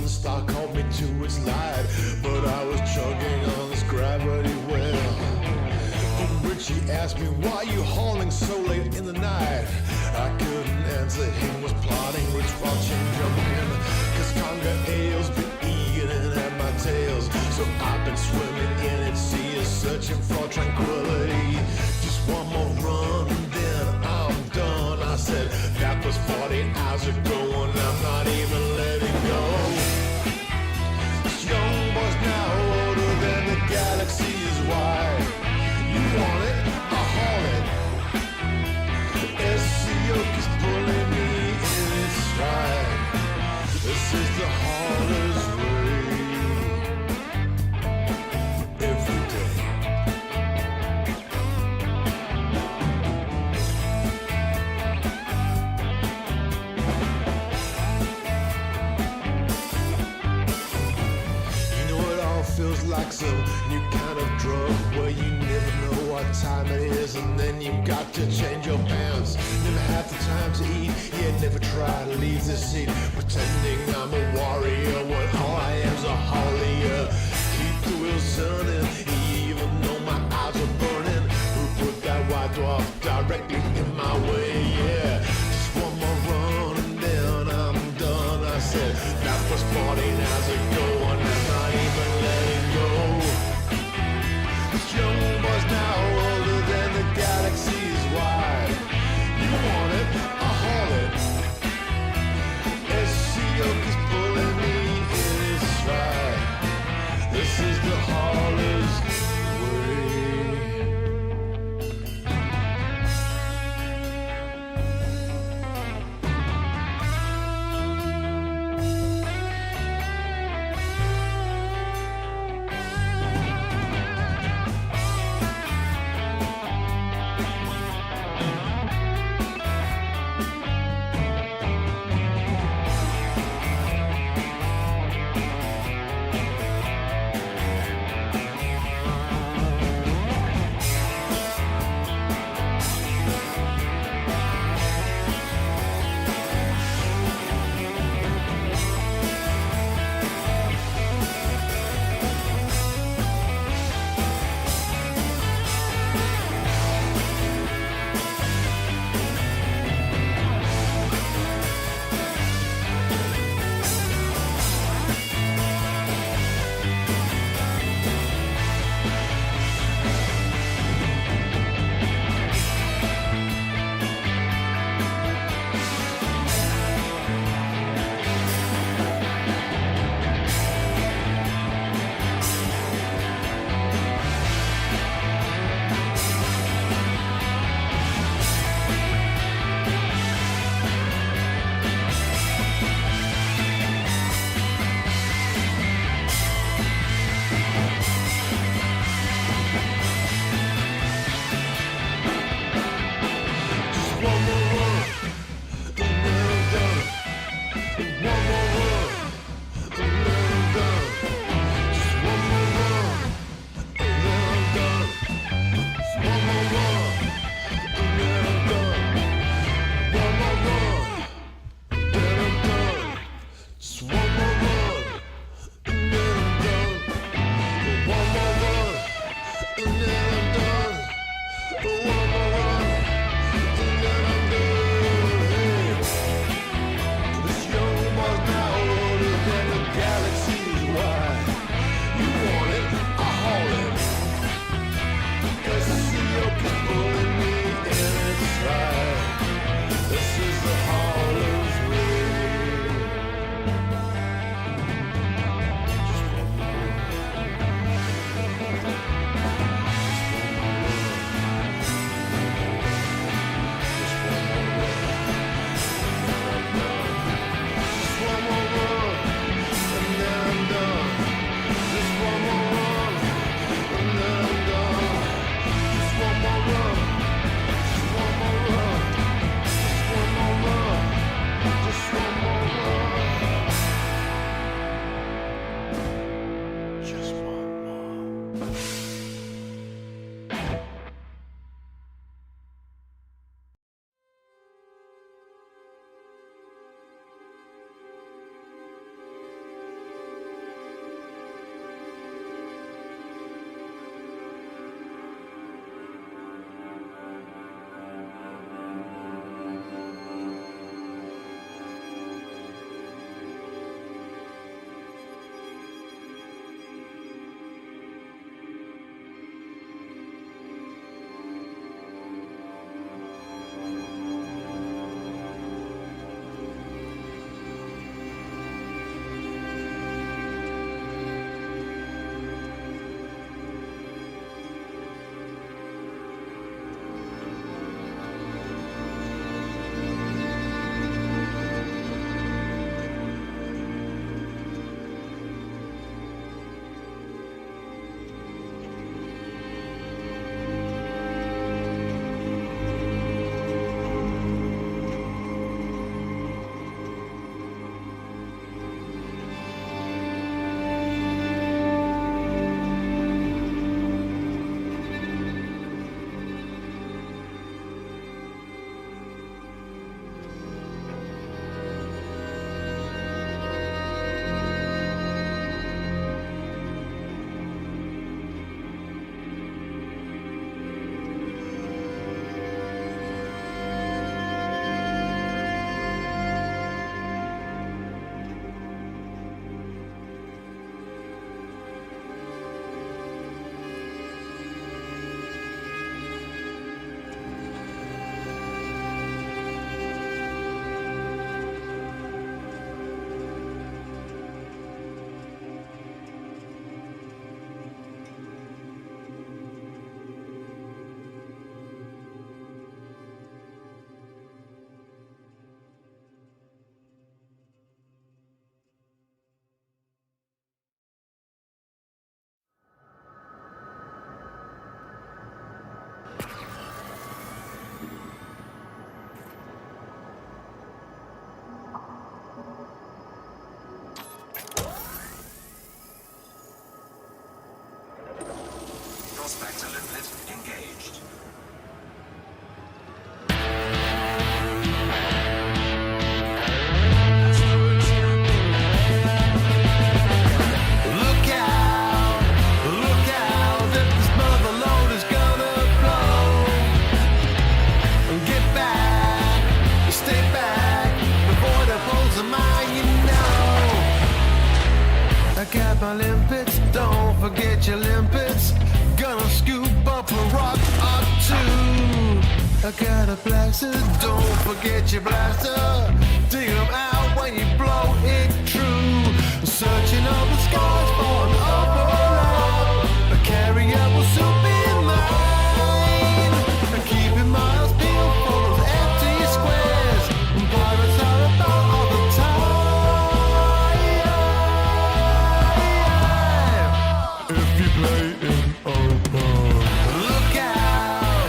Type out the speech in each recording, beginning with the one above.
sudden star called me to its light, but I was chugging on this gravity well. From which he asked me, why you hauling so late in the night? I couldn't answer, he was plotting which watch and jumping, cause conga ale's been eating at my tails. So I've been swimming in its sea, searching for tranquility. Just one more run and then I'm done. I said, that was 40 hours ago and I'm not even letting go. This young boy's now older than the galaxy is wide. You want it, I'll haul it. The SC yoke is pulling me in its stride. This is the hardest way. Every day. You know it all feels like some new kind of drug where you never know what time it is, and then you've got to change your pants. Never have the time to eat, yeah, never try to leave the seat, pretending I'm a warrior when all I am's a haulier. Keep the wheels turning, even though my eyes are burning. Who put that white dwarf directly in my way? Yeah, just one more run and then I'm done. I said, that was 40 hours ago and I'm not even letting go. This young boy's now older than the galaxy is wide. You want it, I'll haul it. SC yoke is pulling me Spectre limpet engaged. Got my limpets, don't forget your limpets. Gonna scoop up a rock or two. I got a blaster, don't forget your blaster. Dig them out when you blow it true. Searching all the skies for an overlap. A carrier will soon be mine. Keeping miles peeled for those empty squares. Pirates are about all the time. If you play in open, look out,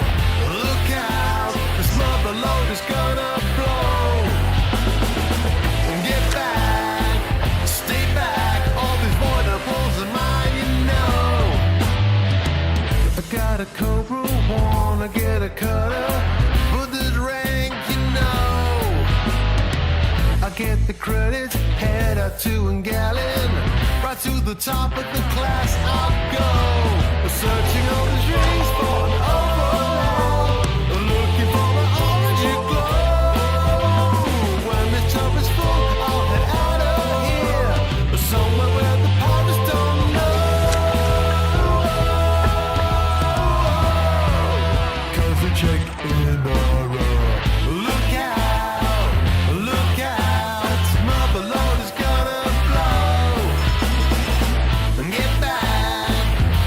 this mother load is gonna blow. Get back, stay back, all these voidables are mine, you know. I got a cobra, wanna get a cutter, but this rank, you know. I get the credits, head out to an gallon. Right to the top of the class I'll go. Searching all the trees for an overlap. Looking for an orangey glow. When this tub is full, I'll head out of here. Somewhere where the pirates don't know. 'Cause they check in our look out, mother load is gonna blow. Get back,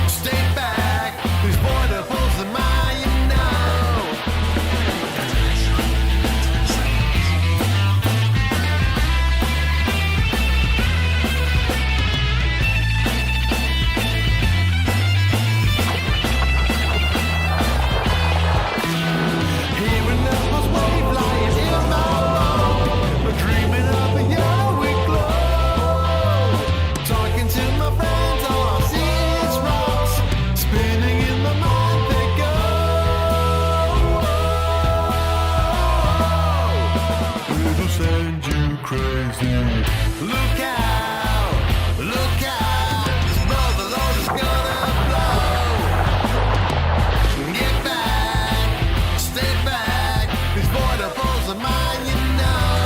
stay back, these voidables are mine, you know. Hearing numbers wave lying in my lung. Dreaming of a yellowy glow. Talking to my friends, all I see is rocks. Spinning in my mind they go. It'll send you crazy. Look out, this mother load is gonna blow. Get back, stay back, these voidables are mine, you know.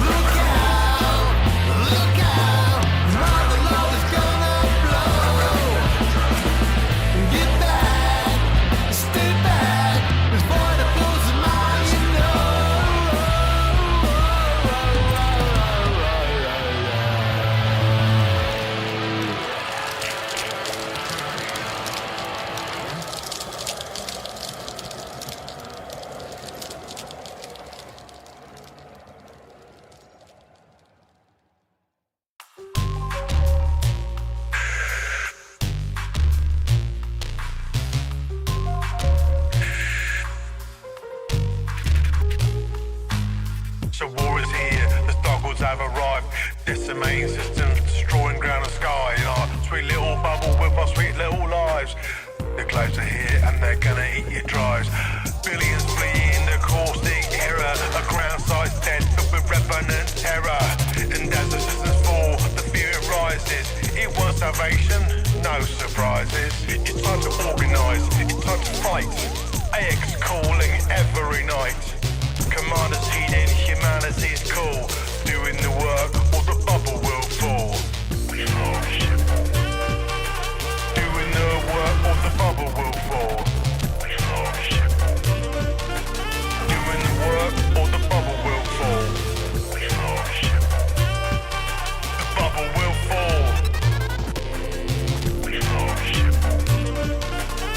Look out, mother load is gonna blow. Get back, stay back, these voidables are mine, you know. So war is here, the struggles have arrived. Decimating systems, destroying ground and sky. In our sweet little bubble with our sweet little lives. The clouds are here and they're gonna eat your drives. Billions fleeing the caustic era. A ground size dead filled with revenant terror. And as the systems fall, the fear it rises. It wants salvation, no surprises. It's time to organise, it's time to fight. AX calling every night. Commanders heeding humanity's call. Doing the work or the bubble will fall. Doing the work or the bubble will fall. Doing the work or the bubble will fall. The bubble will fall.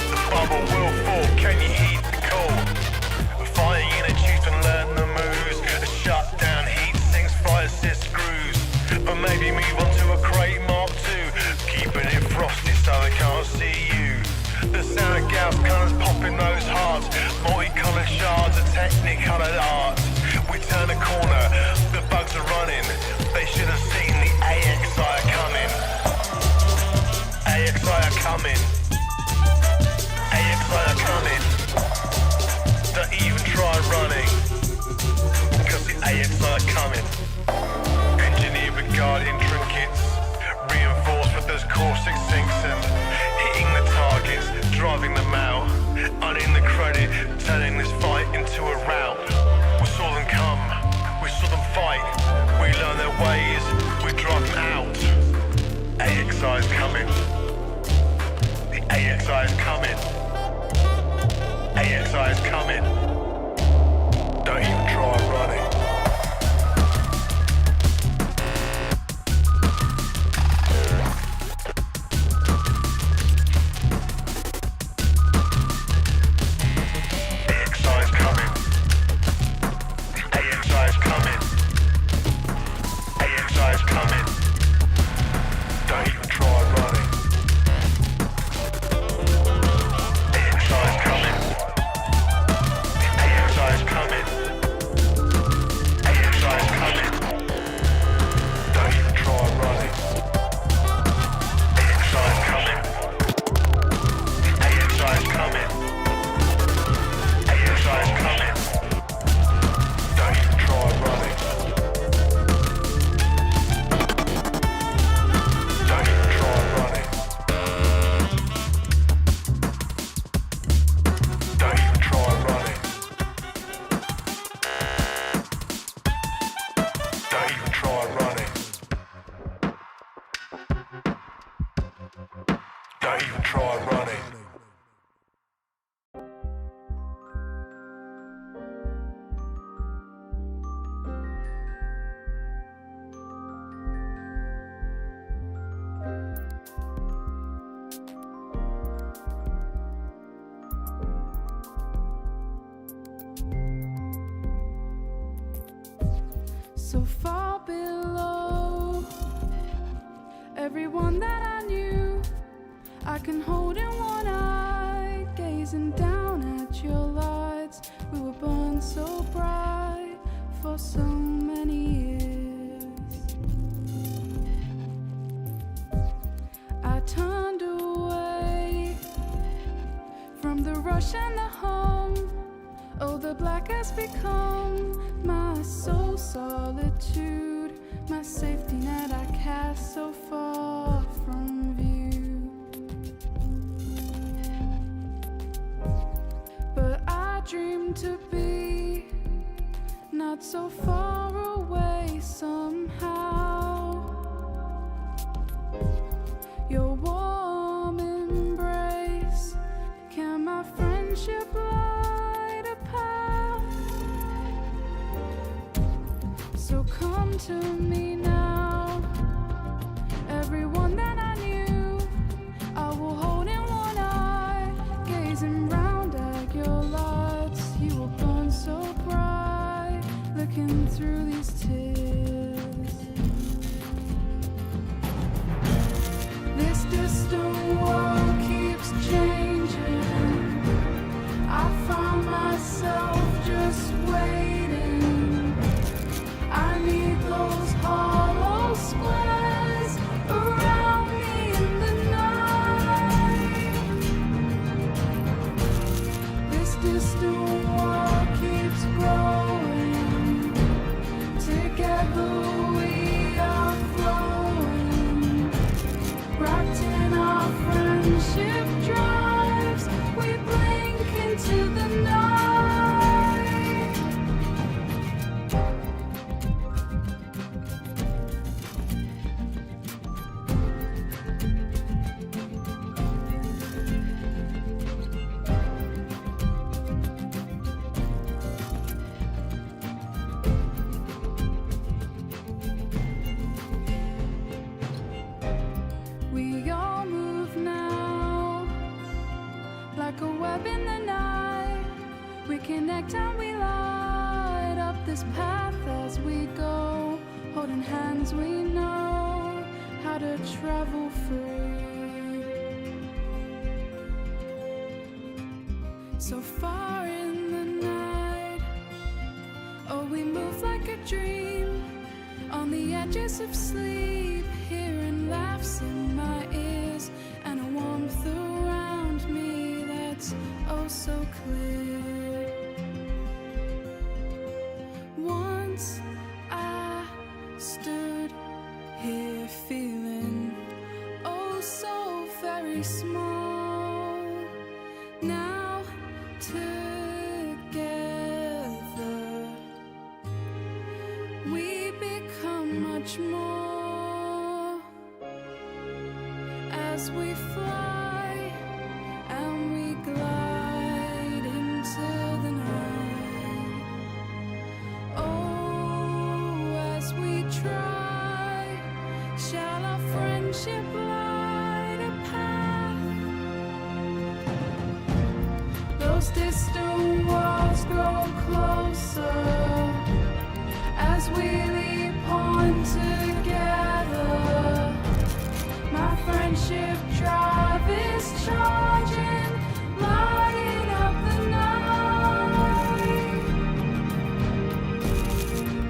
The bubble will fall. Can you heed the call? Fighting in a chief and learn the moves. A shutdown heat sinks flight assist screws. But maybe move on to a crate Mark II. Keeping it frosty so they can't see you. The sound of gas colours popping those hearts. Multicoloured shards of technicoloured art. We turn a corner, the bugs are running. They should have seen the AXI coming. AXI are coming. alert coming. Engineered with guardian trinkets, reinforced with those caustic sinks and hitting the targets, driving them out, earning the credit, turning this fight into a rout. We saw them come, we saw them fight, we learned their ways, we drive them out. AXI is coming. The AXI is coming. AXI is coming. Don't even try running. AXI is coming. AXI is coming. AXI is coming. Don't even try running. AXI is coming. AXI is coming. AXI is coming. Don't even try running. AXI is coming. AXI is coming. AXI is coming. Don't even try running. Don't even try running. Don't even try running. Don't even try running. Don't even try running. So far below everyone that I knew, I can hold in one eye, gazing down at your lights. We were burned so bright for so many years. I turned away from the rush and the hum. Oh, the black has become my sole solitude, my safety net I cast so far from view. But I dream to be not so far away somehow. Your warm embrace, can my friendship light a path? So come to me now, everyone that I knew. I will hold in one eye, gazing round at your lights. You will burn so bright, looking through these tears. This distant world keeps changing. I find myself just waiting. I need those hollow squares around me in the night. This distant world keeps growing. Together we are flowing. Wrapped in our friendship drives, we blink into the night. We all move now, like a web in the night. We connect and we light up this path as we go. Holding hands, we know how to travel free. So far in the night, oh, we move like a dream on the edges of sleep, hearing laughs in my ears and a warmth around me that's oh so clear. Once feeling oh so very small. Now together we become much more as we fly and we glide into the night. Oh, as we try, shall our friendship light a path? Those distant worlds grow closer as we leap on together. My friendship drive is charging, lighting up the night.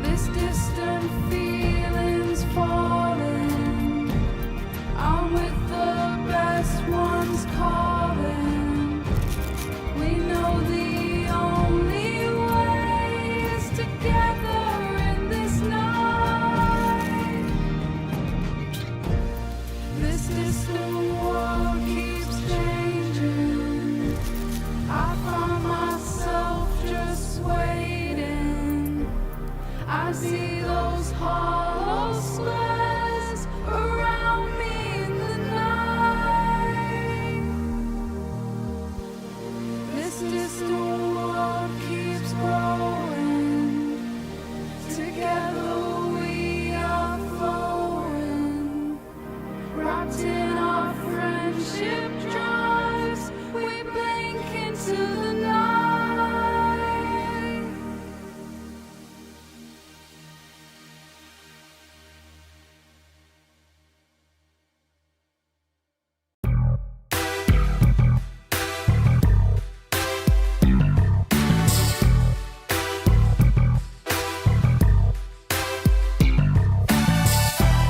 This distant feeling's falling. I'm with the best ones calling. We know the only way is together in this night. This distant world keeps changing. I find myself just waiting. I see those hollow squares around me in the night. This distant world keeps growing. Together we are flowing. Wrapped in our friendship drives, we blink into the night.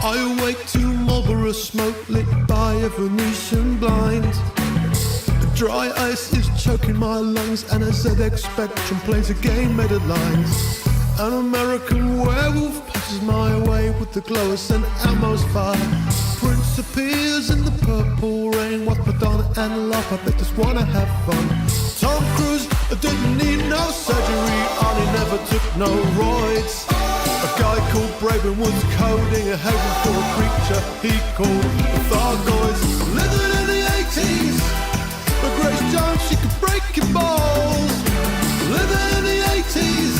I awake to Marlboro smoke lit by a Venetian blind. The dry ice is choking my lungs and a ZX Spectrum plays a game made of lines. An American werewolf passes my way with the glow and Elmo's fire. Prince appears in the purple rain, watch Madonna and laugh, I bet just wanna have fun. Tom Cruise didn't need no surgery, Arnie never took no roids. A guy called Braben was coding a haven for a creature he called the Thargoids. Living in the 80s, but Grace Jones, she could break your balls. Living in the 80s,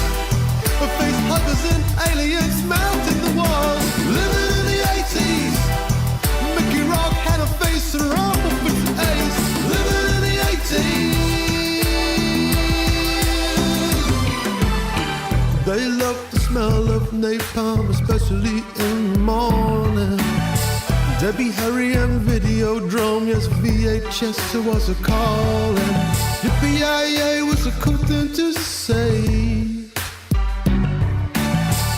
but face huggers and aliens mounting the walls. Living in the 80s, Mickey Rourke had a face and rumble with the A's. Living in the 80s. They love the smell of napalm, especially in the morning. Debbie Harry and Videodrome, yes, VHS, it was a calling. Yippee-yi-yay was a cool thing to say.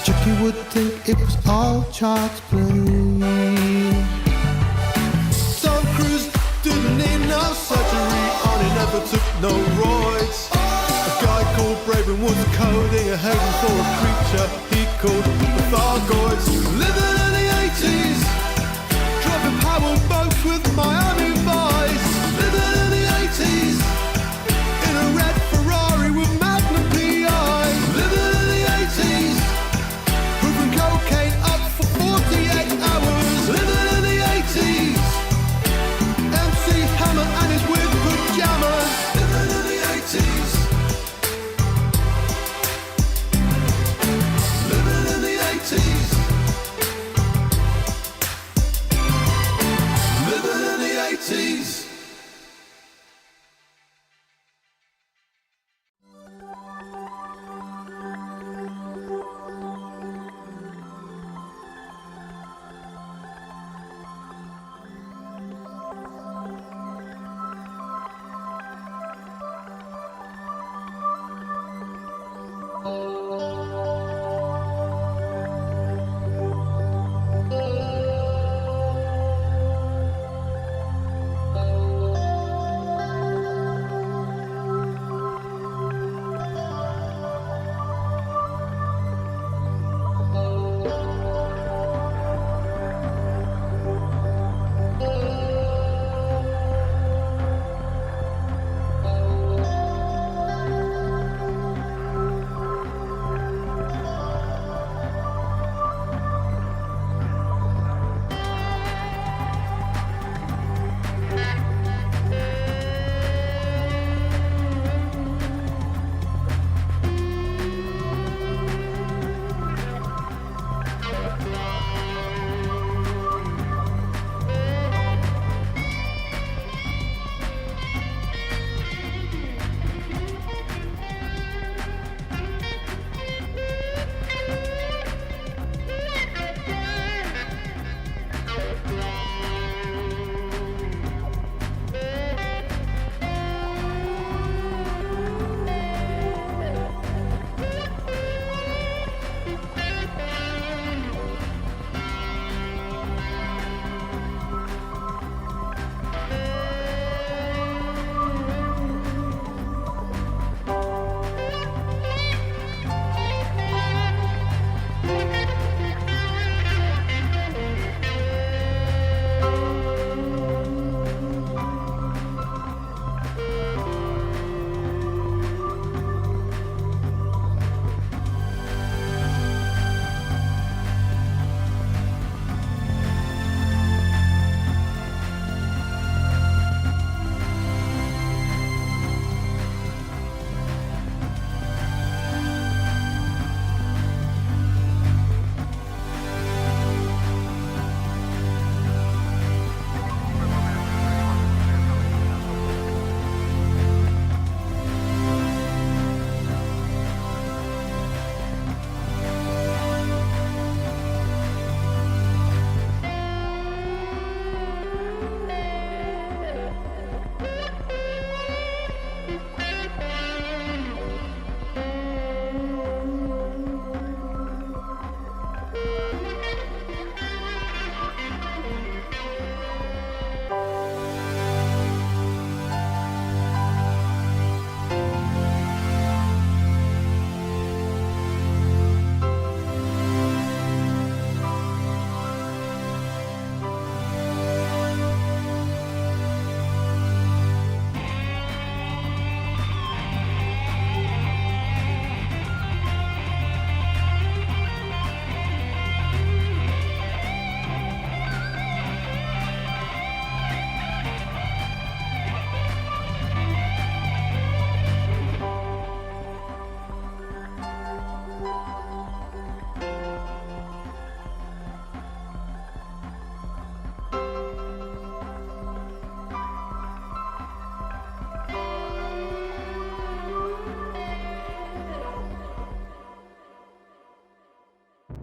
Chucky would think it was all child's play. Tom Cruise didn't need no surgery, Arnie never took no roids. A guy called Braben was coding a haven for a creature he called the Thargoids. Living in the 80s, driving power boats with Miami Vice. Living in the 80s, in a red Ferrari with Magnum PI. Living in the 80s, moving cocaine up for 48 hours. Living in the 80s, MC Hammer and his weird pajamas. Living in the 80s. Living in the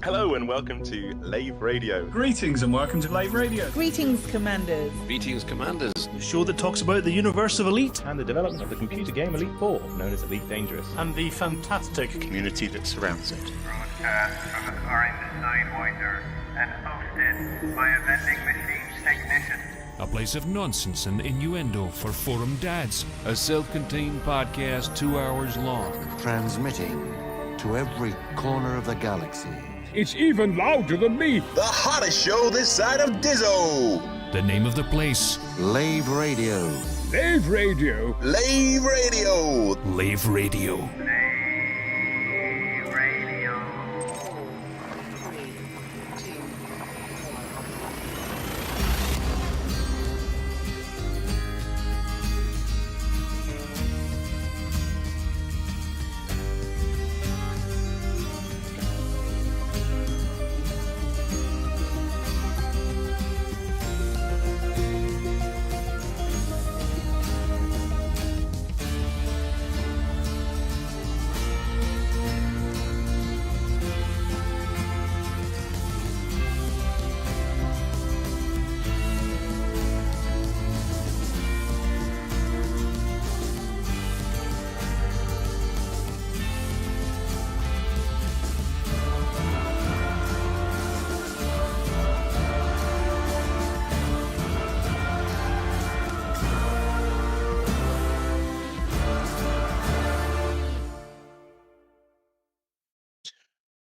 Hello and welcome to Lave Radio. Greetings and welcome to Lave Radio, Greetings, Commanders. Greetings, Commanders. the show that talks about the universe of Elite and the development of the computer game Elite 4, known as Elite Dangerous. and the fantastic Community that surrounds it. Broadcast from an orange Sidewinder and hosted by a vending machine technician. A place of nonsense and innuendo for forum dads. A self-contained podcast 2 hours long. Transmitting to every corner of the galaxy. It's even louder than me. The hottest show this side of Dizzo. The name of the place, Lave Radio. Lave Radio. Lave Radio. Lave Radio. Radio.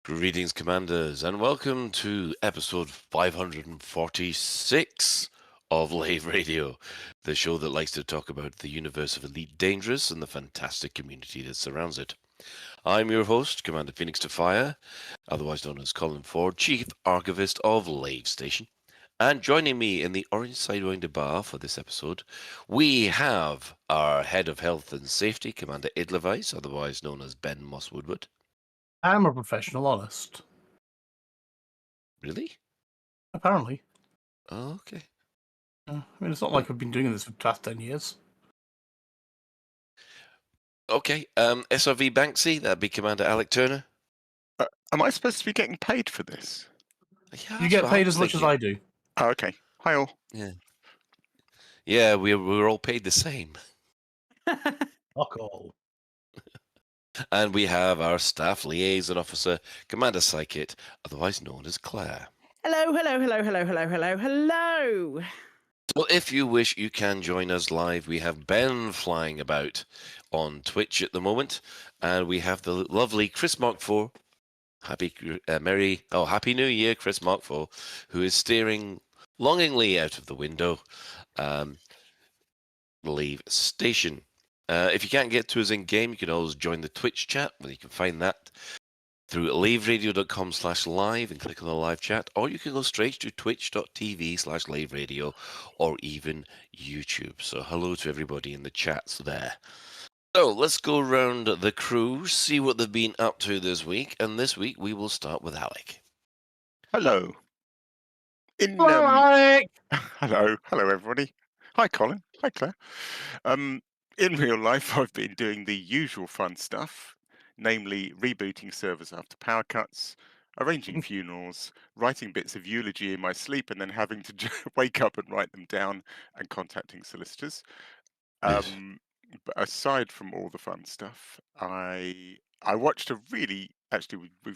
Greetings, Commanders, and welcome to episode 546 of Lave Radio, the show that likes to talk about the universe of Elite Dangerous and the fantastic community that surrounds it. I'm your host, Commander Phoenix to Fire, otherwise known as Colin Ford, Chief Archivist of Lave Station. And joining me in the Orange Sidewinder Bar for this episode, we have our Head of Health and Safety, Commander Idlevice, otherwise known as Ben Moss Woodward. I'm a professional, honest. Really? Apparently. Oh, okay. I mean, it's not like I've been doing this for the past 10 years. Okay, SRV Banksy, that'd be Commander Alec Turner. Am I supposed to be getting paid for this? Yeah, You that's get what paid was as much as thinking. I do. Oh, okay. Hi all. Yeah, we're all paid the same. Fuck all. And we have our Staff Liaison Officer, Commander Psychit, otherwise known as Claire. Hello, hello, hello, hello, hello, hello, hello. So if you wish, you can join us live. We have Ben flying about on Twitch at the moment, and we have the lovely Chris Mark IV. Happy New Year, Chris Mark IV, who is staring longingly out of the window. Lave Station. If you can't get to us in game, you can always join the Twitch chat, where you can find that through laveradio.com/live and click on the live chat, or you can go straight to twitch.tv/laveradio or even YouTube. So hello to everybody in the chats there. So let's go around the crew, see what they've been up to this week, and this week we will start with Alec. Hello. Hello, Alec! Hello everybody. Hi Colin. Hi Claire. In real life, I've been doing the usual fun stuff, namely rebooting servers after power cuts, arranging funerals, writing bits of eulogy in my sleep, and then having to wake up and write them down, and contacting solicitors. Yes. But aside from all the fun stuff, I watched we've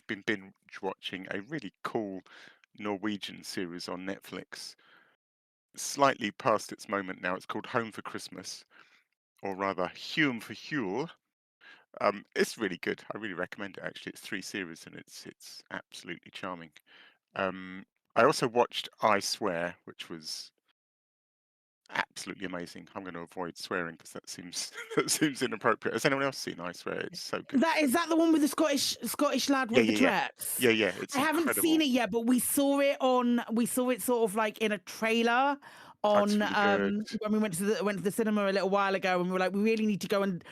been binge watching a really cool Norwegian series on Netflix. Slightly past its moment now. It's called Home for Christmas, or rather Hume for Hule. It's really good. I really recommend it. Actually, it's 3 series and it's absolutely charming. I also watched I Swear, which was absolutely amazing. I'm going to avoid swearing because that seems inappropriate. Has anyone else seen I Swear? It's so good. Is that the one with the Scottish lad with the dreads? Yeah. It's I haven't incredible. seen it yet, but we saw it sort of like in a trailer on really when we went to the cinema a little while ago, and we were like, we really need to go and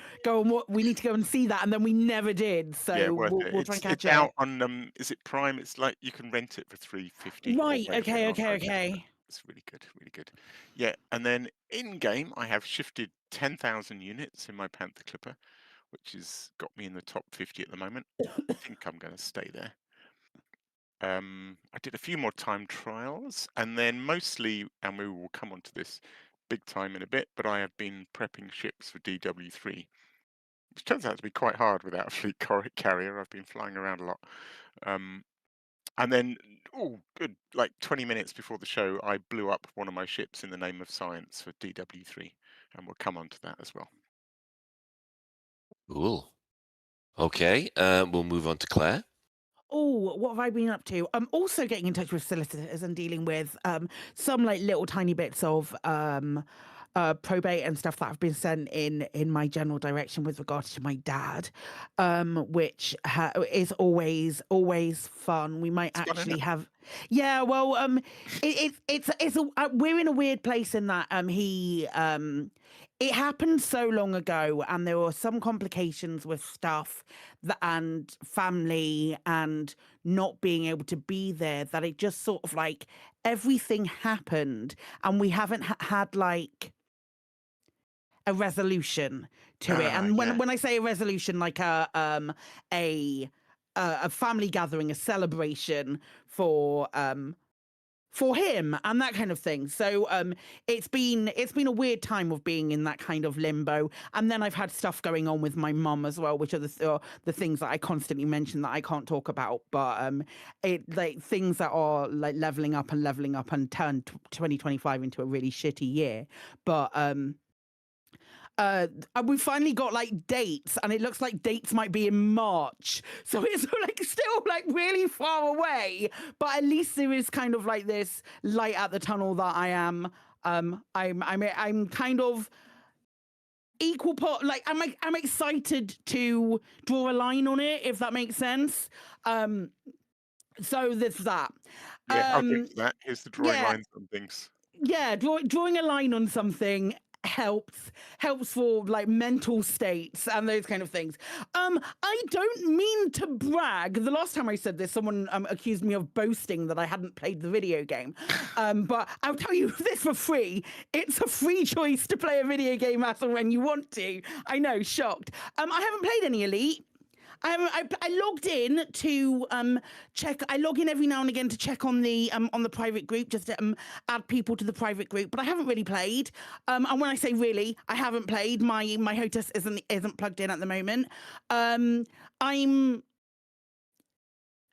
we need to go and see that, and then we never did. So Yeah, we'll try and catch it's it. out on is it Prime? It's like you can rent it for $3.50. Right. Okay. It's really good. Yeah, and then in game, I have shifted 10,000 units in my Panther Clipper, which has got me in the top 50 at the moment. I think I'm going to stay there. I did a few more time trials, and then mostly, and we will come on to this big time in a bit, but I have been prepping ships for DW3, which turns out to be quite hard without a fleet carrier. I've been flying around a lot. And then, good, like 20 minutes before the show, I blew up one of my ships in the name of science for DW3, and we'll come on to that as well. Cool. Okay, we'll move on to Claire. Oh, what have I been up to? I'm also getting in touch with solicitors and dealing with some like little tiny bits of probate and stuff that have been sent in my general direction with regards to my dad, which is always fun. We might actually have, yeah. Well, we're in a weird place in that he it happened so long ago, and there were some complications with stuff and family and not being able to be there, that it just sort of like everything happened, and we haven't had like a resolution to it. And when I say a resolution, like a family gathering, a celebration for him and that kind of thing. So it's been a weird time of being in that kind of limbo. And then I've had stuff going on with my mum as well, which are the things that I constantly mention that I can't talk about. But it like things that are like leveling up and turned 2025 into a really shitty year. But we finally got like dates, and it looks like dates might be in March, so it's like still like really far away, but at least there is kind of like this light at the tunnel that I'm kind of equal part, like I'm excited to draw a line on it, if that makes sense. So there's that. I'll get to that. Here's the drawing lines on things. Yeah, drawing a line on something helps for like mental states and those kind of things. I don't mean to brag. The last time I said this, someone accused me of boasting that I hadn't played the video game. But I'll tell you this for free. It's a free choice to play a video game as and when you want to. I know, shocked. I haven't played any Elite. I logged in to check. I log in every now and again to check on the private group, just to add people to the private group. But I haven't really played. And when I say really, I haven't played. My HOTAS isn't plugged in at the moment. I'm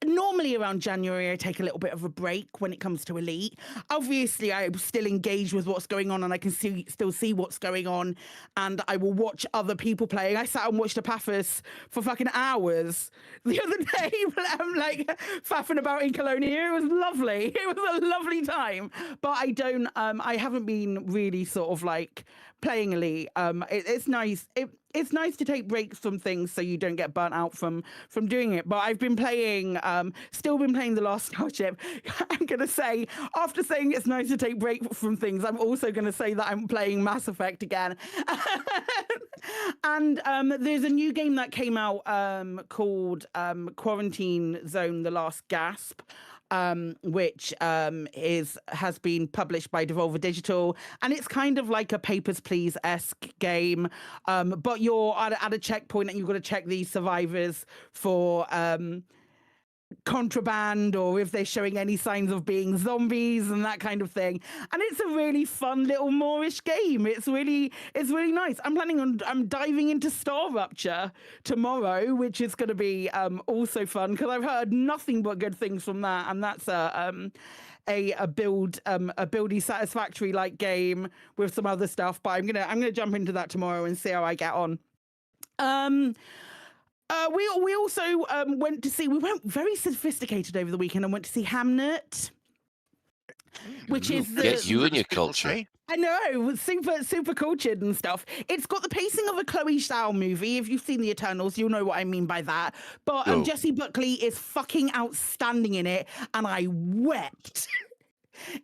normally around January, I take a little bit of a break when it comes to Elite. Obviously, I'm still engaged with what's going on, and I can still see what's going on, and I will watch other people playing. I sat and watched Apathis for fucking hours the other day. I'm like faffing about in Colonia. It was lovely. It was a lovely time. But I haven't been really sort of like playing Elite. It's nice. It's nice to take breaks from things so you don't get burnt out from doing it. But I've been playing, still been playing The Last Starship. I'm going to say, after saying it's nice to take breaks from things, I'm also going to say that I'm playing Mass Effect again. And there's a new game that came out called Quarantine Zone: The Last Gasp. Which has been published by Devolver Digital, and it's kind of like a Papers, Please-esque game, but you're at a checkpoint and you've got to check these survivors for contraband, or if they're showing any signs of being zombies and that kind of thing. And it's a really fun little Moorish game. It's really nice. I'm diving into Star Rupture tomorrow, which is going to be also fun, because I've heard nothing but good things from that, and that's a buildy satisfactory like game with some other stuff. But I'm gonna jump into that tomorrow and see how I get on. We also we went very sophisticated over the weekend and went to see Hamnet, which is get you and your culture. I know, super cultured and stuff. It's got the pacing of a Chloe Zhao movie. If you've seen The Eternals, you'll know what I mean by that. But Jessie Buckley is fucking outstanding in it, and I wept.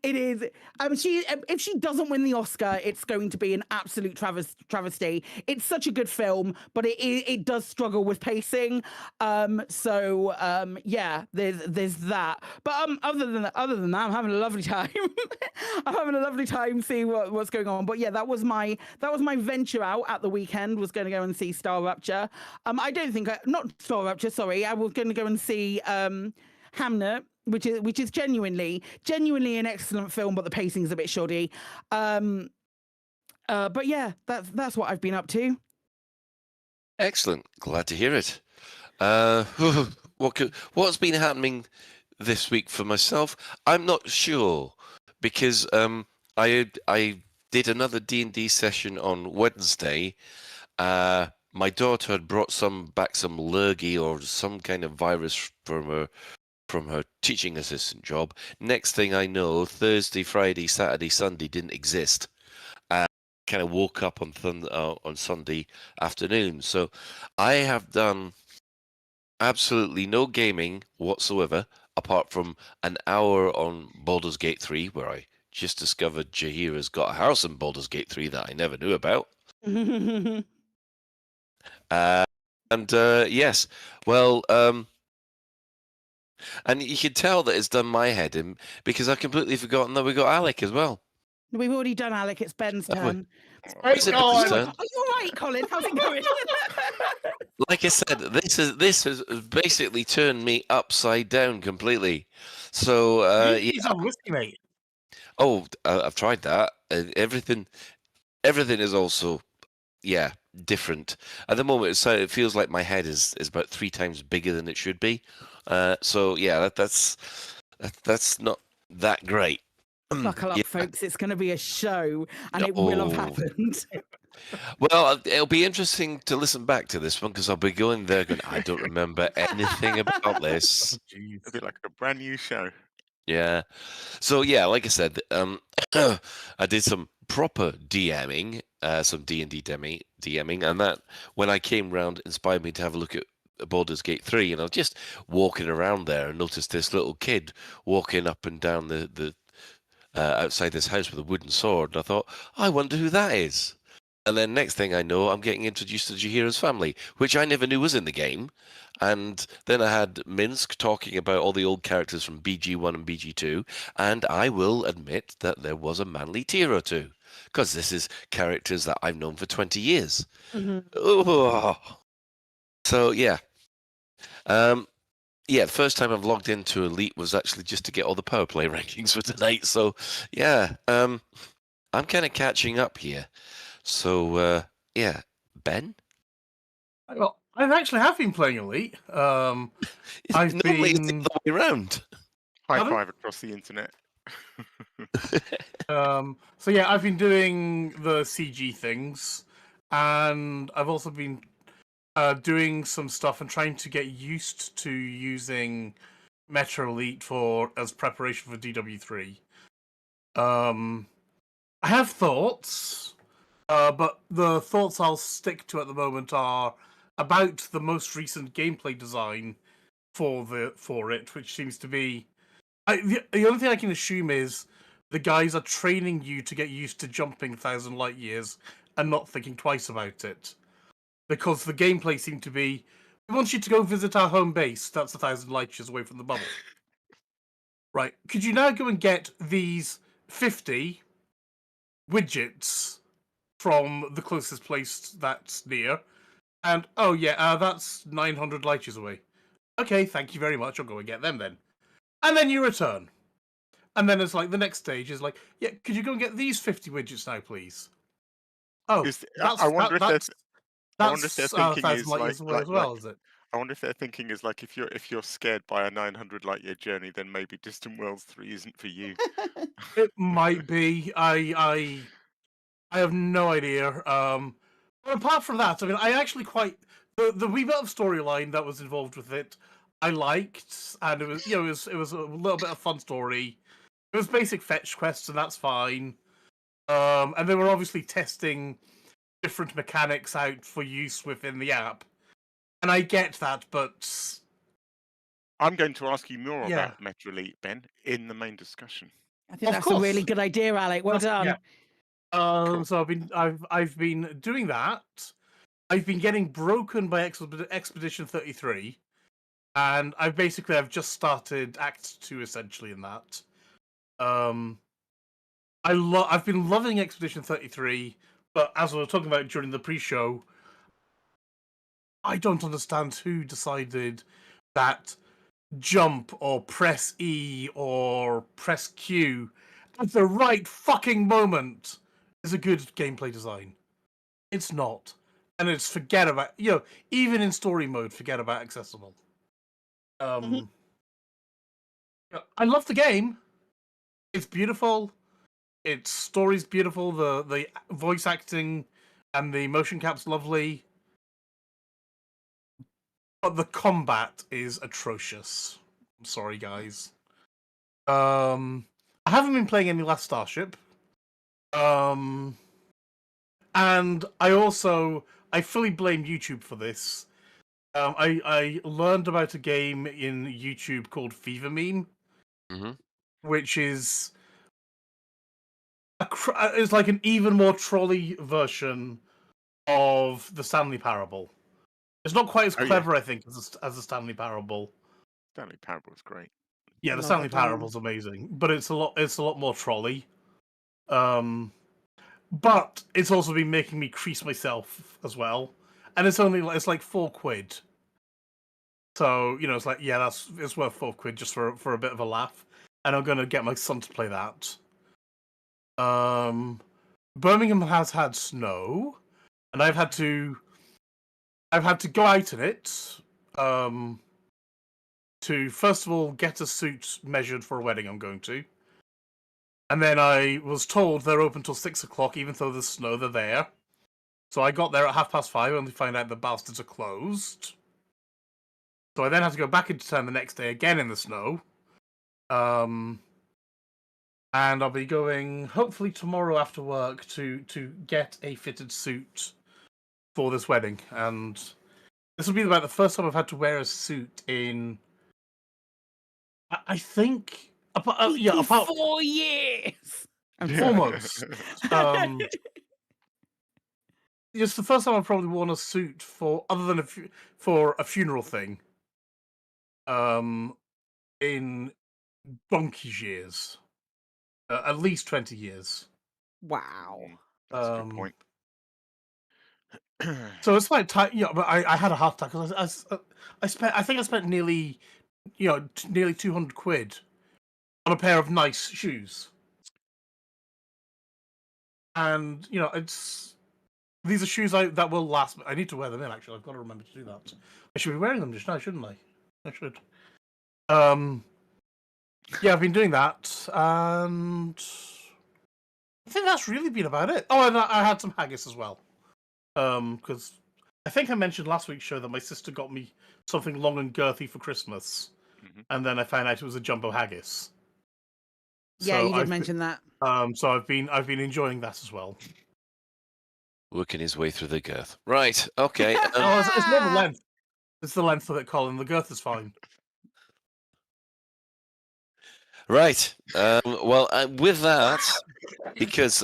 It is. If she doesn't win the Oscar, it's going to be an absolute travesty. It's such a good film, but it does struggle with pacing. Yeah, there's that. But other than that, I'm having a lovely time. I'm having a lovely time seeing what's going on. But yeah, that was my venture out at the weekend. Was going to go and see Star Rupture. Not Star Rupture. Sorry, I was going to go and see Hamnet. which is genuinely an excellent film, but the pacing's a bit shoddy. But yeah, that's what I've been up to. Excellent. Glad to hear it. What's been happening this week for myself? I'm not sure because I did another D&D session on Wednesday. My daughter had brought back some lurgy or some kind of virus from her teaching assistant job. Next thing I know, Thursday, Friday, Saturday, Sunday didn't exist. Kind of woke up on Sunday afternoon. So I have done absolutely no gaming whatsoever, apart from an hour on Baldur's Gate 3, where I just discovered Jaheira's got a house in Baldur's Gate 3 that I never knew about. Yes, well, and you can tell that it's done my head in because I've completely forgotten that we got Alec as well. We've already done Alec. It's Ben's turn. Is it Ben's turn? Are you all right, Colin? How's it going? Like I said, this has basically turned me upside down completely. So He's on whiskey, mate. Oh, I've tried that. Everything is also different. At the moment, it feels like my head is about 3 times bigger than it should be. So yeah, that's not that great. Buckle up, folks. It's going to be a show, and it will have happened. Well, it'll be interesting to listen back to this one because I'll be going there going, I don't remember anything about this. It'll be like a brand new show. Yeah. So yeah, like I said, I did some proper DMing, some D&D DMing, and that when I came round inspired me to have a look at Baldur's Gate 3, and I was just walking around there and noticed this little kid walking up and down the outside this house with a wooden sword, and I thought, I wonder who that is. And then next thing I know, I'm getting introduced to Jaheira's family, which I never knew was in the game. And then I had Minsk talking about all the old characters from BG1 and BG2, and I will admit that there was a manly tear or two, because this is characters that I've known for 20 years. Oh. So, yeah. The first time I've logged into Elite was actually just to get all the power play rankings for tonight. So, yeah, I'm kind of catching up here. So, Ben? Well, I actually have been playing Elite. I've Normally it's been the other way around. High five across the internet. So yeah, I've been doing the CG things, and I've also been doing some stuff and trying to get used to using Metro Elite as preparation for DW3. I have thoughts, but the thoughts I'll stick to at the moment are about the most recent gameplay design for it, which seems to be the only thing I can assume is the guys are training you to get used to jumping 1,000 light years and not thinking twice about it. Because the gameplay seemed to be, we want you to go visit our home base, that's 1,000 light years away from the bubble. Right, could you now go and get these 50 widgets from the closest place that's near? And, oh yeah, that's 900 light years away. Okay, thank you very much, I'll go and get them then. And then you return. And then it's like, the next stage is like, yeah, could you go and get these 50 widgets now, please? Oh, I wonder if their thinking 1,000 is light years away as well, is it? I wonder if their thinking is like, if you're scared by a 900 light year journey, then maybe Distant Worlds 3 isn't for you. It might be. I have no idea. But apart from that, I mean, I actually quite the wee bit of storyline that was involved with it. I liked, and it was it was a little bit of fun story. It was basic fetch quests, and that's fine. And they were obviously testing different mechanics out for use within the app, and I get that, but I'm going to ask you more about Metro Elite, Ben, in the main discussion. I think that's a really good idea, Alec. Well done. Yeah. Cool. So I've been doing that. I've been getting broken by Expedition 33, and I've just started Act 2 essentially in that. I've been loving Expedition 33, but as we were talking about during the pre-show, I don't understand who decided that jump or press E or press Q at the right fucking moment is a good gameplay design. It's not. And it's forget about, even in story mode, forget about accessible. I love the game. It's beautiful. Its story's beautiful. The voice acting and the motion cap's lovely. But the combat is atrocious. I'm sorry, guys. I haven't been playing any Last Starship. And I fully blame YouTube for this. I learned about a game in YouTube called Fever Meme, which is is like an even more trolley version of the Stanley Parable. It's not quite as clever, I think, as the Stanley Parable. Stanley Parable's great. Yeah, the Stanley Parable's amazing, but it's a lot more trolley. But it's also been making me crease myself as well, and it's like £4. So it's like, yeah, it's worth £4 just for a bit of a laugh, and I'm gonna get my son to play that. Birmingham has had snow, and I've had to go out in it to first of all get a suit measured for a wedding I'm going to, and then I was told they're open till 6 o'clock, even though there's snow. They're there, so I got there at 5:30, only find out the bastards are closed. So I then had to go back into town the next day again in the snow. And I'll be going hopefully tomorrow after work to get a fitted suit for this wedding. And this will be about the first time I've had to wear a suit in, I think, apart 4 years. Almost. It's the first time I've probably worn a suit for other than for a funeral thing. In donkey's years, at least 20 years. Wow, that's a good point. So it's like but I had a heart attack because I spent nearly nearly £200 on a pair of nice shoes, and these are shoes that will last. I need to wear them in. Actually, I've got to remember to do that. I should be wearing them just now, shouldn't I? I should. Yeah, I've been doing that, and I think that's really been about it. Oh, and I had some haggis as well. Because I think I mentioned last week's show that my sister got me something long and girthy for Christmas, and then I found out it was a jumbo haggis. Yeah, you did mention that. So I've been enjoying that as well. Working his way through the girth. Right. Okay. It's not the length. It's the length of it, Colin. The girth is fine. Right. Well, with that, because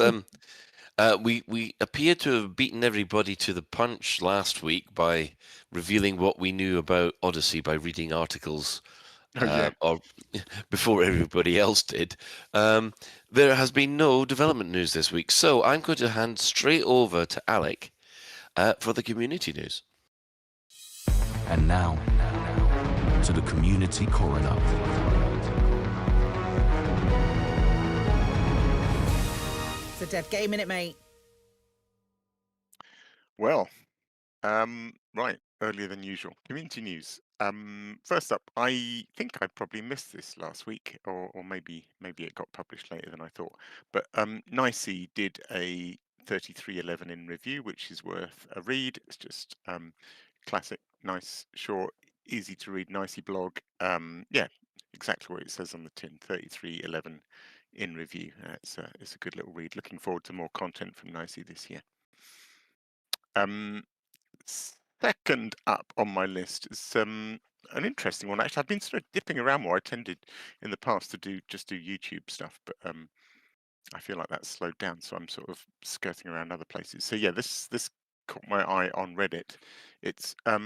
we appear to have beaten everybody to the punch last week by revealing what we knew about Odyssey by reading articles or before everybody else did. There has been no development news this week, so I'm going to hand straight over to Alec for the community news. And now to the community coroner. It's a dead game, innit, mate? Well, right, earlier than usual. Community news. First up, I think I probably missed this last week, or maybe it got published later than I thought. But Nicey did a 3311 in review, which is worth a read. It's just classic, nice, short, easy to read, Nicey blog. Yeah, exactly what it says on the tin. 3311 in review. It's a good little read. Looking forward to more content from Nicey this year. Second up on my list is an interesting one. Actually, I've been sort of dipping around more. I tended in the past to do YouTube stuff, but I feel like that's slowed down, so I'm sort of skirting around other places. So yeah, this caught my eye on Reddit. It's a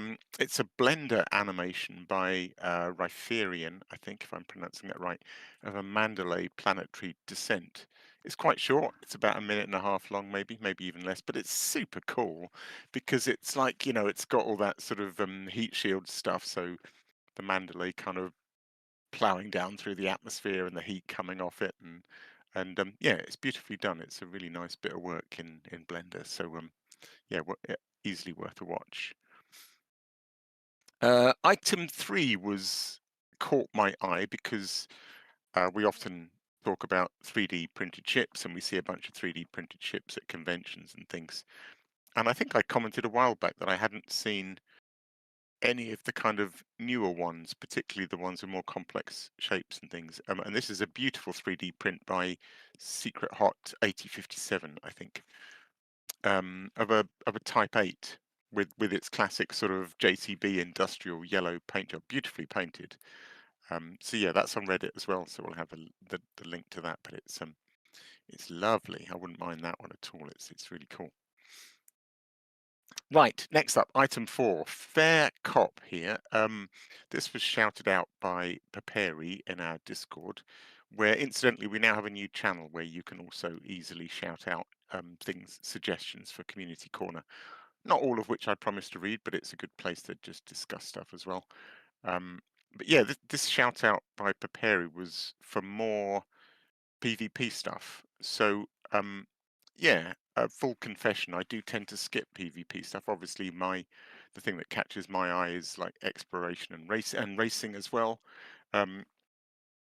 Blender animation by Riferian, I think, if I'm pronouncing that right, of a Mandalay planetary descent. It's quite short. It's about 1.5 minutes long, maybe even less. But it's super cool because it's like, it's got all that sort of heat shield stuff. So the Mandalay kind of ploughing down through the atmosphere and the heat coming off it, and yeah, it's beautifully done. It's a really nice bit of work in Blender. So yeah, easily worth a watch. Item 3 was caught my eye because we often talk about 3D printed chips, and we see a bunch of 3D printed chips at conventions and things. And I think I commented a while back that I hadn't seen any of the kind of newer ones, particularly the ones with more complex shapes and things. And this is a beautiful 3D print by Secret Hot 8057, I think, of a Type 8 with its classic sort of JCB industrial yellow paint job, beautifully painted. So yeah, that's on Reddit as well. So we'll have the link to that. But it's lovely. I wouldn't mind that one at all. It's really cool. Right, next up, item 4, Fair Cop here. This was shouted out by Paperi in our Discord, where incidentally we now have a new channel where you can also easily shout out things, suggestions for Community Corner. Not all of which I promise to read, but it's a good place to just discuss stuff as well. But yeah, this shout out by Paperi was for more PvP stuff. So yeah, full confession, I do tend to skip PvP stuff. Obviously, the thing that catches my eye is like exploration and racing as well.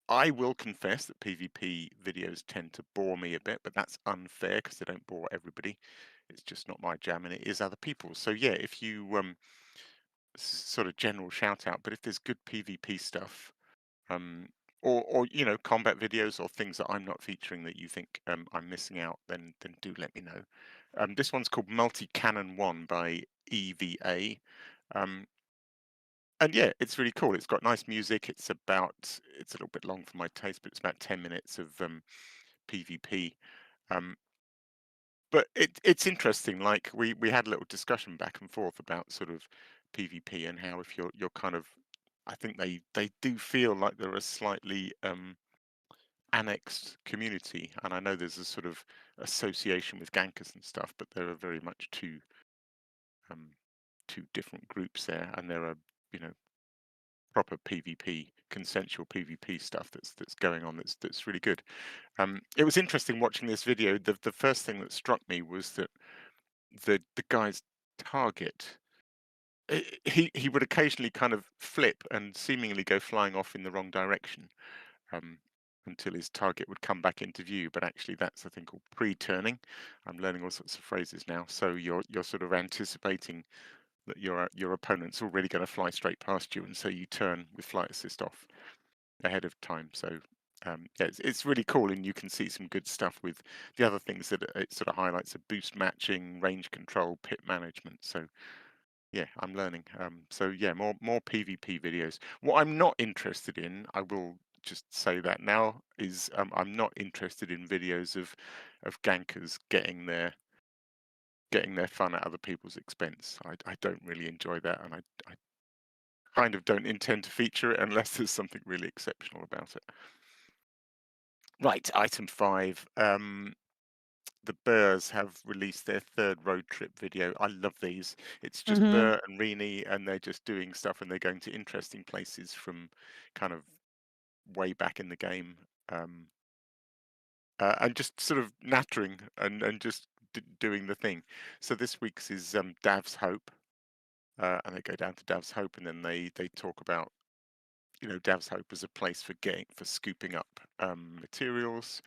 I will confess that PvP videos tend to bore me a bit, but that's unfair because they don't bore everybody. It's just not my jam, and it is other people's. So yeah, if you sort of general shout out, but if there's good PvP stuff, um, or you know, combat videos or things that I'm not featuring that you think I'm missing out, then do let me know. This one's called Multi Cannon 1 by EVA. And yeah, it's really cool. It's got nice music. It's a little bit long for my taste, but it's about 10 minutes of PvP. But it's interesting. Like we had a little discussion back and forth about sort of PvP and how if you're kind of, I think they do feel like they're a slightly annexed community, and I know there's a sort of association with gankers and stuff, but there are very much two different groups there, and there are, you know, proper PvP, consensual PvP stuff that's going on that's really good. It was interesting watching this video. The first thing that struck me was that the guy's target, he would occasionally kind of flip and seemingly go flying off in the wrong direction. Until his target would come back into view, but actually that's a thing called pre-turning. I'm learning all sorts of phrases now. So you're sort of anticipating that your opponent's already going to fly straight past you, and so you turn with flight assist off ahead of time. So yeah, it's really cool, and you can see some good stuff with the other things that it sort of highlights: are boost matching, range control, pit management. So yeah, I'm learning. So yeah, more PvP videos. What I'm not interested in, I will just say that now, is I'm not interested in videos of gankers getting their fun at other people's expense. I don't really enjoy that, and I kind of don't intend to feature it unless there's something really exceptional about it. Right, item 5. The Burrs have released their 3rd road trip video. I love these. It's just Burr and Rini, and they're just doing stuff, and they're going to interesting places from kind of way back in the game, and just sort of nattering and just doing the thing. So this week's is Dav's Hope, and they go down to Dav's Hope, and then they talk about, you know, Dav's Hope as a place for scooping up materials.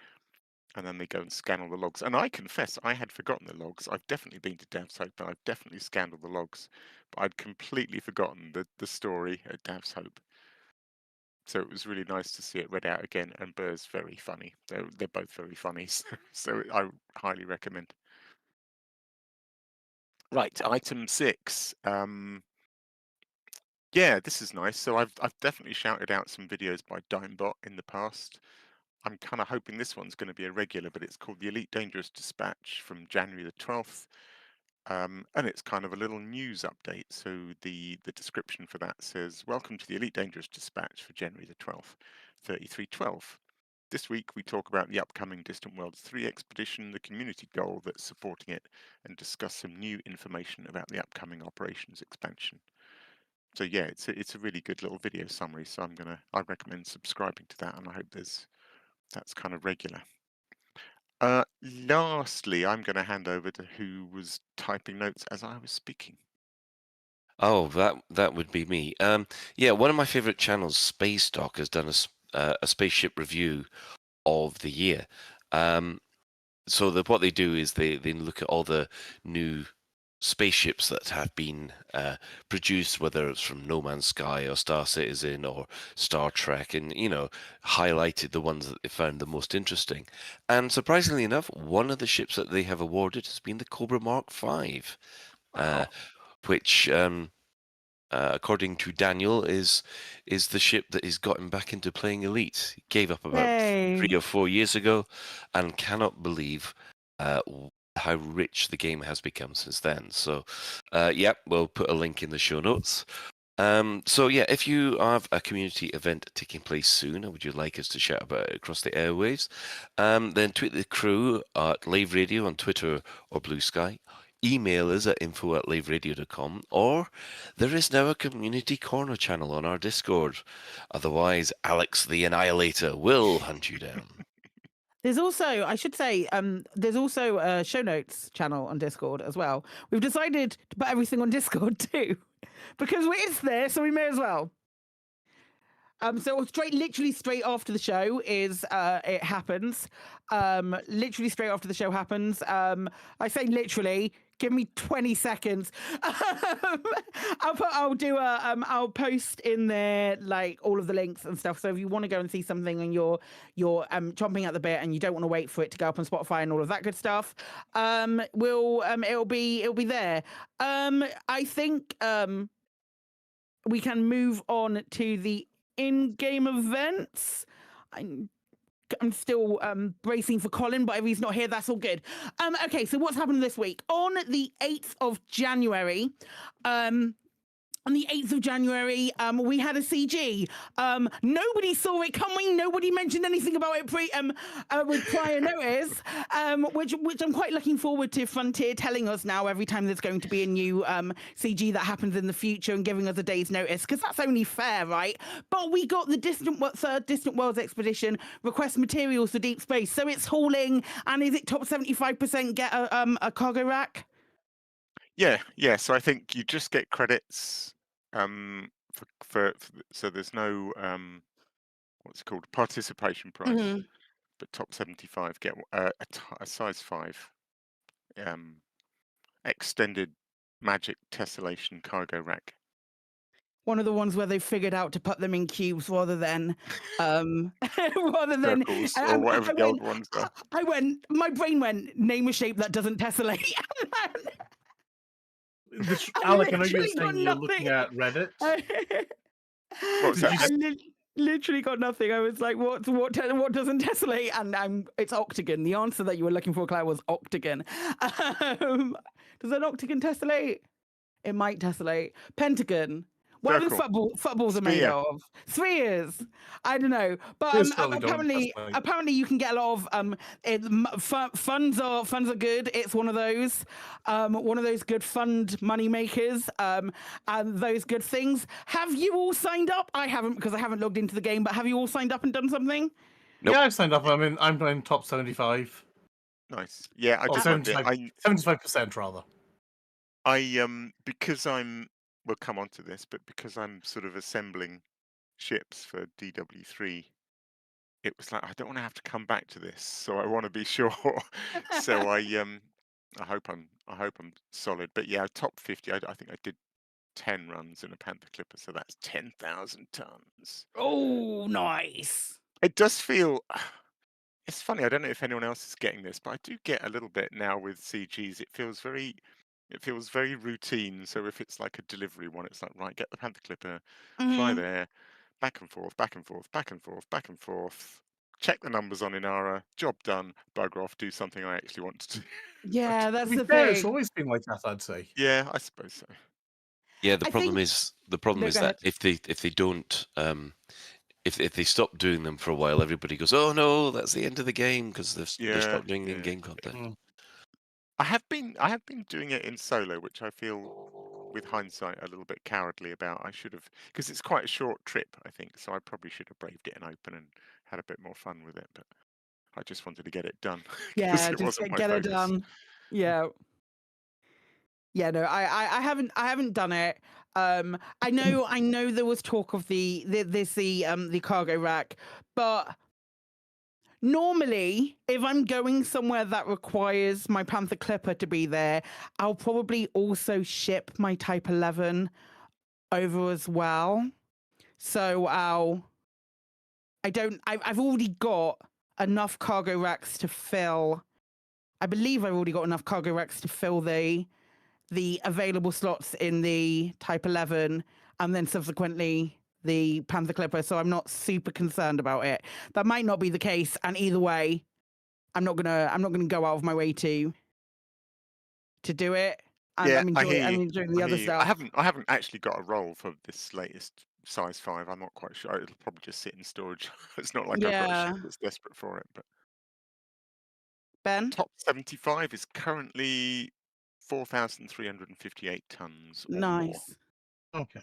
And then they go and scan all the logs. And I confess, I had forgotten the logs. I've definitely been to Dav's Hope, and I've definitely scanned all the logs, but I'd completely forgotten the story at Dav's Hope. So it was really nice to see it read out again. And Burr's very funny. They're both very funny, so I highly recommend. Right, item 6. Yeah, this is nice. So I've definitely shouted out some videos by Dimebot in the past. I'm kind of hoping this one's going to be a regular, but it's called the Elite Dangerous Dispatch from January the 12th. And it's kind of a little news update. So the description for that says, "Welcome to the Elite Dangerous Dispatch for January the 12th, 3312. This week we talk about the upcoming Distant Worlds 3 expedition, the community goal that's supporting it, and discuss some new information about the upcoming operations expansion." So yeah, it's a really good little video summary. So I recommend subscribing to that, and I hope that's kind of regular. Lastly, I'm going to hand over to who was typing notes as I was speaking. Oh, that would be me. Yeah, one of my favorite channels, Space Doc, has done a spaceship review of the year. So what they do is they look at all the new spaceships that have been produced, whether it's from No Man's Sky or Star Citizen or Star Trek, and highlighted the ones that they found the most interesting. And surprisingly enough, one of the ships that they have awarded has been the Cobra Mark V, which according to Daniel, is the ship that has got him back into playing Elite. He gave up about 3 or 4 years ago, and cannot believe how rich the game has become since then. So, yeah, we'll put a link in the show notes. So yeah, if you have a community event taking place soon, or would you like us to shout about it across the airwaves, then tweet the crew at Lave Radio on Twitter or Blue Sky. Email us at info@laveradio.com, or there is now a community corner channel on our Discord. Otherwise, Alex the Annihilator will hunt you down. There's also, I should say, there's also a show notes channel on Discord as well. We've decided to put everything on Discord too, because it's there, so we may as well. So literally straight after the show is it happens. Literally straight after the show happens. I say literally. Give me 20 seconds. I'll post in there like all of the links and stuff. So if you want to go and see something and you're chomping at the bit and you don't want to wait for it to go up on Spotify and all of that good stuff, it'll be there. I think we can move on to the in-game events. I'm still bracing for Colin, but if he's not here, that's all good. Okay, so what's happened this week? On the 8th of January, we had a CG. Nobody saw it coming. Nobody mentioned anything about it with prior notice, which I'm quite looking forward to Frontier telling us now every time there's going to be a new CG that happens in the future and giving us a day's notice, because that's only fair, right? But we got the Distant Worlds Expedition request materials for deep space, so it's hauling, and is it top 75% get a cargo rack? Yeah. So I think you just get credits so there's no what's it called, participation price, but top 75 get a size 5 extended magic tessellation cargo rack. One of the ones where they figured out to put them in cubes rather than circles or whatever the old ones are. My brain went, name a shape that doesn't tessellate. Alec, I know you're saying you're looking at Reddit. What was that? I literally got nothing. I was like, what doesn't tessellate? And it's octagon. The answer that you were looking for, Claire, was octagon. Does an octagon tessellate? It might tessellate. Pentagon. What are the footballs are made of? Spheres. I don't know, but apparently you can get a lot of funds are good. It's one of those good fund money makers, and those good things. Have you all signed up? I haven't, because I haven't logged into the game. But have you all signed up and done something? Nope. Yeah, I've signed up. I'm in top 75. Nice. Yeah, I did 75% rather. Because we'll come on to this, but because I'm sort of assembling ships for DW3, it was like, I don't want to have to come back to this, so I want to be sure. So I hope I'm solid. But yeah, top 50. I think I did 10 runs in a Panther Clipper, so that's 10,000 tons. Oh, nice. It does feel. It's funny. I don't know if anyone else is getting this, but I do get a little bit now with CGs. It feels very routine. So if it's like a delivery one, it's like, right, get the Panther Clipper, fly there, back and forth, back and forth, back and forth, back and forth. Check the numbers on Inara. Job done. Bugger off. Do something I actually want to do. Yeah, that's the thing. thing. It's always been like that, I'd say. Yeah, I suppose so. Yeah, the problem is that if they don't if they stop doing them for a while, everybody goes, "Oh no, that's the end of the game," because they've stopped doing in-game content. I have been doing it in solo, which I feel with hindsight, a little bit cowardly about I should have, because it's quite a short trip, I think, so I probably should have braved it and open and had a bit more fun with it. But I just wanted to get it done because Yeah, it just wasn't my get it focus. done. Yeah. Yeah, no, I haven't done it. I know there was talk of the cargo rack, but normally if I'm going somewhere that requires my Panther Clipper to be there, I'll probably also ship my Type 11 over as well. So I've already got enough cargo racks to fill. I believe I've already got enough cargo racks to fill the available slots in the Type 11 and then subsequently the Panther Clipper, so I'm not super concerned about it. That might not be the case, and either way, I'm not gonna go out of my way to do it. And Yeah, I'm I hear enjoying you. doing the I other hear you. stuff. I haven't actually got a roll for this latest size 5. I'm not quite sure. It'll probably just sit in storage. It's not like I've got a ship Yeah. that's desperate for it. But Ben? top 75 is currently 4,358 tons or more. Nice. Okay.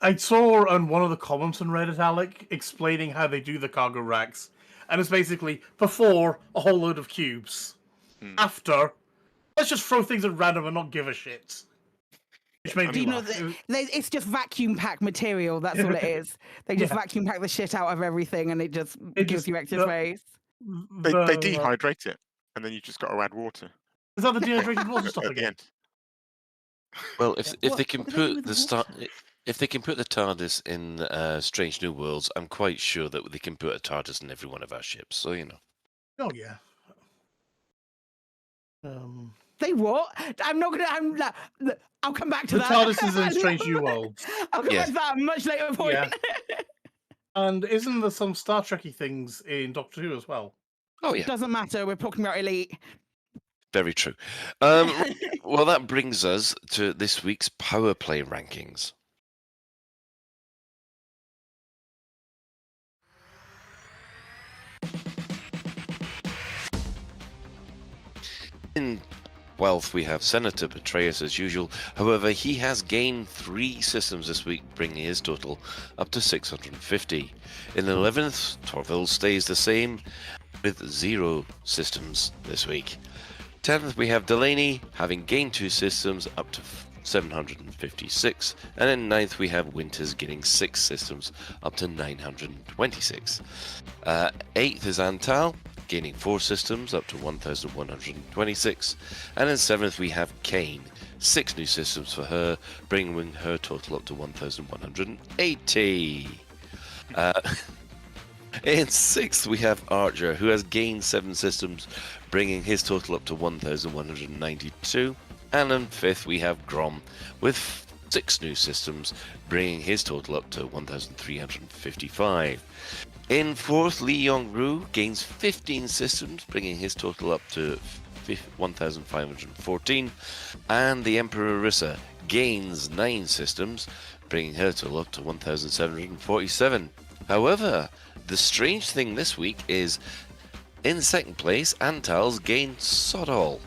I saw on one of the comments on Reddit, Alec, explaining how they do the cargo racks. And it's basically before a whole load of cubes. After, let's just throw things at random and not give a shit. Which made Do me you know laugh. that it's just vacuum pack material? That's all it is. They just Yeah. vacuum pack the shit out of everything, and it just gives you extra space. They dehydrate it, and then you just got to add water. Is that the dehydrated water stuff at the again? end. Well, if What- they can what do they do put with the water? if they can put the TARDIS in Strange New Worlds, I'm quite sure that they can put a TARDIS in every one of our ships. So you know. Oh yeah. They what? I'm not gonna. I'll come back to The that. TARDIS is in Strange New Worlds. I'll come back to that at a much later point. Yeah. And isn't there some Star Trekky things in Doctor Who as well? Oh yeah. Doesn't matter. We're talking about Elite. Very true. Well, that brings us to this week's Power Play rankings. In 12th, we have Senator Petraeus as usual. However, he has gained 3 systems this week, bringing his total up to 650. In 11th, Torville stays the same with 0 systems this week. 10th, we have Delaney having gained 2 systems up to 756. And in 9th, we have Winters getting 6 systems up to 926. 8th is Antal gaining 4 systems up to 1,126. And in 7th, we have Kane, 6 new systems for her, bringing her total up to 1,180. In 6th, we have Archer, who has gained 7 systems, bringing his total up to 1,192. And in 5th, we have Grom, with 6 new systems, bringing his total up to 1,355. In 4th, Lee Yong-ru gains 15 systems, bringing his total up to 1,514. And the Emperor Rissa gains 9 systems, bringing her total up to 1,747. However, the strange thing this week is, in 2nd place, Antal's gained sod all.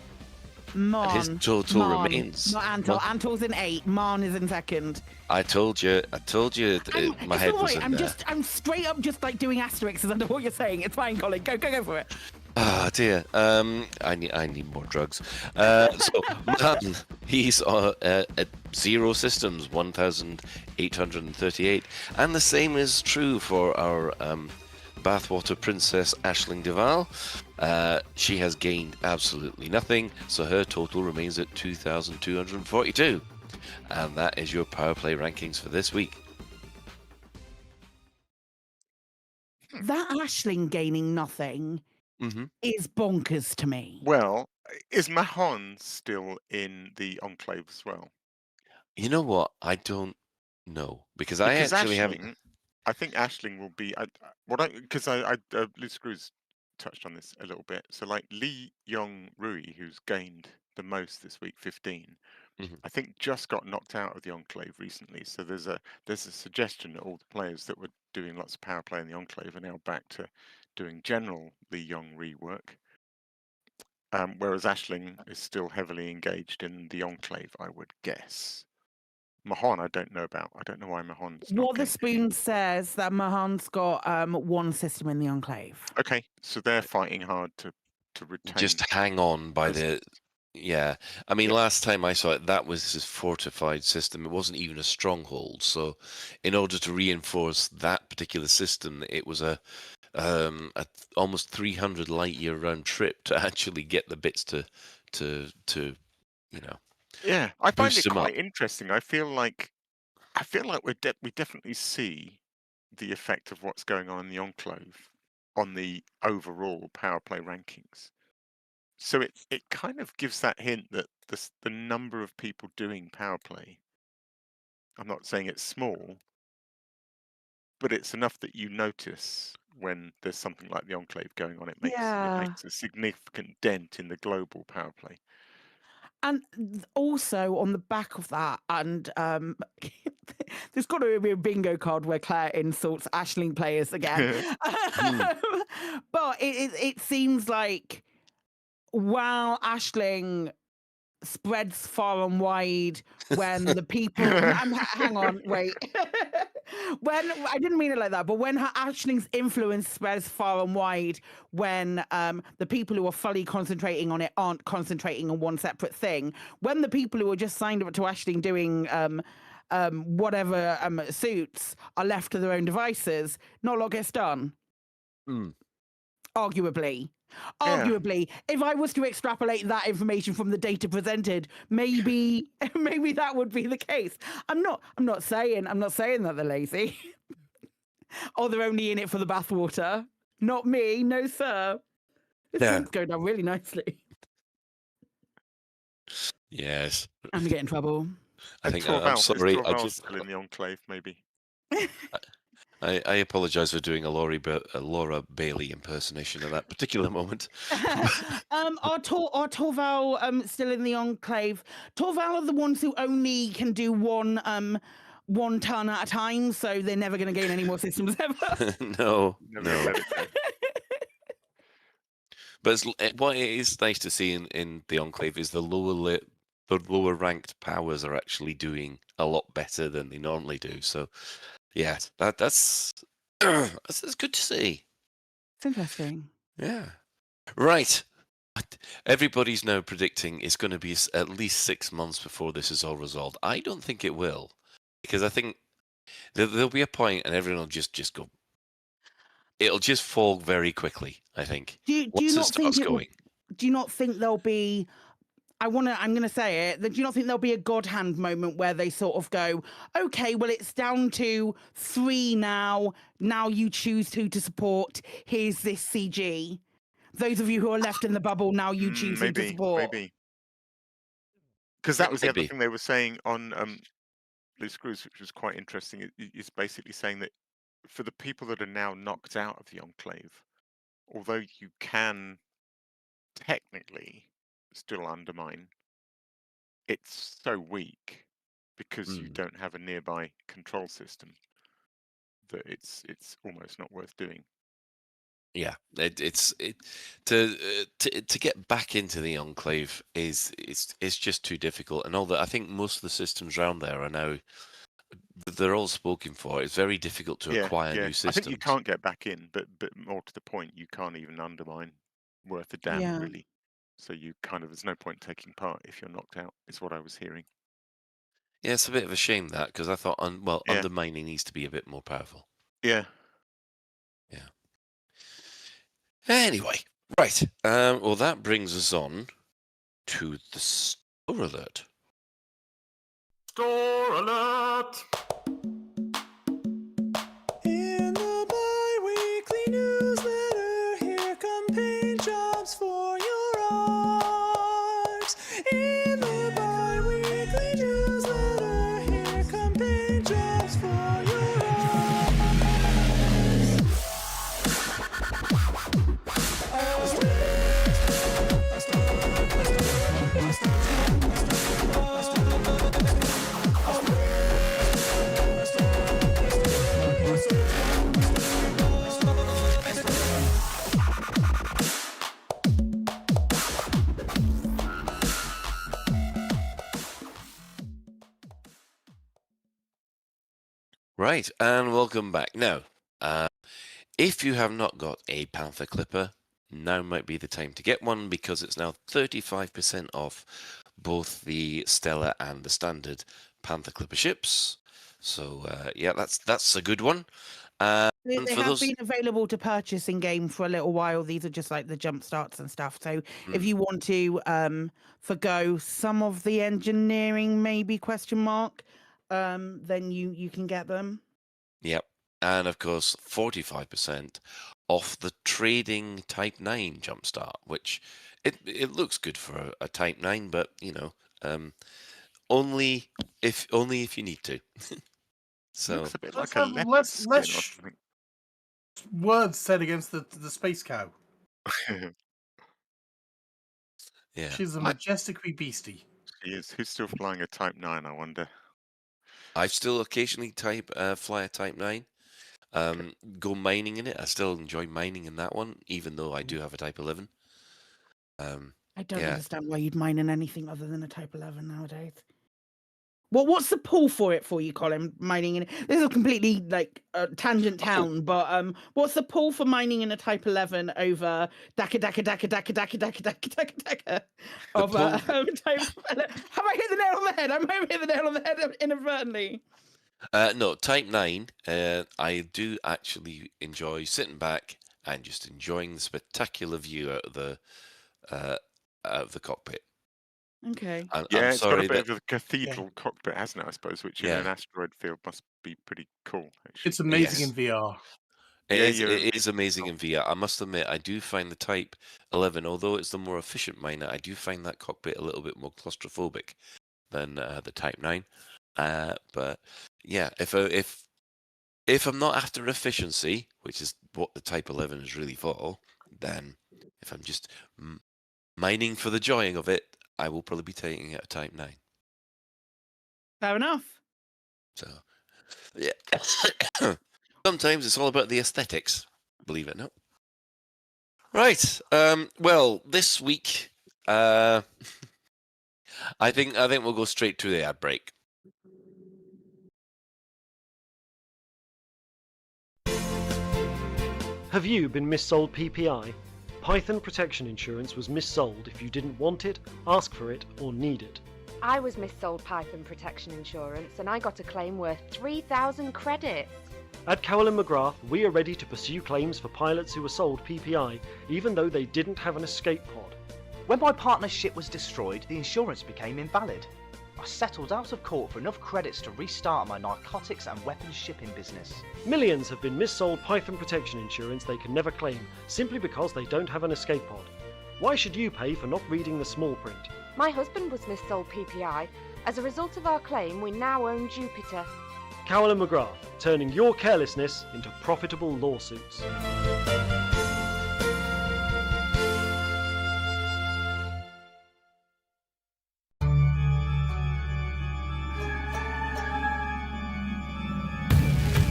Mon. His total remains. Not Antal. Antal's in 8. Mon is in 2nd. I told you. My head was in there. I'm straight up just like doing asterisks under what you're saying. It's fine, Colin. Go for it. Ah, dear. I need more drugs. So Man, he's at 0 systems, 1,838, and the same is true for our Bathwater Princess Aisling Duval. She has gained absolutely nothing, so her total remains at 2,242. And that is your Power Play rankings for this week. That Aisling gaining nothing is bonkers to me. Well, is Mahon still in the Enclave as well? You know what? I don't know because I actually haven't. I think Aisling will be. Liz Screws touched on this a little bit. So, like Lee Yong Rui, who's gained the most this week, 15. I think just got knocked out of the Enclave recently. So there's a suggestion that all the players that were doing lots of power play in the Enclave are now back to doing general Lee Yong Rui work. Whereas Aisling is still heavily engaged in the Enclave, I would guess. Mahon, I don't know about. I don't know why Mahon's not What the getting spoon says that Mahan's got one system in the Enclave. Okay, so they're fighting hard to retain. Just hang on by the. Yeah, I mean, last time I saw it, that was his fortified system. It wasn't even a stronghold. So, in order to reinforce that particular system, it was a almost 300 light year round trip to actually get the bits to you know. Yeah, I find boost it them quite up. interesting. I feel like we definitely see the effect of what's going on in the Enclave on the overall power play rankings. So it kind of gives that hint that the number of people doing power play, I'm not saying it's small, but it's enough that you notice when there's something like the Enclave going on. It makes a significant dent in the global power play. And also on the back of that, and there's got to be a bingo card where Claire insults Aisling players again. But it seems like while Aisling spreads far and wide when the people hang on, wait. When I didn't mean it like that, but when her Aisling's influence spreads far and wide when the people who are fully concentrating on it aren't concentrating on one separate thing, when the people who are just signed up to Aisling doing whatever suits are left to their own devices, not a lot gets done. Arguably, if I was to extrapolate that information from the data presented, maybe that would be the case. I'm not saying that they're lazy or they're only in it for the bathwater. Not me, no sir. This thing's going down really nicely. Yes. I'm gonna get in trouble. I think I'm sorry. I just still in the Enclave, maybe. I apologise for doing a Laura Bailey impersonation at that particular moment. Are Torval still in the Enclave? Torval are the ones who only can do one turn at a time, so they're never going to gain any more systems ever. No. But what it is nice to see in the Enclave is the lower ranked powers are actually doing a lot better than they normally do. So. Yeah, that's good to see. It's interesting. Yeah. Right. Everybody's now predicting it's going to be at least 6 months before this is all resolved. I don't think it will, because I think there'll be a point and everyone will just go. It'll just fall very quickly, I think. Do you not think there'll be? I'm going to say it. Do you not think there'll be a God hand moment where they sort of go, okay, well, it's down to 3 now. Now you choose who to support. Here's this CG. Those of you who are left in the bubble, now you choose who to support. Maybe. Because that was the other thing they were saying on Loose Screws, which was quite interesting. It's basically saying that for the people that are now knocked out of the Enclave, although you can technically still undermine, it's so weak because you don't have a nearby control system that it's almost not worth doing. Yeah, to get back into the Enclave it's just too difficult, and all that. I think most of the systems around there are now they're all spoken for. It's very difficult to acquire new systems. I think you can't get back in, but more to the point, you can't even undermine worth a damn really. So you there's no point taking part if you're knocked out, is what I was hearing. Yeah, it's a bit of a shame that, because I thought, undermining needs to be a bit more powerful. Yeah. Yeah. Anyway, right. Well, that brings us on to the store alert. Store alert! In the bi-weekly newsletter, here come paint jobs for your arts. In the bi-weekly newsletter, here come paint jobs for your Right, and welcome back. Now, if you have not got a Panther Clipper, now might be the time to get one because it's now 35% off both the Stella and the standard Panther Clipper ships. So yeah, that's a good one. And They for have those, been available to purchase in game for a little while. These are just like the jump starts and stuff. So if you want to forgo some of the engineering, maybe question mark, then you can get them. yep, and of course 45% off the trading Type 9 Jumpstart, which it looks good for a Type 9, but you know, only if you need to. So Looks a bit Let's like a have leopard skin or less something. words said against the space cow. yeah, She's a majestic wee beastie. She is. Who's still flying a Type 9, I wonder? I still occasionally fly a Type 9. Go mining in it. I still enjoy mining in that one, even though I do have a Type 11. I don't Yeah, understand why you'd mine in anything other than a Type 11 nowadays. What's the pull for it for you, Colin? Mining in this is a completely like tangent town, but what's the pull for mining in a Type 11 over Daka of pull- Type? Have I hit the nail on the head? I might have hit the nail on the head inadvertently. no, Type 9, I do actually enjoy sitting back and just enjoying the spectacular view out of the cockpit. Okay. I'm Yeah, it's got a sorry bit that of a cathedral cockpit, hasn't it? I suppose, which in yeah, an asteroid field must be pretty cool, actually. It's amazing yes, in VR. it is amazing in VR. I must admit, I do find the Type 11, although it's the more efficient miner, I do find that cockpit a little bit more claustrophobic than the Type 9. But yeah, if I'm not after efficiency, which is what the Type 11 is really for, then if I'm just mining for the joying of it, I will probably be taking a Type 9. Fair enough. So, yeah. Sometimes it's all about the aesthetics, believe it or not. Right. Well, this week, I think we'll go straight to the ad break. Have you been missold PPI? Python Protection Insurance was missold if you didn't want it, ask for it, or need it. I was missold Python Protection Insurance and I got a claim worth 3,000 credits. At Cowell & McGrath, we are ready to pursue claims for pilots who were sold PPI, even though they didn't have an escape pod. When my partner's ship was destroyed, the insurance became invalid. I settled out of court for enough credits to restart my narcotics and weapons shipping business. Millions have been missold Python Protection Insurance they can never claim, simply because they don't have an escape pod. Why should you pay for not reading the small print? My husband was missold PPI. As a result of our claim, we now own Jupiter. Cowell & McGrath, turning your carelessness into profitable lawsuits.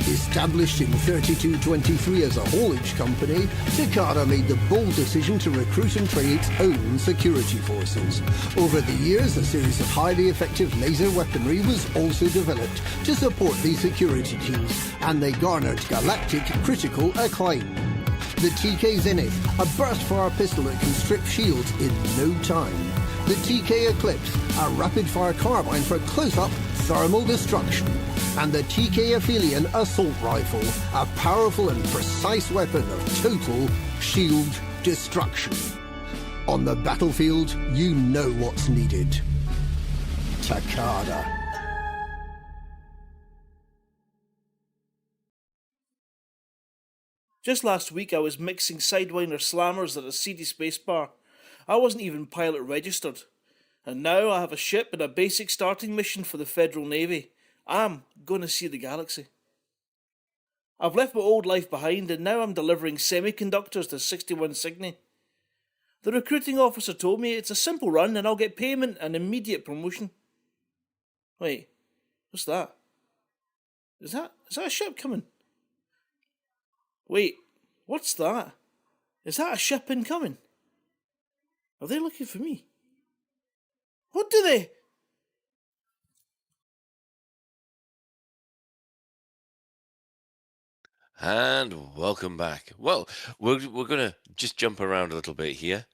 Established in 3223 as a haulage company, Takara made the bold decision to recruit and train its own security forces. Over the years, a series of highly effective laser weaponry was also developed to support these security teams, and they garnered galactic critical acclaim. The TK Zenith, a burst-fire pistol that can strip shields in no time. The TK Eclipse, a rapid-fire carbine for close-up thermal destruction. And the TK Aphelion Assault Rifle, a powerful and precise weapon of total shield destruction. On the battlefield, you know what's needed. Takada. Just last week I was mixing Sidewinder slammers at a seedy space bar. I wasn't even pilot registered. And now I have a ship and a basic starting mission for the Federal Navy. I'm going to see the galaxy. I've left my old life behind and now I'm delivering semiconductors to 61 Cygni. The recruiting officer told me it's a simple run and I'll get payment and immediate promotion. Wait, what's that? Is that a ship coming? Wait, what's that? Is that a ship incoming? Are they looking for me? What do they... And welcome back. Well, we're going to just jump around a little bit here.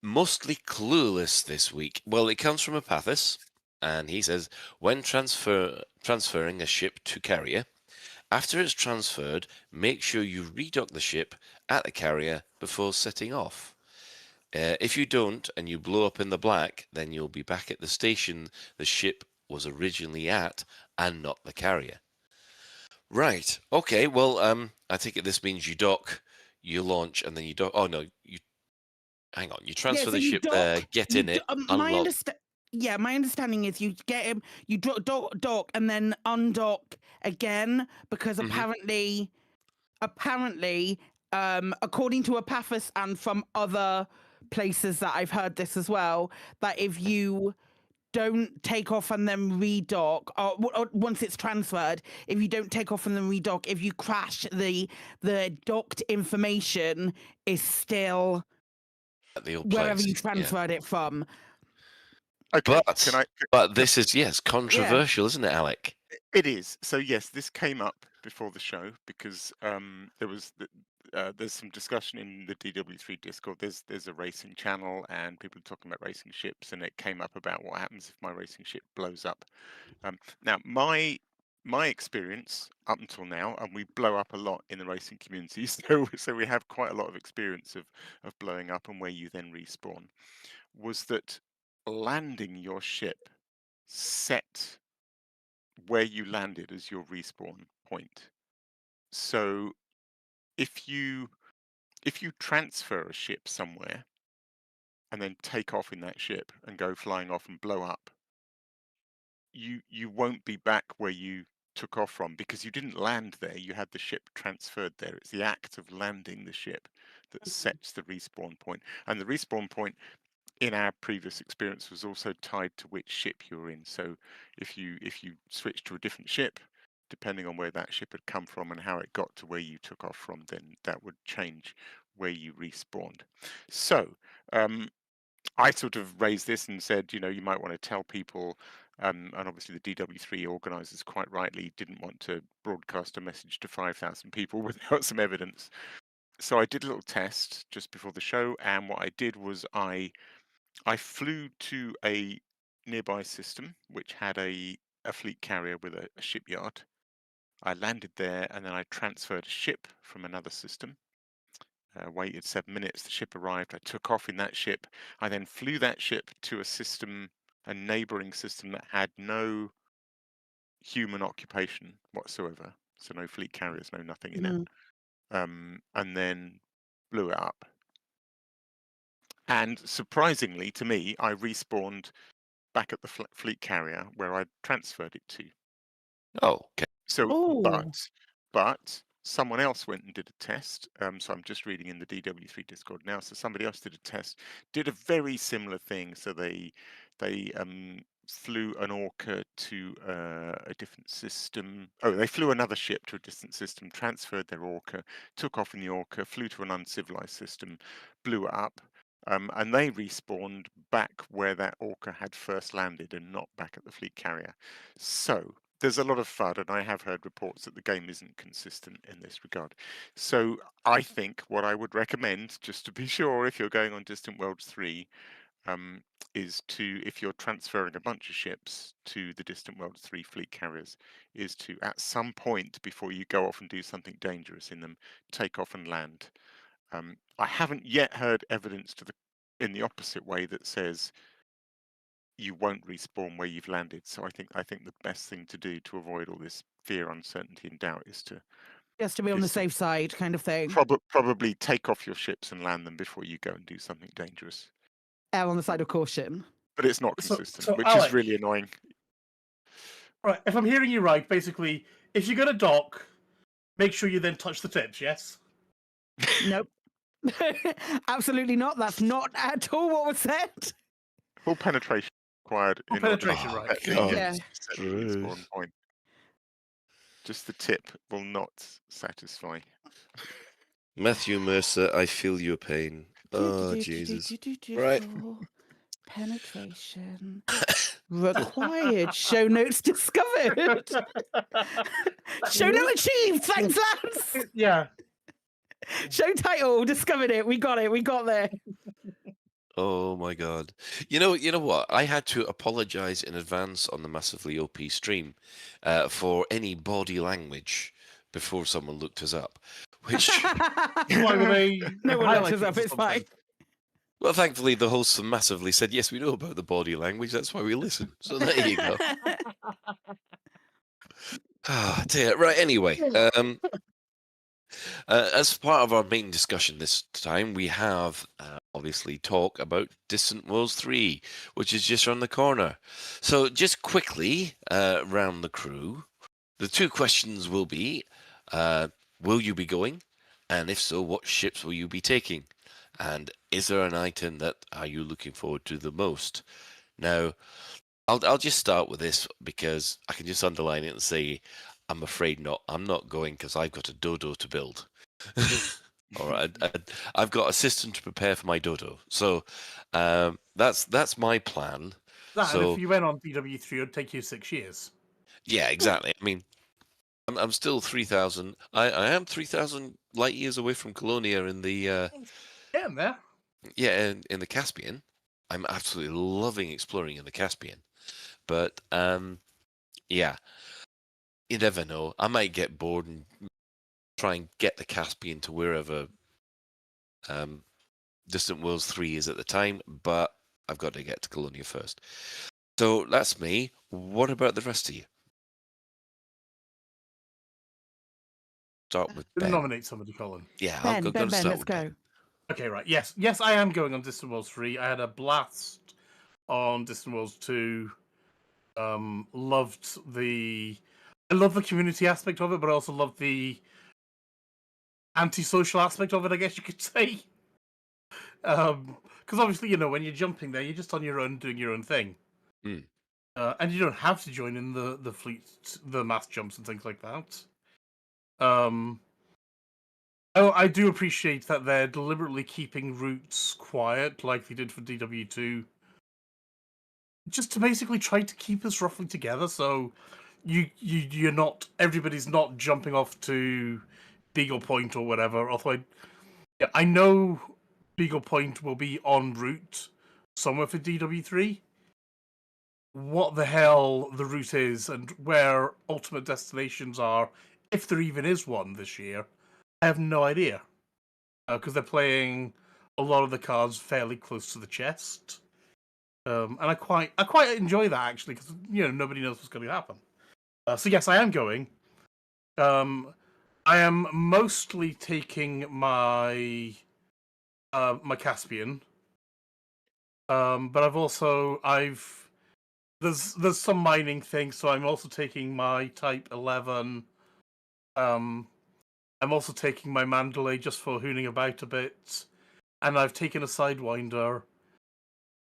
Mostly clueless this week. Well, it comes from Apathis, and he says, when transferring a ship to carrier, after it's transferred, make sure you redock the ship at the carrier before setting off. If you don't and you blow up in the black, then you'll be back at the station the ship was originally at and not the carrier. Right. Okay. Well, I think this means you dock, you launch, and then you dock. Oh no, you hang on. You transfer so the you ship dock, there, get in it, unlock. My understanding is you get him, you dock, and then undock again because apparently, according to Apathis and from other places that I've heard this as well, that if you don't take off and then redock, or once it's transferred, if you don't take off and then redock, if you crash, the docked information is still At the old wherever place, you transferred it from. Okay, But this is controversial, isn't it, Alec? It is. So yes, this came up before the show because there's some discussion in the DW3 Discord. There's a racing channel and people are talking about racing ships, and it came up about what happens if my racing ship blows up. Now my experience up until now, and we blow up a lot in the racing community, so we have quite a lot of experience of blowing up and where you then respawn, was that landing your ship set where you landed as your respawn point. So if you transfer a ship somewhere and then take off in that ship and go flying off and blow up, you won't be back where you took off from because you didn't land there. You had the ship transferred there. It's the act of landing the ship that sets the respawn point. And the respawn point in our previous experience was also tied to which ship you were in. So if you switched to a different ship, depending on where that ship had come from and how it got to where you took off from, then that would change where you respawned. So I sort of raised this and said, you might want to tell people, and obviously the DW3 organisers quite rightly didn't want to broadcast a message to 5,000 people without some evidence. So I did a little test just before the show, and what I did was I flew to a nearby system which had a fleet carrier with a shipyard. I landed there and then I transferred a ship from another system. Waited 7 minutes, the ship arrived, I took off in that ship. I then flew that ship to a neighbouring system that had no human occupation whatsoever. So no fleet carriers, no nothing in it. And then blew it up. And surprisingly to me, I respawned back at the fleet carrier where I'd transferred it to. Oh, okay. So, but someone else went and did a test. So I'm just reading in the DW3 Discord now. So somebody else did a test, did a very similar thing. So they flew an Orca to a different system. Oh, they flew another ship to a distant system, transferred their Orca, took off in the Orca, flew to an uncivilized system, blew it up. And they respawned back where that Orca had first landed and not back at the fleet carrier. So there's a lot of FUD, and I have heard reports that the game isn't consistent in this regard. So I think what I would recommend, just to be sure, if you're going on Distant Worlds 3, is to, if you're transferring a bunch of ships to the Distant Worlds 3 fleet carriers, is to, at some point before you go off and do something dangerous in them, take off and land. I haven't yet heard evidence in the opposite way that says you won't respawn where you've landed. So I think the best thing to do to avoid all this fear, uncertainty, and doubt is to just to be on the safe side, kind of thing. Probably take off your ships and land them before you go and do something dangerous. Err on the side of caution. But it's not consistent, so which Alec, is really annoying. Right, if I'm hearing you right, basically, if you're going to dock, make sure you then touch the tips, yes? Nope. Absolutely not. That's not at all what was said. Full penetration required. Full penetration, right. Yeah. Respawn point. Just the tip will not satisfy. Matthew Mercer, I feel your pain. Oh, Jesus. Right. Penetration required. Show notes discovered. Show note achieved. Thanks, lads. Yeah. Show title discovered it. We got it. We got there. Oh my god! You know what? I had to apologize in advance on the massively OP stream for any body language before someone looked us up. Which Why were they? No one looked us highlighting up. It's fine. well, thankfully the hosts massively said yes, we know about the body language. That's why we listen. So there you go. Ah, dear. Right. Anyway, as part of our main discussion this time, we have obviously talk about Distant Worlds 3, which is just around the corner. So just quickly, round the crew, the two questions will be, will you be going? And if so, what ships will you be taking? And is there an item that are you looking forward to the most? Now, I'll just start with this because I can just underline it and say, I'm afraid not. I'm not going because I've got a dodo to build. Or I've got a system to prepare for my dodo. So that's my plan. That, and So if you went on DW3, it would take you 6 years. yeah, exactly. I mean, I'm still 3,000. I am 3,000 light years away from Colonia in the Getting there. yeah in the Caspian. I'm absolutely loving exploring in the Caspian, but yeah, you never know. I might get bored and try and get the Caspian to wherever Distant Worlds 3 is at the time, but I've got to get to Colonia first. So that's me. What about the rest of you? Start with Ben. Nominate somebody, Colin. Yeah, I'm going to start let's go. Okay, right. Yes, I am going on Distant Worlds 3. I had a blast on Distant Worlds 2. I love the community aspect of it, but I also love the antisocial aspect of it, I guess you could say. Because obviously, when you're jumping there, you're just on your own doing your own thing. And you don't have to join in the fleet, the mass jumps and things like that. I do appreciate that they're deliberately keeping routes quiet, like they did for DW2, just to basically try to keep us roughly together. So you're not, everybody's not jumping off to Beagle Point or whatever. Although I know Beagle Point will be en route somewhere for DW3. What the hell the route is and where ultimate destinations are, if there even is one this year, I have no idea. Because they're playing a lot of the cards fairly close to the chest. And I quite enjoy that, actually, because nobody knows what's going to happen. So yes, I am going. I am mostly taking my my Caspian, but there's some mining things, so I'm also taking my Type 11. I'm also taking my Mandalay just for hooning about a bit, and I've taken a Sidewinder,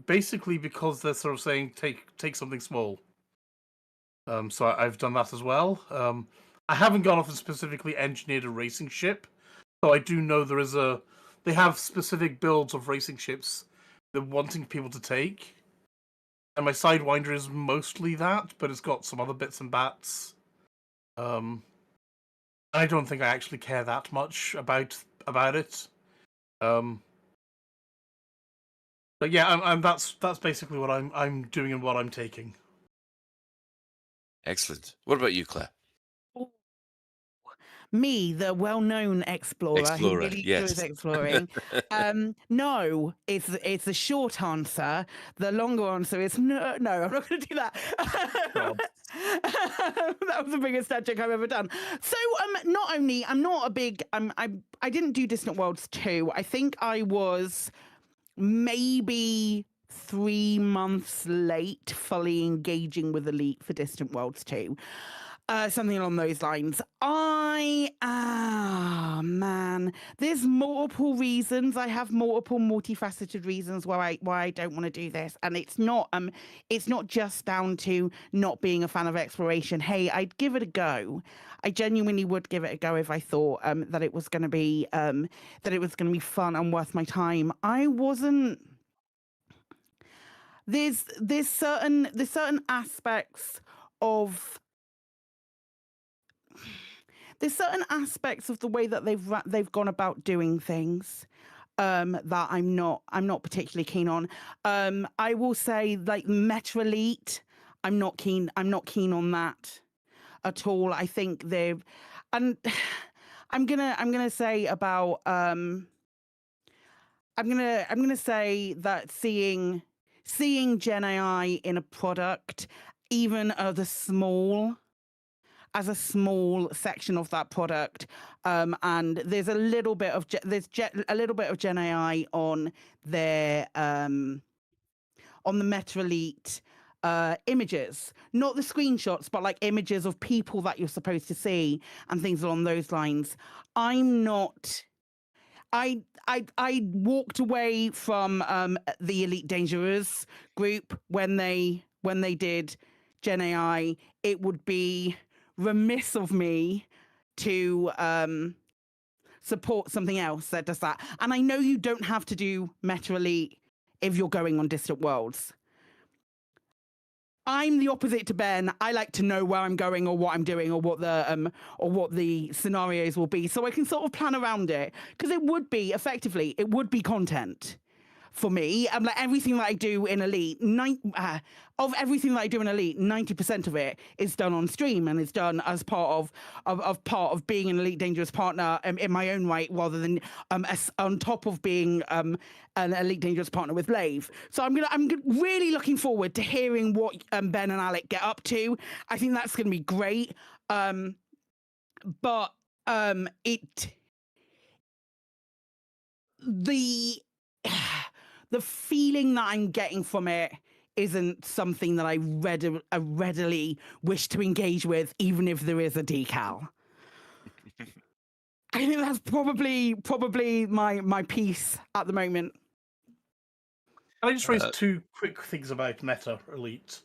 basically because they're sort of saying take something small. So I've done that as well. I haven't gone off and specifically engineered a racing ship, so I do know they have specific builds of racing ships they're wanting people to take. And my Sidewinder is mostly that, but it's got some other bits and bats. I don't think I actually care that much about it. But yeah, that's basically what I'm doing and what I'm taking. Excellent. What about you, Claire? Me, the well-known explorer who really enjoys exploring. No, it's the short answer. The longer answer is no. I'm not going to do that. That was the biggest stat check I've ever done. So, not only I'm not a big. I didn't do Distant Worlds 2. I think I was maybe 3 months late fully engaging with Elite for Distant Worlds 2. Something along those lines. Man, there's multiple reasons. I have multiple multifaceted reasons why I don't want to do this, and it's not just down to not being a fan of exploration. Hey, I'd give it a go. I genuinely would give it a go if I thought that it was going to be fun and worth my time. I wasn't. there's certain aspects of the way that they've gone about doing things that I'm not particularly keen on. I will say, like, Meta Elite, I'm not keen on that at all. I think they've, and I'm gonna say about I'm gonna say that seeing Gen AI in a product, even as a small section of that product, and there's a little bit of a little bit of Gen AI on their on the Meta Elite images, not the screenshots, but like images of people that you're supposed to see and things along those lines. I'm not. I walked away from the Elite Dangerous group when they did Gen AI. It would be remiss of me to support something else that does that. And I know you don't have to do Meta Elite if you're going on Distant Worlds. I'm the opposite to Ben. I like to know where I'm going or what I'm doing or what the scenarios will be, so I can sort of plan around it, because it would be content for me. Like everything that I do in Elite, 90% of it is done on stream and is done as part of being an Elite Dangerous partner in my own right, rather than on top of being an Elite Dangerous partner with Lave. So I'm really looking forward to hearing what Ben and Alec get up to. I think that's going to be great. But the feeling that I'm getting from it isn't something that I readily wish to engage with, even if there is a decal. I think that's probably my piece at the moment. Can I just raise two quick things about Meta Elite?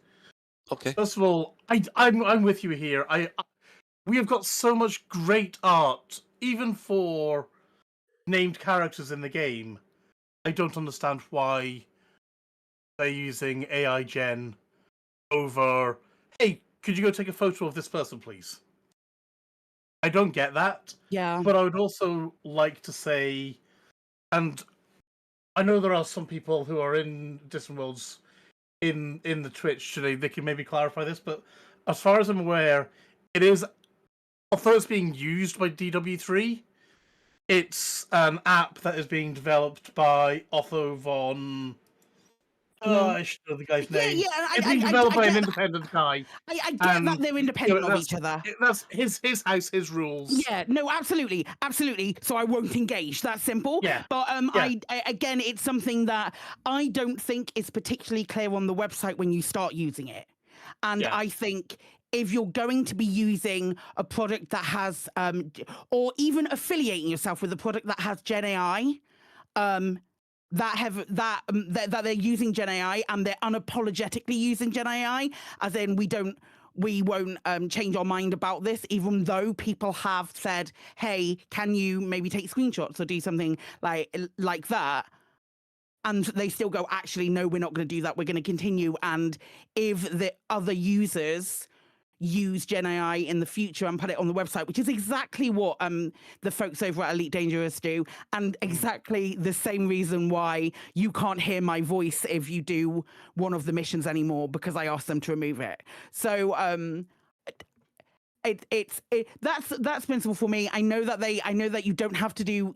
Okay. First of all, I'm with you here. We have got so much great art, even for named characters in the game. I don't understand why they're using AI Gen over, hey, could you go take a photo of this person, please? I don't get that. Yeah. But I would also like to say, and I know there are some people who are in Distant Worlds in the Twitch today, they can maybe clarify this, but as far as I'm aware, it is, although it's being used by DW3, it's an app that is being developed by Otto von... I should know the guy's name. Yeah, it's being developed by an independent guy. I get that they're independent of each other. That's his house, his rules. Yeah, no, absolutely. So I won't engage. That's simple. Yeah. But I again, it's something that I don't think is particularly clear on the website when you start using it. And I think if you're going to be using a product that has, or even affiliating yourself with a product that has Gen AI, that they're using Gen AI and they're unapologetically using Gen AI, as in we won't change our mind about this, even though people have said, hey, can you maybe take screenshots or do something like that? And they still go, actually, no, we're not going to do that. We're going to continue. And if the other users use Gen AI in the future and put it on the website, which is exactly what the folks over at Elite Dangerous do, and exactly the same reason why you can't hear my voice if you do one of the missions anymore, because I asked them to remove it. So that's principle for me. I know that you don't have to do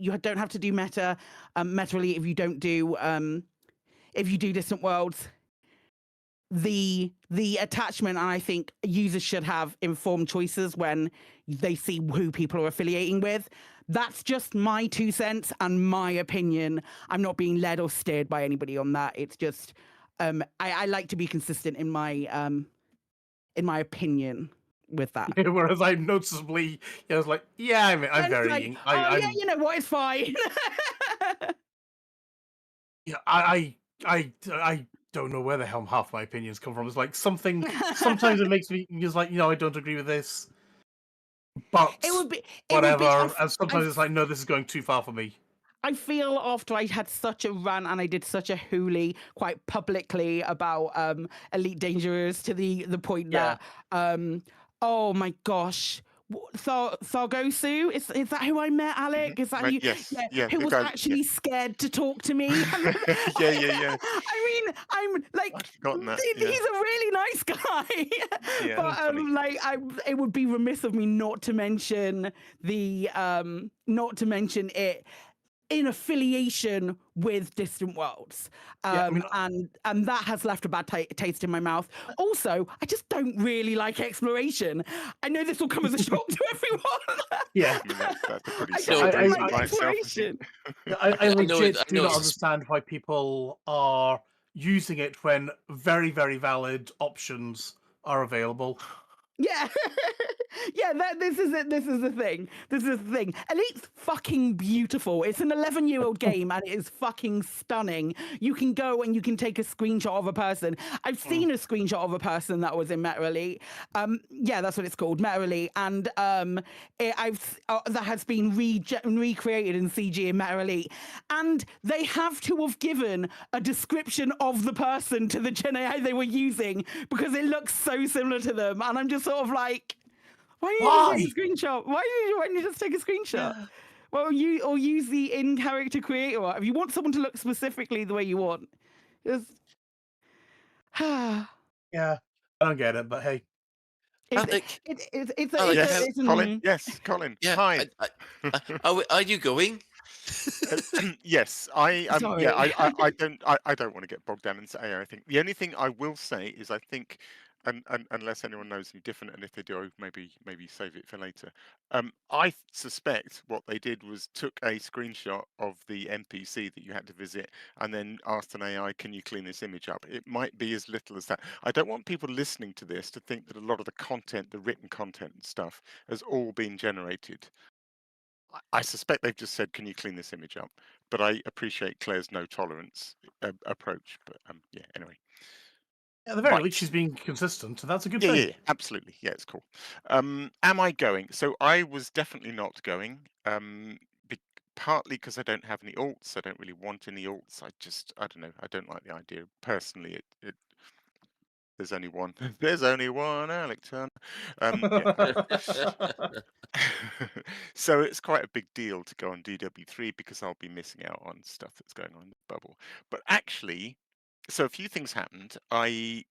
Meta Elite if you don't do if you do Distant Worlds. The attachment, and I think users should have informed choices when they see who people are affiliating with. That's just my 2 cents and my opinion. I'm not being led or steered by anybody on that. It's just I like to be consistent in my opinion with that. Whereas I noticeably, I was like, yeah, I'm varying. Like, yeah, you know what, it's fine. Yeah, I don't know where the hell half my opinions come from. It's like sometimes it makes me just like, I don't agree with this, but whatever. And sometimes it's like, no, this is going too far for me. I feel after I had such a rant and I did such a hoolie quite publicly about Elite Dangerous to the point that oh my gosh. Sargosu, is that who I met, Alec? Is that who Right, you, yes, yeah, yeah, who the was guy, actually scared to talk to me? yeah. I mean, I'm like, I'd forgotten that. he's Yeah, a really nice guy. yeah, But funny. like, it would be remiss of me not to mention not to mention it in affiliation with Distant Worlds. Yeah, I mean, And that has left a bad taste in my mouth. Also, I just don't really like exploration. I know this will come as a shock to everyone. yeah. I mean, that's a pretty I solid don't reason like by itself, I think. exploration. I know legit I do know not it's understand why people are using it when very, very valid options are available. Yeah, yeah. This is it. This is the thing. This is the thing. Elite's fucking beautiful. It's an 11-year-old game, and it is fucking stunning. You can go and you can take a screenshot of a person. I've seen a screenshot of a person that was in Meta Elite. Yeah, that's what it's called, Meta Elite, and that has been recreated in CG in Meta Elite, and they have to have given a description of the person to the Gen AI they were using because it looks so similar to them, and I'm just sort of like, why don't you just take a screenshot? Why don't you just take a screenshot? Well, use the in-character creator. If you want someone to look specifically the way you want, just Yeah, I don't get it, but hey. Alec, it's Colin. Yes, Colin. Yeah, Hi. are you going? Yes, I Sorry. I don't want to get bogged down in AI. I think the only thing I will say is I think, and unless anyone knows any different, and if they do, maybe save it for later. I suspect what they did was took a screenshot of the NPC that you had to visit, and then asked an AI, "Can you clean this image up?" It might be as little as that. I don't want people listening to this to think that a lot of the content, the written content and stuff, has all been generated. I suspect they've just said, "Can you clean this image up?" But I appreciate Claire's no tolerance approach. But yeah, anyway. At the very Right. least, she's being consistent, and that's a good Yeah, thing. yeah, absolutely. Yeah, it's cool. Am I going? So I was definitely not going. Be partly because I don't have any alts. I don't really want any alts. I don't know. I don't like the idea personally. There's only one. There's only one Alec Turner. Yeah. So it's quite a big deal to go on DW3 because I'll be missing out on stuff that's going on in the bubble. But actually, so a few things happened. I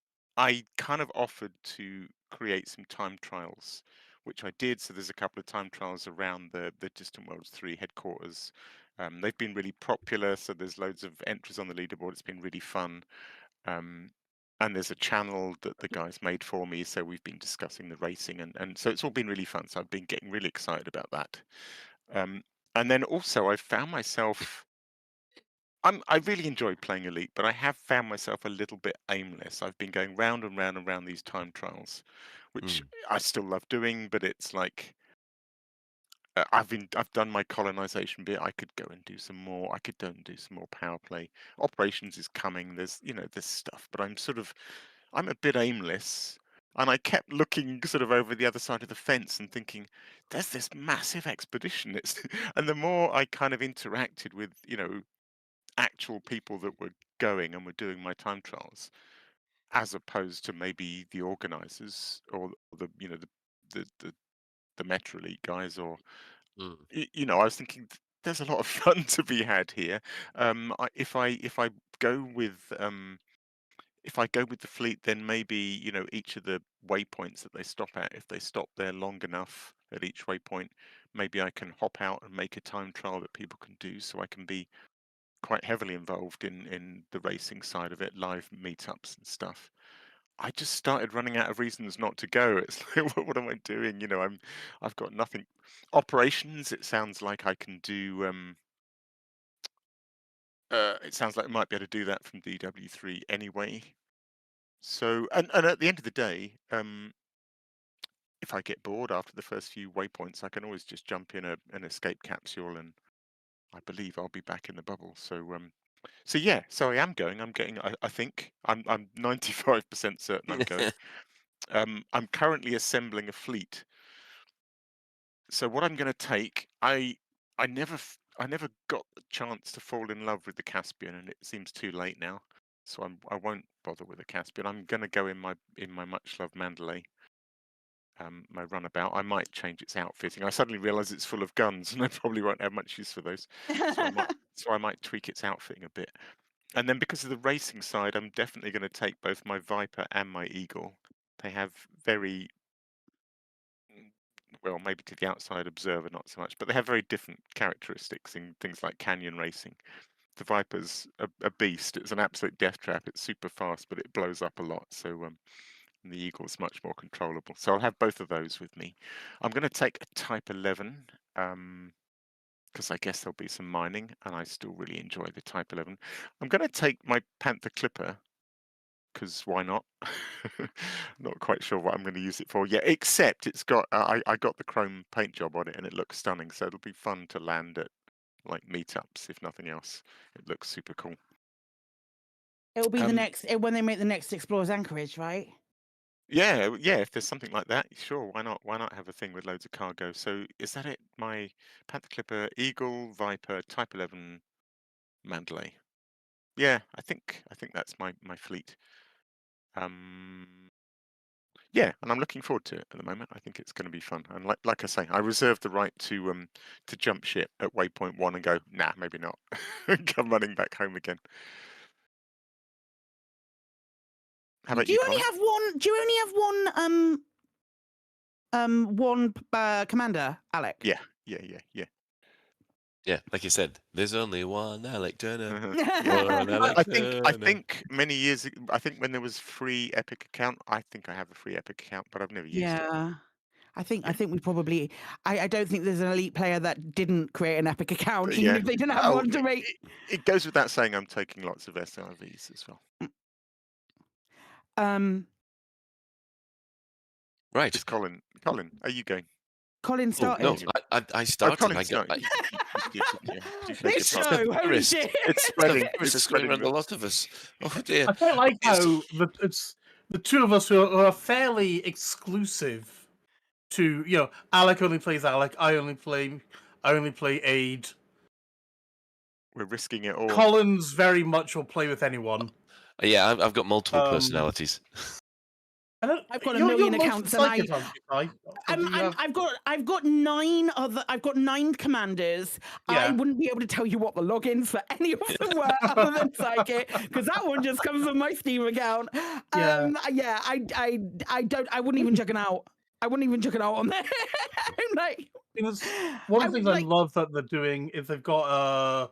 kind of offered to create some time trials, which I did. So there's a couple of time trials around the Distant Worlds 3 headquarters. They've been really popular, so there's loads of entries on the leaderboard. It's been really fun. And there's a channel that the guys made for me, so we've been discussing the racing, and so it's all been really fun. So I've been getting really excited about that. And then also I found myself, I really enjoy playing Elite, but I have found myself a little bit aimless. I've been going round and round and round these time trials, which I still love doing, but it's like I've done my colonization bit. I could go and do some more. I could go and do some more power play. Operations is coming. There's there's stuff, but I'm a bit aimless. And I kept looking sort of over the other side of the fence and thinking, there's this massive expedition. And the more I kind of interacted with, actual people that were going and were doing my time trials, as opposed to maybe the organizers or the, the Metro Elite guys, or I was thinking there's a lot of fun to be had here. If I go with if I go with the fleet, then maybe each of the waypoints that they stop at, if they stop there long enough at each waypoint, maybe I can hop out and make a time trial that people can do, so I can be quite heavily involved in the racing side of it, live meetups and stuff. I just started running out of reasons not to go. It's like, what am I doing? I've got nothing. Operations, it sounds like I can do. It sounds like I might be able to do that from DW3 anyway. So, and at the end of the day, if I get bored after the first few waypoints, I can always just jump in an escape capsule, and I believe I'll be back in the bubble. So yeah, so I am going. I'm getting. I think I'm 95% certain I'm going. I'm currently assembling a fleet. So what I'm going to take, I never I never got the chance to fall in love with the Caspian, and it seems too late now. So I won't bother with the Caspian. I'm going to go in my much loved Mandalay. My runabout. I might change its outfitting. I suddenly realise it's full of guns, and I probably won't have much use for those. So I might tweak its outfitting a bit. And then because of the racing side, I'm definitely going to take both my Viper and my Eagle. They have very, well, maybe to the outside observer not so much, but they have very different characteristics in things like canyon racing. The Viper's a beast. It's an absolute death trap. It's super fast, but it blows up a lot. So and the Eagle's much more controllable. So I'll have both of those with me. I'm going to take a Type 11 because I guess there'll be some mining, and I still really enjoy the Type 11. I'm going to take my Panther Clipper because why not? Not quite sure what I'm going to use it for yet, except it's got I got the chrome paint job on it, and it looks stunning. So it'll be fun to land at like meetups, if nothing else. It looks super cool. It'll be the next when they make the next Explorers Anchorage, right? Yeah, if there's something like that, sure, why not? Why not have a thing with loads of cargo? So is that it? My Panther Clipper, Eagle, Viper, Type 11, Mandalay. Yeah, I think that's my fleet. Yeah, and I'm looking forward to it at the moment. I think it's going to be fun. And like I say, I reserve the right to jump ship at waypoint 1 and go, nah, maybe not. Come running back home again. How about Do you only have one? Do you only have one commander, Alec? Yeah. Yeah, like you said, there's only one Alec Turner. Yeah. One Alec I Turner. think many years ago, I think when there was free Epic account, I think I have a free Epic account, but I've never used it. Yeah. I think we probably. I don't think there's an elite player that didn't create an Epic account, even if they didn't have one to rate. It goes without saying I'm taking lots of SRVs as well. Right. It's Colin, are you going? Colin started. Oh, no, I started. Colin I got. This show, holy shit. It's spreading. It's spreading around a lot of us. Oh dear. I quite like how it's the two of us who are fairly exclusive to, you know, Alec only plays Alec, I only play Aid. We're risking it all. Colin's very much will play with anyone. Yeah, I've got multiple personalities. I've got a million accounts, and I've got 9 commanders. Yeah. I wouldn't be able to tell you what the logins for any of them were other than Psychic, because that one just comes from my Steam account. I wouldn't even check it out. I wouldn't even check it out on there. I'm like, one of the things I love that they're doing is they've got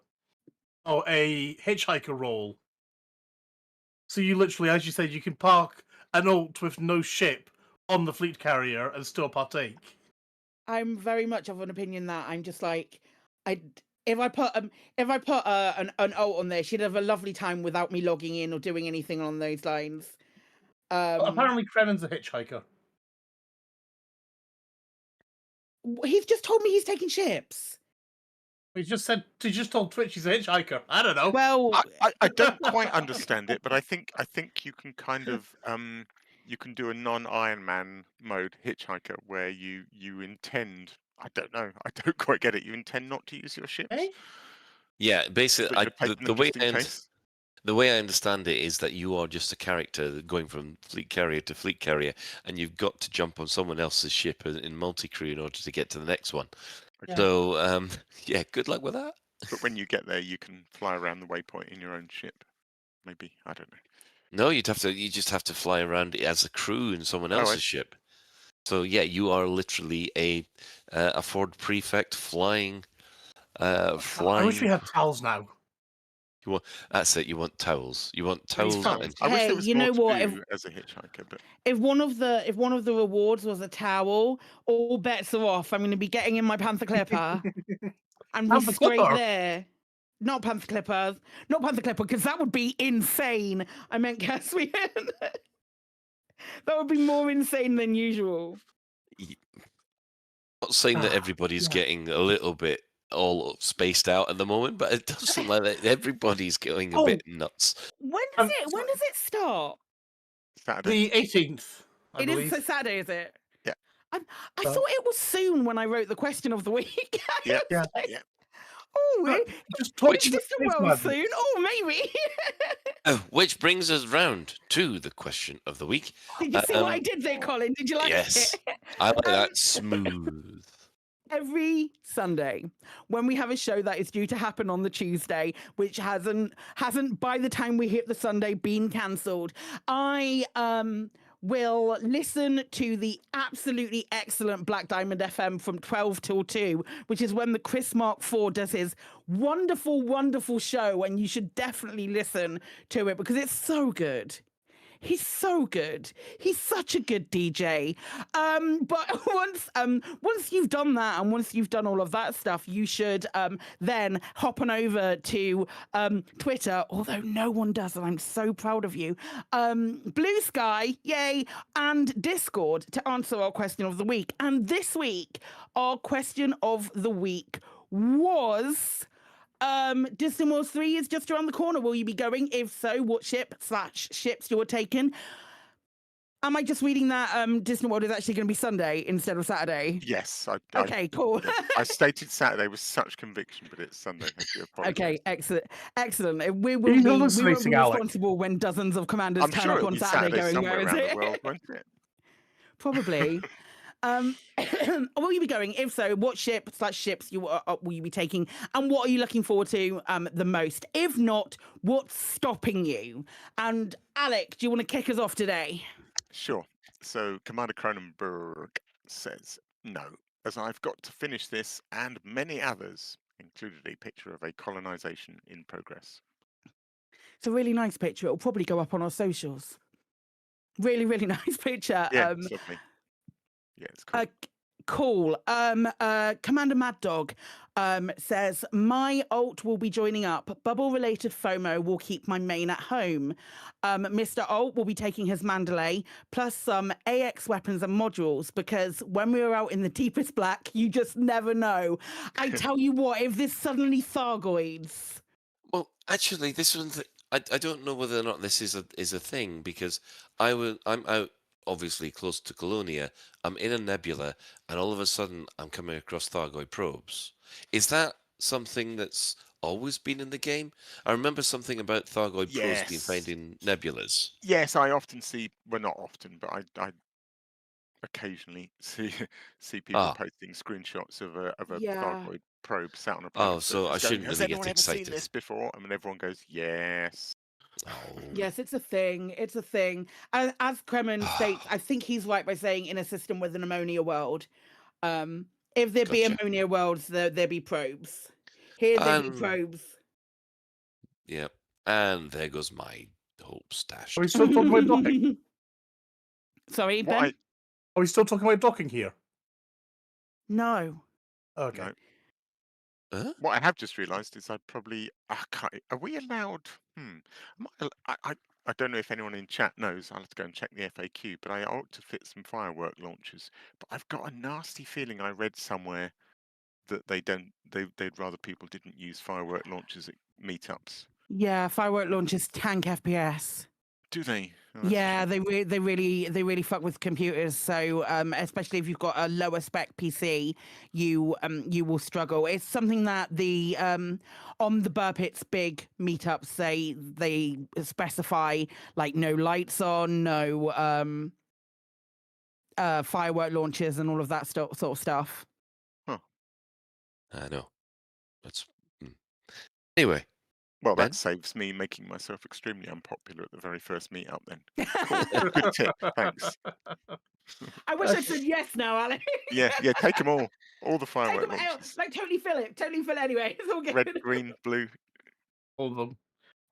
a hitchhiker role. So you literally, as you said, you can park an alt with no ship on the fleet carrier and still partake. I'm very much of an opinion that I'm just like, if I put an alt on there, she'd have a lovely time without me logging in or doing anything along those lines. Apparently, Kremen's a hitchhiker. He's just told me he's taking ships. He just told Twitch he's a hitchhiker. I don't know. Well, I don't quite understand it, but I think you can kind of you can do a non-Iron Man mode hitchhiker where you intend, I don't know, I don't quite get it. You intend not to use your ships. Yeah, basically, the way I understand it is that you are just a character going from fleet carrier to fleet carrier, and you've got to jump on someone else's ship in multi-crew in order to get to the next one. Okay. So, yeah, good luck with that. But when you get there, you can fly around the waypoint in your own ship. Maybe, I don't know. No, you just have to fly around as a crew in someone else's ship. So yeah, you are literally a Ford prefect flying. I wish we had towels now. That's it. You want towels. You want towels. I wish there was more to do as a hitchhiker, but if one of the rewards was a towel, all bets are off. I'm going to be getting in my Panther Clipper and be straight there. Not Panther Clipper, because that would be insane. I meant Caspian. That would be more insane than usual. Not saying that everybody's getting a little bit all spaced out at the moment, but it does seem like that everybody's going a bit nuts. When does it start? Saturday. The 18th. It is a Saturday, is it? Yeah. I thought it was soon when I wrote the question of the week. Yeah. Oh, Just talk Which- to the Mr. space Well madness. soon. Oh, maybe. Which brings us round to the question of the week. Did you see what I did there, Colin? Did you like Yes, it? I like that smooth. Every Sunday, when we have a show that is due to happen on the Tuesday, which hasn't by the time we hit the Sunday been cancelled, I will listen to the absolutely excellent Black Diamond FM from 12 till 2, which is when the Chris Mark IV does his wonderful, wonderful show, and you should definitely listen to it because it's so good. He's so good. He's such a good DJ. But once you've done that, and once you've done all of that stuff, you should then hop on over to Twitter, although no one does, and I'm so proud of you. Blue Sky, yay, and Discord to answer our question of the week. And this week, our question of the week was... Distant Worlds 3 is just around the corner. Will you be going? If so, what ships you're taking? Am I just reading that Distant World is actually going to be Sunday instead of Saturday? Yes. Okay, cool. I stated Saturday with such conviction, but it's Sunday. I do apologise. Okay, excellent. We will He's be hallucinating, Alec. responsible when dozens of commanders I'm turn sure up it'll on be Saturday going, somewhere where is around it? the world, won't it? Probably. Will you be going? If so, what ships will you be taking, and what are you looking forward to the most? If not, what's stopping you? And Alec, do you want to kick us off today? Sure. So Commander Cronenberg says, no, as I've got to finish this and many others, included a picture of a colonization in progress. It's a really nice picture. It'll probably go up on our socials. Really, really nice picture. Yeah, it's lovely. Yeah, it's cool. Cool. Commander Mad Dog says, my alt will be joining up. Bubble-related FOMO will keep my main at home. Mr. Alt will be taking his Mandalay, plus some AX weapons and modules, because when we were out in the deepest black, you just never know. I tell you what, if this suddenly Thargoids... Well, actually, this one, I don't know whether or not this is a thing, because I'm out, obviously close to Colonia. I'm in a nebula, and all of a sudden I'm coming across Thargoid probes. Is that something that's always been in the game? I remember something about Thargoid probes being found in nebulas. Yes, I often see, well, not often, but I occasionally see people posting screenshots of a Thargoid probe sat on a planet. Oh, so I shouldn't Has really anyone get ever seen excited. this before? I mean, everyone goes, yes. Oh. Yes, it's a thing. It's a thing. As Kremen states, I think he's right by saying in a system with an ammonia world. If there be ammonia worlds, there be probes. Here there be probes. Yep. And there goes my hope stash. Are we still talking about docking? Sorry, Ben? Are we still talking about docking here? No. Okay. No. What I have just realised is I'd probably... Are we allowed... I don't know if anyone in chat knows. I'll have to go and check the FAQ, but I ought to fit some firework launchers. But I've got a nasty feeling I read somewhere that they'd rather people didn't use firework launchers at meetups. Yeah, firework launchers tank FPS. Do they? Oh, Yeah, they really fuck with computers. So especially if you've got a lower spec PC, you will struggle. It's something that the on the Burpits big meetups they specify, like no lights on, no firework launchers and all of that sort of stuff. Huh. I know. That's anyway. Well, Ben? that saves me making myself extremely unpopular at the very first meetup then. Cool. Good tip. Thanks. I wish I said yes now, Alex. Yeah, take them all. All the Take firework them out. launchers. Like totally fill it. Totally fill it anyway. It's all good. Red, green, blue. All of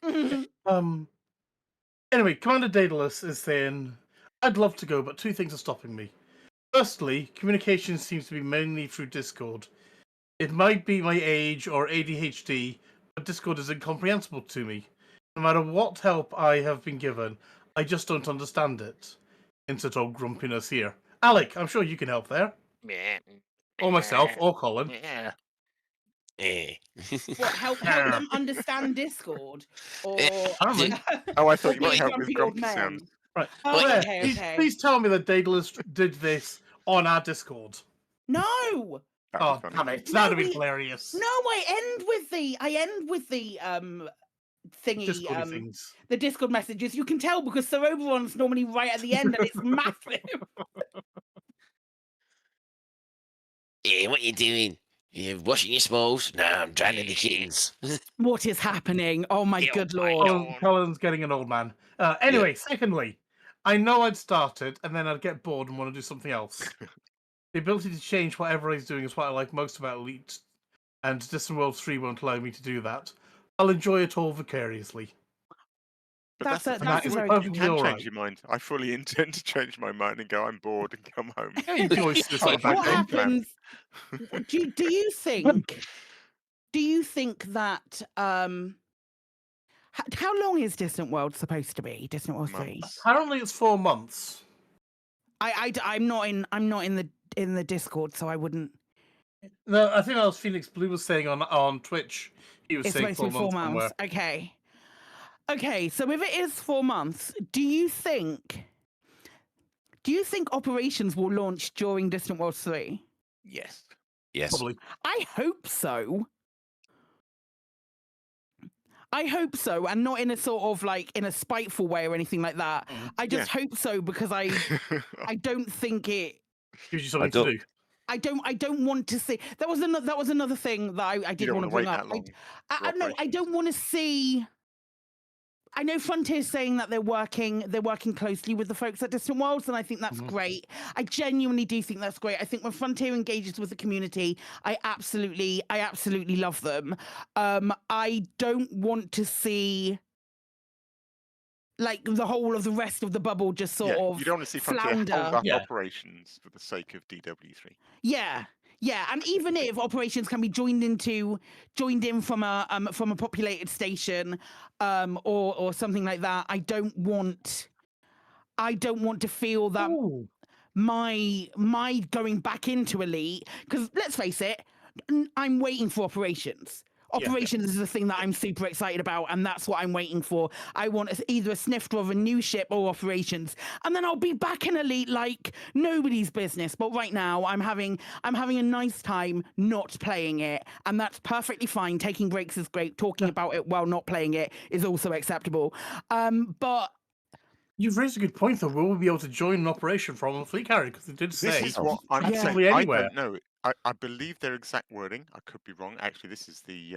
them. Anyway, Commander Daedalus is saying, I'd love to go, but two things are stopping me. Firstly, communication seems to be mainly through Discord. It might be my age or ADHD, but Discord is incomprehensible to me. No matter what help I have been given, I just don't understand it. Insert old grumpiness here. Alec, I'm sure you can help there. Or myself, or Colin. What, help them understand Discord? Or Oh, I thought you Or might be help with grumpy old grumpy men. sounds. Right. Oh, Claire, okay. please tell me that Daedalus did this on our Discord. No! Oh, damn it! That'd have been hilarious. No, I end with the thingy, Discord things. the Discord messages. You can tell because Sir Oberon's normally right at the end, and it's massive. Yeah, what you doing? You washing your smalls? No, I'm drowning the kittens. What is happening? Oh my good lord! Colin's getting an old man. Anyway, secondly, I know I'd started and then I'd get bored and want to do something else. The ability to change whatever he's doing is what I like most about Elite, and Distant Worlds 3 won't allow me to do that. I'll enjoy it all vicariously. But That's you very can true. change your mind. I fully intend to change my mind and go, I'm bored, and come home. Yeah, you can always just like What happens? Do you think? Do you think that? How long is Distant World supposed to be? Distant World 3. Apparently, it's 4 months. I'm not in the Discord, so I wouldn't. No, I think that was Phoenix Blue was saying on Twitch. He was It's saying supposed to be 4 4 months. months. Somewhere. Okay, so if it is 4 months, do you think operations will launch during Distant World 3? Yes. Yes. Probably. I hope so. I hope so, and not in a sort of like in a spiteful way or anything like that. I just hope so because I don't think it gives you something to do. I don't want to see. That was another thing that I did want to bring up. No, I don't want to see. I know Frontier's saying that they're working closely with the folks at Distant Worlds, and I think that's great. I genuinely do think that's great. I think when Frontier engages with the community, I absolutely love them. I don't want to see like the whole of the rest of the bubble just sort of you don't want to see Frontier hold up operations for the sake of DW3. Yeah, and even if operations can be joined in from a populated station, or something like that, I don't want to feel that my going back into Elite, because let's face it, I'm waiting for operations. Operations is the thing that I'm super excited about, and that's what I'm waiting for. I want either a snifter of a new ship or operations, and then I'll be back in Elite like nobody's business. But right now, I'm having a nice time not playing it, and that's perfectly fine. Taking breaks is great. Talking about it while not playing it is also acceptable. But you've raised a good point, though. Will we be able to join an operation from a fleet carrier? Because they did say this is what I'm saying. anywhere. I don't know. I believe their exact wording. I could be wrong. Actually, this is the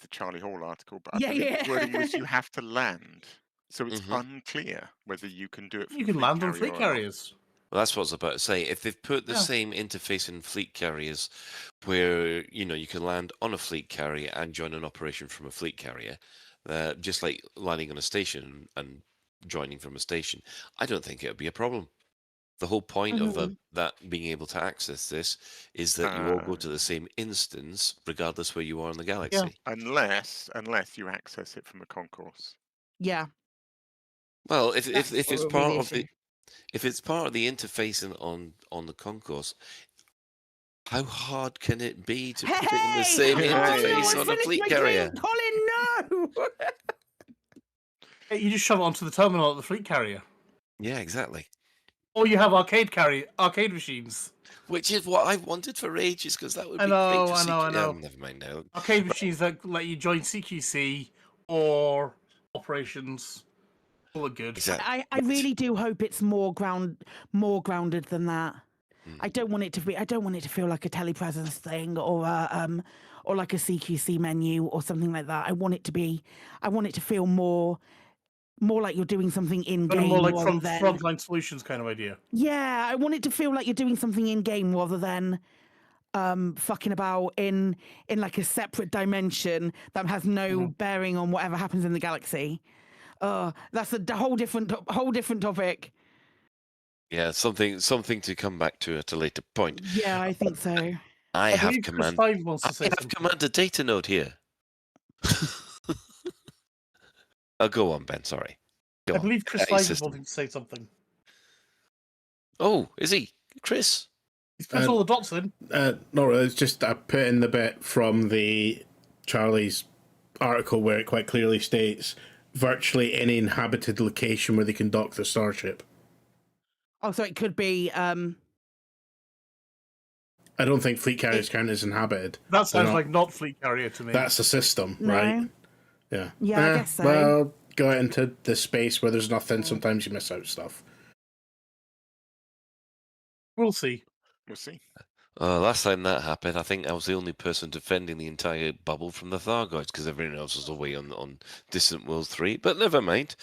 Charlie Hall article, but I believe the wording was you have to land. So it's unclear whether you can do it. You can land on fleet carriers. Well, that's what I was about to say. If they've put the same interface in fleet carriers, where you can land on a fleet carrier and join an operation from a fleet carrier, just like landing on a station and joining from a station, I don't think it would be a problem. The whole point of that being able to access this is that you all go to the same instance, regardless where you are in the galaxy. Unless you access it from a concourse. Yeah. Well, if it's part of the interface on the concourse, how hard can it be to put it in the same interface on a fleet carrier? Colin, no. You just shove it onto the terminal at the fleet carrier. Yeah, exactly. Or you have arcade machines. Which is what I've wanted for ages, because that would be great to see. I know. Never mind now. Arcade machines that let you join CQC or operations. All are good. Exactly. I really do hope it's more grounded than that. I don't want it to be. I don't want it to feel like a telepresence thing or like a CQC menu or something like that. I want it to be. I want it to feel more like you're doing something in game. More like frontline solutions kind of idea. Yeah, I want it to feel like you're doing something in game rather than fucking about in like a separate dimension that has no bearing on whatever happens in the galaxy. That's a whole different topic. Yeah, something to come back to at a later point. Yeah, I think so. I have a data node here. Oh, go on, Ben. Sorry. I believe Chris Five is wanting to say something. Oh, is he? Chris? He's put all the dots in. No, it's just I put in the bit from the Charlie's article where it quite clearly states virtually any inhabited location where they can dock the starship. Oh, so it could be I don't think fleet carriers count as inhabited. That They're sounds not. like not fleet carrier to me. That's a system, No. right? Yeah. Yeah, I guess so. Well, go out into the space where there's nothing. Sometimes you miss out stuff. We'll see. We'll see. Last time that happened, I think I was the only person defending the entire bubble from the Thargoids because everyone else was away on Distant World 3. But never mind.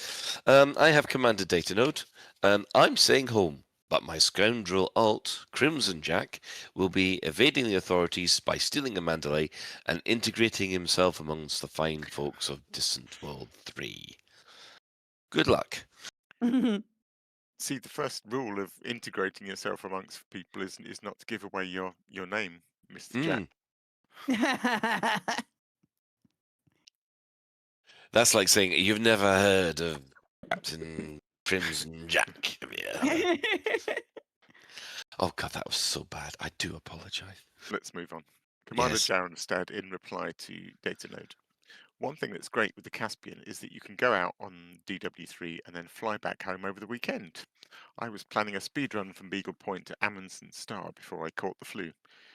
I have Commander Data Note. I'm staying home, but my scoundrel alt, Crimson Jack, will be evading the authorities by stealing a Mandalay and integrating himself amongst the fine folks of Distant World 3. Good luck. See, the first rule of integrating yourself amongst people is not to give away your name, Mr. Jack. That's like saying you've never heard of Captain Crimson Jack. Yeah. Oh god, that was so bad. I do apologise. Let's move on. Commander Yes. Jaronstad in reply to Datanode. One thing that's great with the Caspian is that you can go out on DW3 and then fly back home over the weekend. I was planning a speed run from Beagle Point to Amundsen Star before I caught the flu.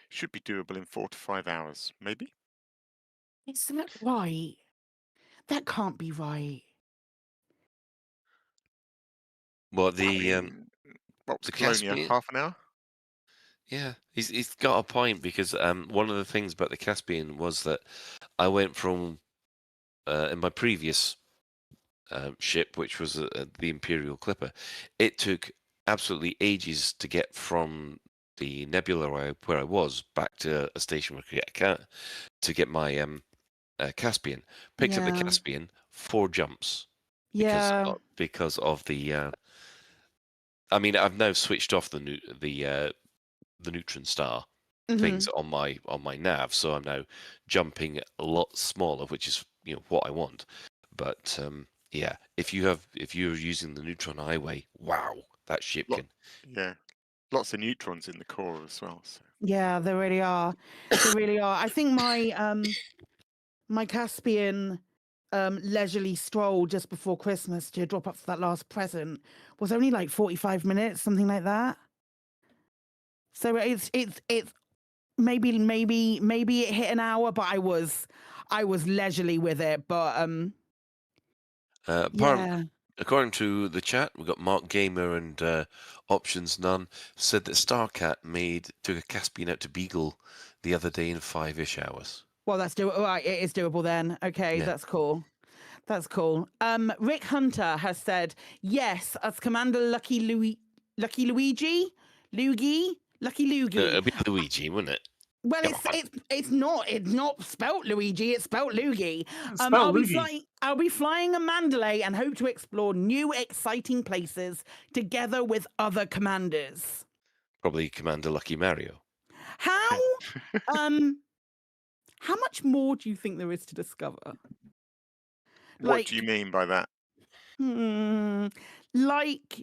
Should be doable in 4 to 5 hours, maybe? Isn't that right? That can't be right. Well, the what was the Colonia, Caspian, half an hour? Yeah, he's got a point because one of the things about the Caspian was that I went from in my previous ship, which was the Imperial Clipper, it took absolutely ages to get from the nebula where I was back to a station where I could get a cat to get my Caspian. Picked up the Yeah. Caspian, 4 jumps. Yeah. Because of the. I mean, I've now switched off the neutron star things on my nav, so I'm now jumping a lot smaller, which is what I want. But yeah, if you're using the neutron highway, wow, that ship can. Yeah, lots of neutrons in the core as well. So. Yeah, there really are. There really are. I think my my Caspian leisurely stroll just before Christmas to drop up for that last present was only like 45 minutes, something like that. So it's maybe it hit an hour, but I was leisurely with it. But yeah. According to the chat, we've got Mark Gamer and Options None said that Starcat took a Caspian out to Beagle the other day in 5-ish hours. Well, that's doable. Right, it is doable then. Okay, Yeah. that's cool. That's cool. Rick Hunter has said yes as Commander Lucky Luigi. It'd be Luigi, wouldn't it? Well, it's not spelt Luigi. It's spelt Luigi. Spelled I'll be flying a Mandalay and hope to explore new, exciting places together with other commanders. Probably Commander Lucky Mario. How much more do you think there is to discover? What do you mean by that? Like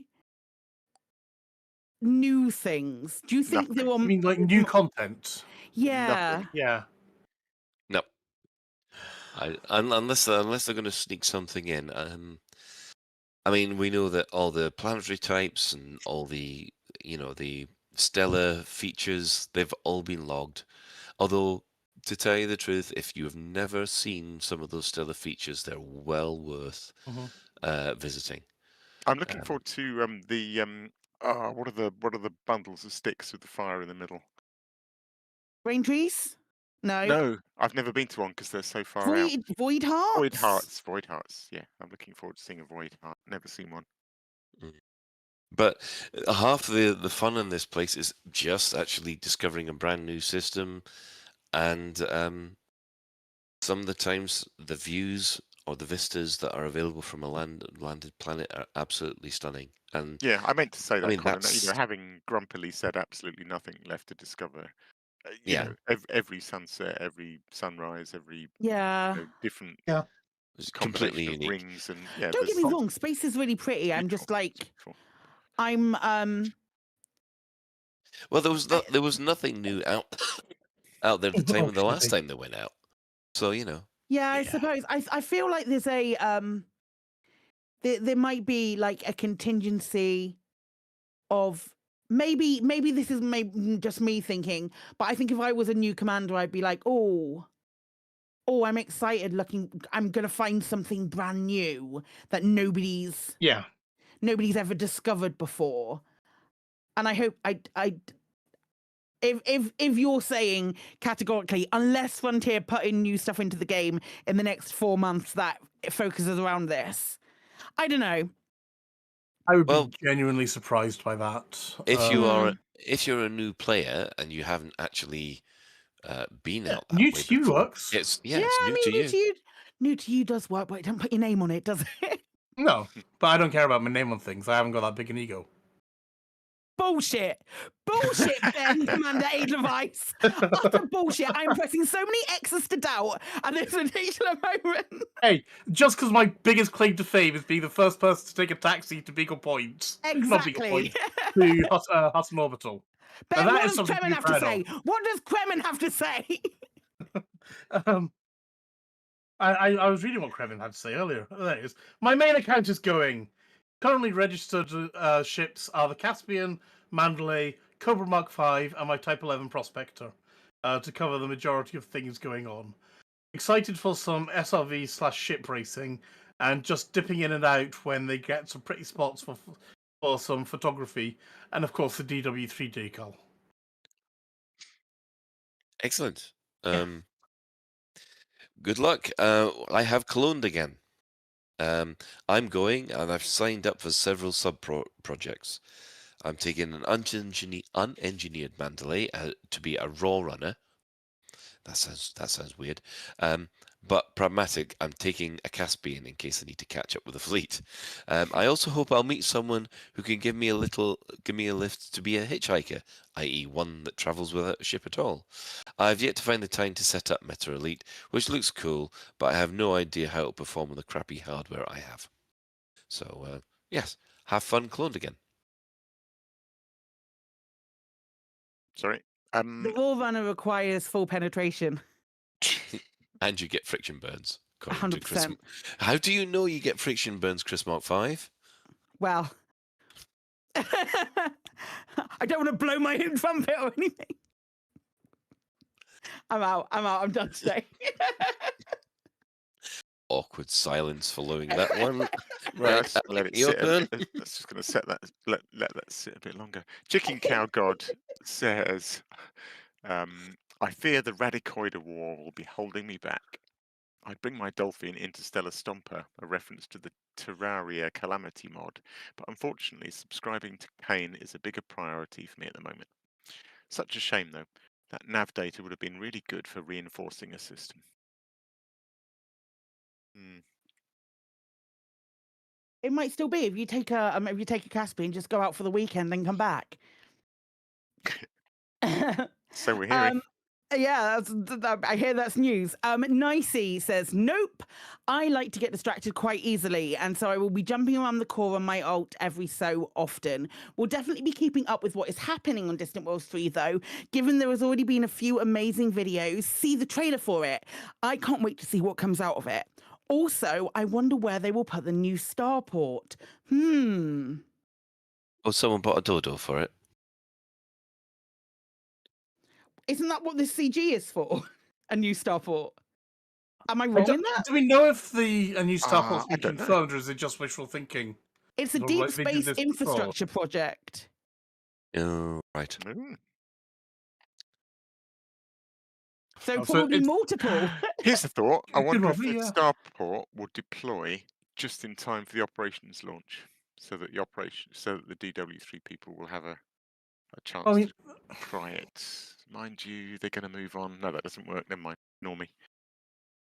new things. Do you think there were? I mean, like new content? Yeah. Nothing. Yeah. No. Unless they're going to sneak something in. I mean, we know that all the planetary types and all the the stellar features, they've all been logged. Although, to tell you the truth, if you have never seen some of those stellar features, they're well worth visiting. I'm looking forward to the what are the bundles of sticks with the fire in the middle? Brain trees? No. No, I've never been to one because they're so far out. Void hearts. Void hearts. Yeah, I'm looking forward to seeing a void heart. Never seen one. But half the fun in this place is just actually discovering a brand new system, and some of the times the views or the vistas that are available from a landed planet are absolutely stunning. And yeah, I meant to say that. I mean, Colin, that's having grumpily said absolutely nothing left to discover. You Yeah. know, every sunset, every sunrise, every Yeah. different it's combination completely of unique. rings and yeah. Don't get there's me wrong, space is really pretty. I'm just like, I'm Well, there was nothing new out there at the time of the last time they went out. So yeah, I suppose I feel like there's a there might be like a contingency of maybe this is just me thinking, but I think if I was a new commander, I'd be like, oh, I'm excited looking. I'm gonna find something brand new that nobody's ever discovered before. And I hope if you're saying categorically, unless Frontier put in new stuff into the game in the next 4 months that it focuses around this, I don't know. I would be genuinely surprised by that. If you're a new player and you haven't actually been out that new way to you before, works. it's I mean, new to you does work, but don't put your name on it, does it? No, but I don't care about my name on things. I haven't got that big an ego. Bullshit, Ben, Commander Edelweiss. Utter bullshit. I'm pressing so many X's to doubt at this particular moment. Hey, just because my biggest claim to fame is being the first person to take a taxi to Beagle Point. Exactly. Not Beagle Point, to Hudson Orbital. Ben, Now, what that is does something to Kremen be have to proud say? of. What does Kremen have to say? I was reading what Kremen had to say earlier. There it is. My main account is going. Currently registered ships are the Caspian, Mandalay, Cobra Mark V, and my Type 11 Prospector to cover the majority of things going on. Excited for some SRV/ship racing and just dipping in and out when they get some pretty spots for some photography, and of course the DW3 decal. Excellent. Good luck. I have cloned again. I'm going, and I've signed up for several projects. I'm taking an unengineered Mandalay to be a raw runner. That sounds weird. But pragmatic, I'm taking a Caspian in case I need to catch up with the fleet. I also hope I'll meet someone who can give me a lift to be a hitchhiker, i.e. one that travels without a ship at all. I've yet to find the time to set up Meta Elite, which looks cool, but I have no idea how it'll perform with the crappy hardware I have. So, yes, have fun cloned again. Sorry. The raw runner requires full penetration. And you get friction burns. 100%. How do you know you get friction burns, Chris Mark 5? Well, I don't want to blow my own trumpet or anything. I'm out. I'm done today. Awkward silence following that one. Right, Right, let it your sit. turn. That's just going to set that. Let that sit a bit longer. Chicken Cow God says, "I fear the Radicoider War will be holding me back. I'd bring my Dolphin Interstellar Stomper, a reference to the Terraria Calamity mod, but unfortunately, subscribing to Kane is a bigger priority for me at the moment. Such a shame, though. That nav data would have been really good for reinforcing a system." It might still be if you take a Caspian, just go out for the weekend and come back. So we're hearing. Yeah, I hear that's news. Nicey says, nope. I like to get distracted quite easily, and so I will be jumping around the core on my alt every so often. We'll definitely be keeping up with what is happening on Distant Worlds 3, though, given there has already been a few amazing videos. See the trailer for it. I can't wait to see what comes out of it. Also, I wonder where they will put the new starport. Oh, someone bought a dodo for it. Isn't that what this CG is for? A new starport? Am I wrong in that? Do we know if a new starport's I been don't know. confirmed, or is it just wishful thinking? It's a Or deep like they did space this before? infrastructure project. Oh, right. So Oh, so probably it's- multiple. Here's the thought. I wonder if Probably, the yeah. starport will deploy just in time for the operations launch, so that the DW3 people will have a chance I mean- to try it. Mind you, they're going to move on. No, that doesn't work. Never mind. Ignore me.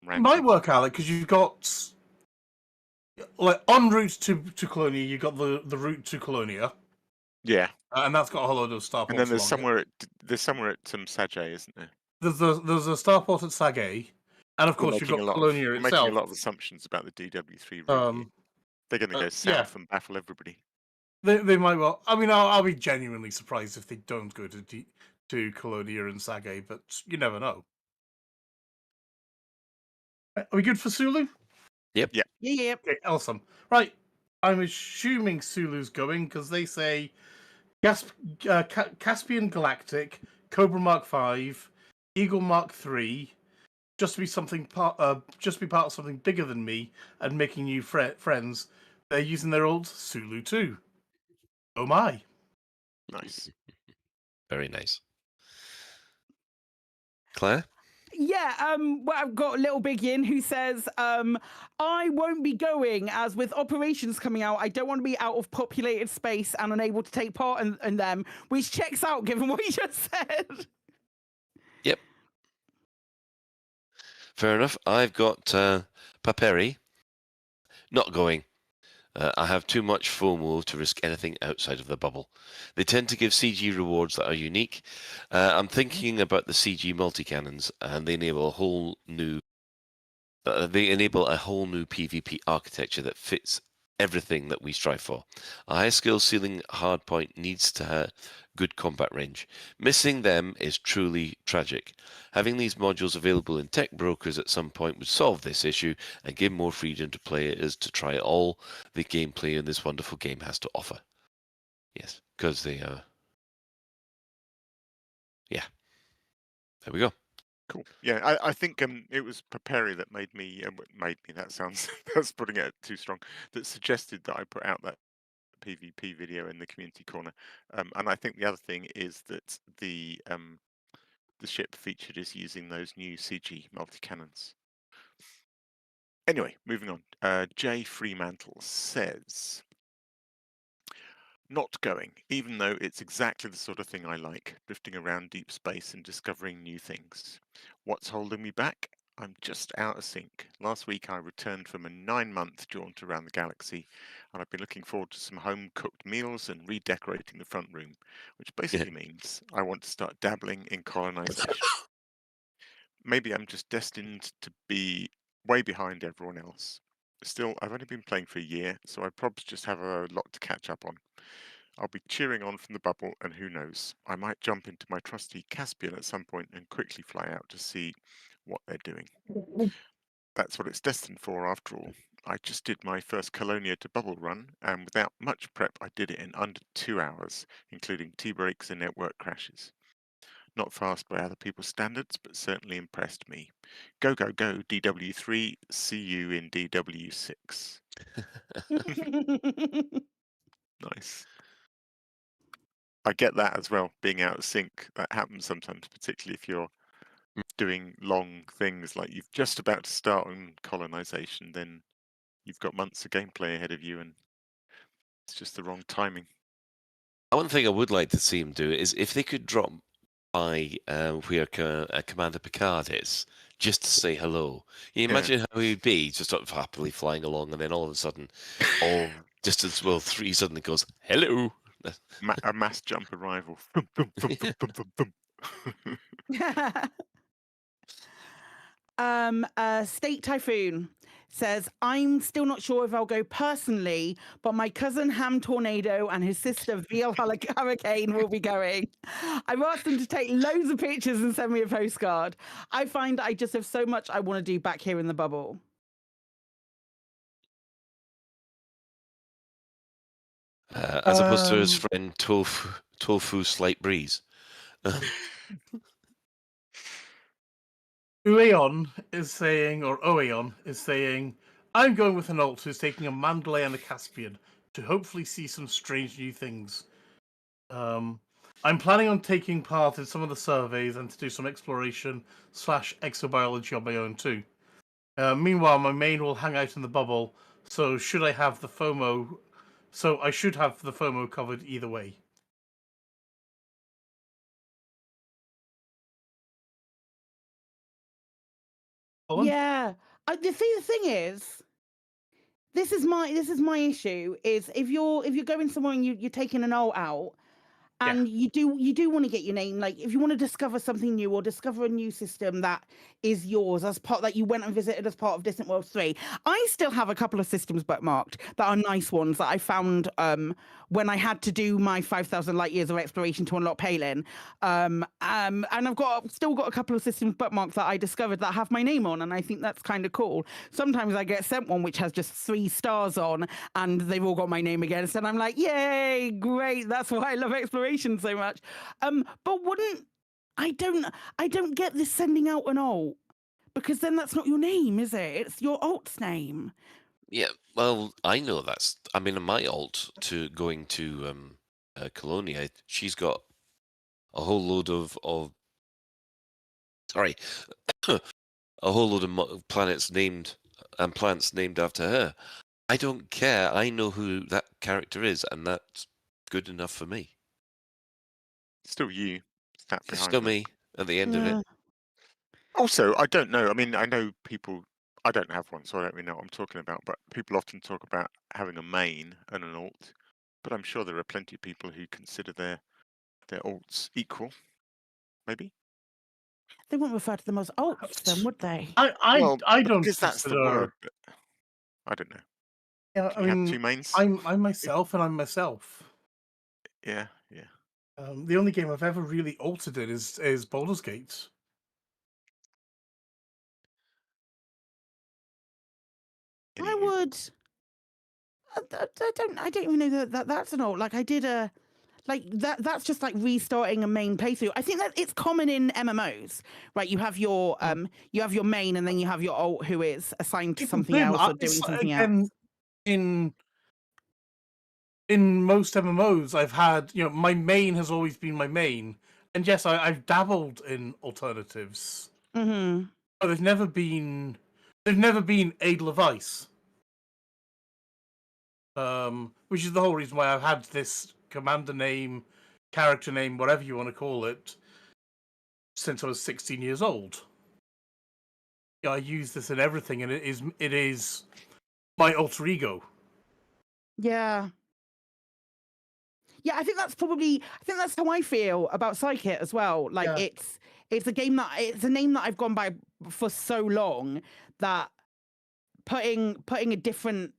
It might work, Alec, because you've got like en route to Colonia, you've got the route to Colonia, Yeah, and that's got a whole load of starports. and then there's along it. somewhere at Sajay, isn't there? There's a starport at Sagay, and of course you've got Colonia we're itself. making a lot of assumptions about the DW3 route here. They're going to go south and baffle everybody. They might well. I mean, I'll be genuinely surprised if they don't go to Colonia and Sagay, but you never know. Are we good for Sulu? Yep. Yeah. Yeah. Okay, awesome. Right. I'm assuming Sulu's going because they say Caspian Galactic, Cobra Mark V, Eagle Mark III. Just to be part of something bigger than me and making new friends. They're using their old Sulu too. Oh my! Nice. Very nice. Claire? Yeah, well, I've got Little Big In who says, I won't be going as with operations coming out, I don't want to be out of populated space and unable to take part in them, which checks out given what you just said. Yep. Fair enough. I've got Paperi not going. I have too much FOMO to risk anything outside of the bubble. They tend to give CG rewards that are unique. I'm thinking about the CG multi-cannons, and they enable a whole new PvP architecture that fits everything that we strive for. A high skill ceiling hardpoint needs to have good combat range. Missing them is truly tragic. Having these modules available in tech brokers at some point would solve this issue and give more freedom to players to try all the gameplay in this wonderful game has to offer. Yes, because they yeah. There we go. Cool. Yeah, I think it was Paperi that made me. That sounds that's putting it too strong. That suggested that I put out that PvP video in the community corner. And I think the other thing is that the ship featured is using those new CG multi-cannons. Anyway, moving on. Jay Fremantle says, not going, even though it's exactly the sort of thing I like, drifting around deep space and discovering new things. What's holding me back? I'm just out of sync. Last week I returned from a 9-month jaunt around the galaxy, and I've been looking forward to some home-cooked meals and redecorating the front room, which basically means I want to start dabbling in colonization. Maybe I'm just destined to be way behind everyone else. Still, I've only been playing for a year, so I probably just have a lot to catch up on. I'll be cheering on from the bubble, and who knows, I might jump into my trusty Caspian at some point and quickly fly out to see what they're doing. That's what it's destined for, after all. I just did my first Colonia to bubble run, and without much prep, I did it in under 2 hours, including tea breaks and network crashes. Not fast by other people's standards, but certainly impressed me. Go, go, go, DW3. See you in DW6. Nice. I get that as well, being out of sync. That happens sometimes, particularly if you're doing long things like you've just about to start on colonization, then you've got months of gameplay ahead of you, and it's just the wrong timing. One thing I would like to see him do is if they could drop by where Commander Picard is, just to say hello. You imagine how he'd be, just sort of happily flying along, and then all of a sudden, all distance well 3 suddenly goes, hello. A mass jump arrival. State Typhoon says, I'm still not sure if I'll go personally, but my cousin Ham Tornado and his sister VL Hurricane will be going. I've asked them to take loads of pictures and send me a postcard. I find I just have so much I want to do back here in the bubble. As opposed to his friend Tofu Slight Breeze. Ueon is saying, or Oeon is saying, I'm going with an alt who's taking a Mandalay and a Caspian to hopefully see some strange new things. I'm planning on taking part in some of the surveys and to do some exploration / exobiology on my own too. Meanwhile, my main will hang out in the bubble, so I should have the FOMO covered either way. Yeah, the thing is, this is my issue. Is if you're going somewhere and you're taking an alt out, And you do want to get your name, like if you want to discover something new or discover a new system that is yours as part that you went and visited as part of Distant Worlds 3. I still have a couple of systems bookmarked that are nice ones that I found when I had to do my 5,000 light years of exploration to unlock Palin. And I've still got a couple of systems bookmarked that I discovered that have my name on, and I think that's kind of cool. Sometimes I get sent one which has just 3 stars on and they've all got my name against, and I'm like, yay, great, that's why I love exploration so much. But I don't get this sending out an alt, because then that's not your name, is it? It's your alt's name. Yeah, well, I know that's. I mean, my alt to going to Colonia, she's got a whole load of sorry, a whole load of planets named and plants named after her. I don't care. I know who that character is, and that's good enough for me. Still you. Sat behind Still that. me at the end of it. Also, I don't know. I mean, I know people. I don't have one, so I don't really know what I'm talking about. But people often talk about having a main and an alt. But I'm sure there are plenty of people who consider their alts equal. Maybe. They wouldn't refer to them as alts, then, would they? Well, I don't because that's the word. But I don't know. Yeah, Can you have 2 mains? I'm myself and I'm myself. Yeah. The only game I've ever really altered it is Baldur's Gate. I would. I don't even know that that's an alt. Like I did a. Like that's just like restarting a main playthrough. I think that it's common in MMOs, right? You have your main, and then you have your alt who is assigned to something else or doing something else. In most MMOs, I've had, my main has always been my main, and yes, I've dabbled in alternatives, Mm-hmm. but they've never been Edelweiss. Which is the whole reason why I've had this commander name, character name, whatever you want to call it, since I was 16 years old. Yeah, I use this in everything, and it is my alter ego. Yeah. Yeah, I think that's how I feel about Psychic as well. Like it's a name that I've gone by for so long that putting a different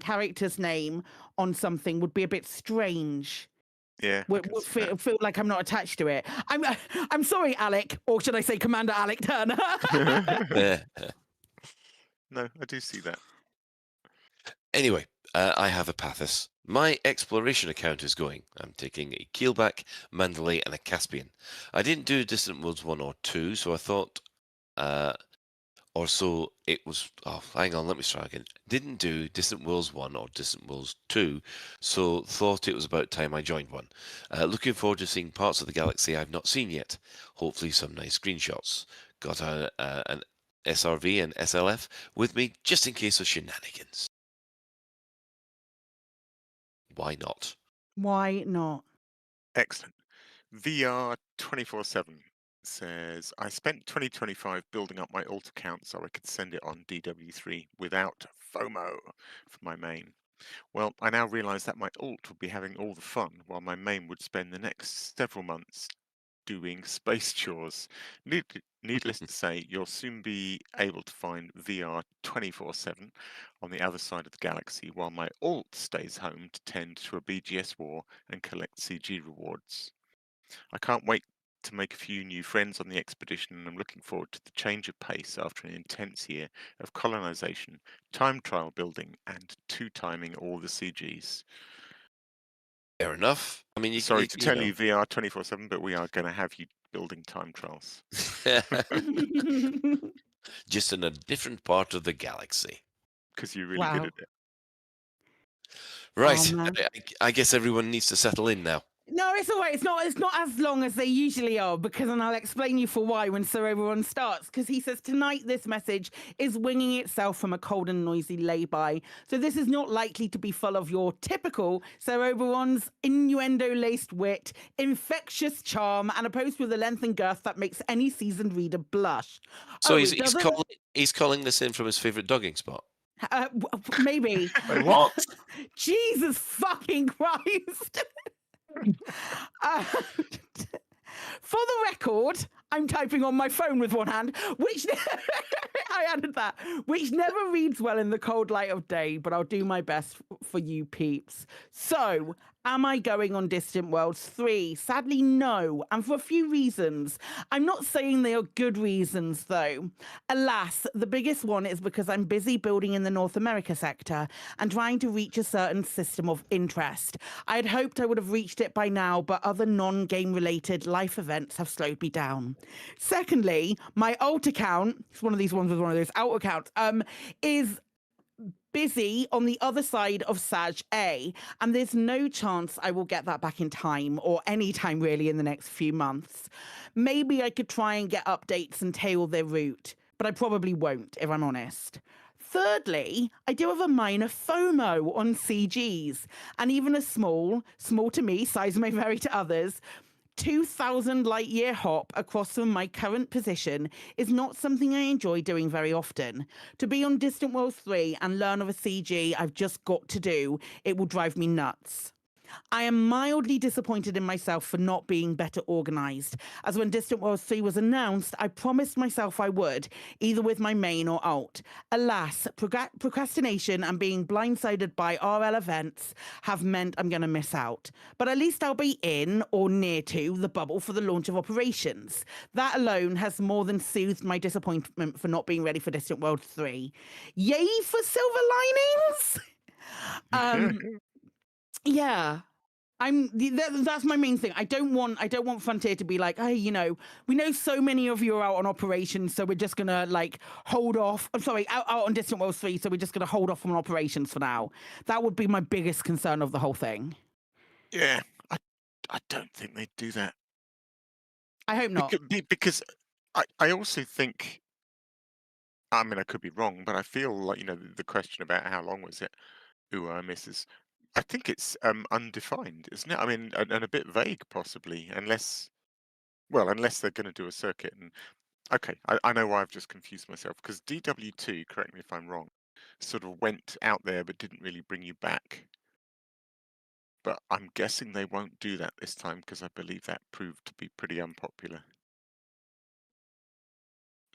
character's name on something would be a bit strange. Yeah, would feel like I'm not attached to it. I'm sorry, Alec, or should I say Commander Alec Turner? No, I do see that. Anyway, I have a Pathos. My exploration account is going. I'm taking a Keelback, Mandalay, and a Caspian. I didn't do Distant Worlds 1 or 2, so I thought, or so it was. Oh, hang on, let me try again. Didn't do Distant Worlds 1 or Distant Worlds 2, so thought it was about time I joined one. Looking forward to seeing parts of the galaxy I've not seen yet. Hopefully, some nice screenshots. Got an SRV and SLF with me just in case of shenanigans. Why not? Why not? Excellent. VR 24/7 says, I spent 2025 building up my alt account so I could send it on DW3 without FOMO for my main. Well, I now realise that my alt would be having all the fun while my main would spend the next several months doing space chores. Needless to say, you'll soon be able to find VR 24/7 on the other side of the galaxy while my alt stays home to tend to a BGS war and collect CG rewards. I can't wait to make a few new friends on the expedition, and I'm looking forward to the change of pace after an intense year of colonization, time trial building, and two-timing all the CGs. Fair enough. I mean, Sorry to tell you VR 24/7, but we are going to have you building time trials. Just in a different part of the galaxy. Because you're really good at it. Right. Oh, I guess everyone needs to settle in now. No, it's all right. It's not as long as they usually are, because, and I'll explain you for why when Sir Oberon starts, because he says tonight this message is winging itself from a cold and noisy lay-by. So this is not likely to be full of your typical Sir Oberon's innuendo-laced wit, infectious charm, and opposed with a length and girth that makes any seasoned reader blush. So he's calling this in from his favourite dogging spot. Maybe. Wait, what? Jesus fucking Christ. Uh, for the record, I'm typing on my phone with one hand, which I added that, which never reads well in the cold light of day, but I'll do my best for you peeps. So, am I going on Distant Worlds 3? Sadly, no, and for a few reasons. I'm not saying they are good reasons, though. Alas, the biggest one is because I'm busy building in the North America sector and trying to reach a certain system of interest. I had hoped I would have reached it by now, but other non-game related life events have slowed me down. Secondly, my alt account, it's one of these ones with one of those alt accounts, is busy on the other side of Sag A, and there's no chance I will get that back in time, or any time really in the next few months. Maybe I could try and get updates and tail their route, but I probably won't, if I'm honest. Thirdly, I do have a minor FOMO on CGs, and even a small to me, size may vary to others, 2,000 light year hop across from my current position is not something I enjoy doing very often. To be on Distant Worlds 3 and learn of a CG I've just got to do, it will drive me nuts. I am mildly disappointed in myself for not being better organised, as when Distant Worlds 3 was announced, I promised myself I would, either with my main or alt. Alas, procrastination and being blindsided by RL events have meant I'm going to miss out. But at least I'll be in, or near to, the bubble for the launch of operations. That alone has more than soothed my disappointment for not being ready for Distant Worlds 3. Yay for silver linings! Yeah. That's my main thing. I don't want Frontier to be like, hey, you know, we know so many of you are out on operations, so we're just gonna like hold off. I'm sorry, out on Distant Worlds 3, so we're just gonna hold off on operations for now. That would be my biggest concern of the whole thing. Yeah, I don't think they'd do that. I hope not. Because I also think, I mean, I could be wrong, but I feel like, you know, the question about how long was it, ooh, I misses. I think it's undefined, isn't it? I mean, and a bit vague possibly, unless they're going to do a circuit. And okay, I know why I've just confused myself, because DW2, correct me if I'm wrong, sort of went out there but didn't really bring you back. But I'm guessing they won't do that this time, because I believe that proved to be pretty unpopular.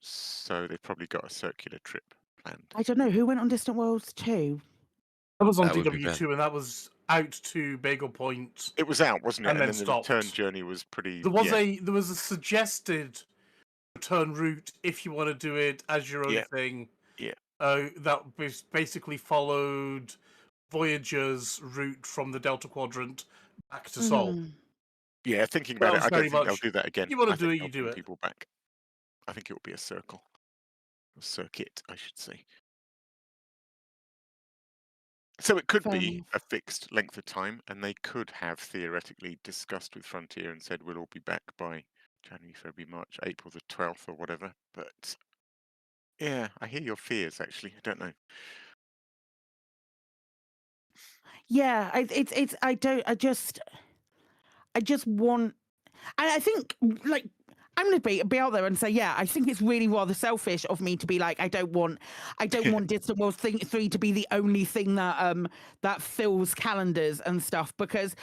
So they've probably got a circular trip planned. I don't know who went on Distant Worlds 2. That was on That would be DW2, and that was out to Bagel Point. It was out, wasn't it? And then the stopped. return journey was pretty. There was a suggested return route if you want to do it as your own thing. Yeah. That basically followed Voyager's route from the Delta Quadrant back to Sol. Yeah, thinking about it, I don't think they'll do that again. You want to I do think it, you they'll do bring it. people back. I think it will be a circle. A circuit, I should say. So it could be a fixed length of time, and they could have theoretically discussed with Frontier and said we'll all be back by January, February, March, April the 12th or whatever. But yeah, I hear your fears, actually. I don't know. Yeah, I just want, and I think, like, I'm going to be out there and say, yeah, I think it's really rather selfish of me to be like, I don't want Distant Worlds 3 to be the only thing that that fills calendars and stuff, because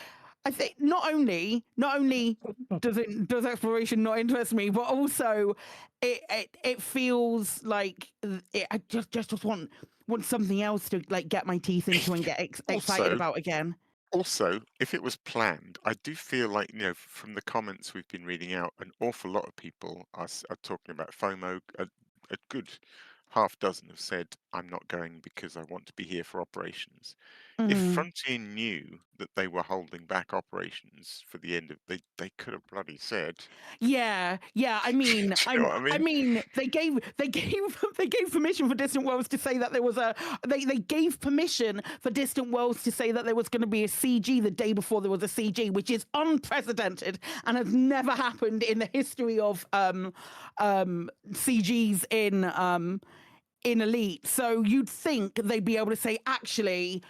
I think not only does exploration not interest me, but also it feels like I just want something else to like get my teeth into and get excited about again. Also, if it was planned, I do feel like, you know, from the comments we've been reading out, an awful lot of people are talking about FOMO. A good half dozen have said, I'm not going because I want to be here for operations. If Frontier knew that they were holding back operations for the end of, they could have bloody said. Yeah. I mean, I mean, they gave permission for Distant Worlds to say that there was they gave permission for Distant Worlds to say that there was going to be a CG the day before there was a CG, which is unprecedented and has never happened in the history of CGs in Elite. So you'd think they'd be able to say, actually,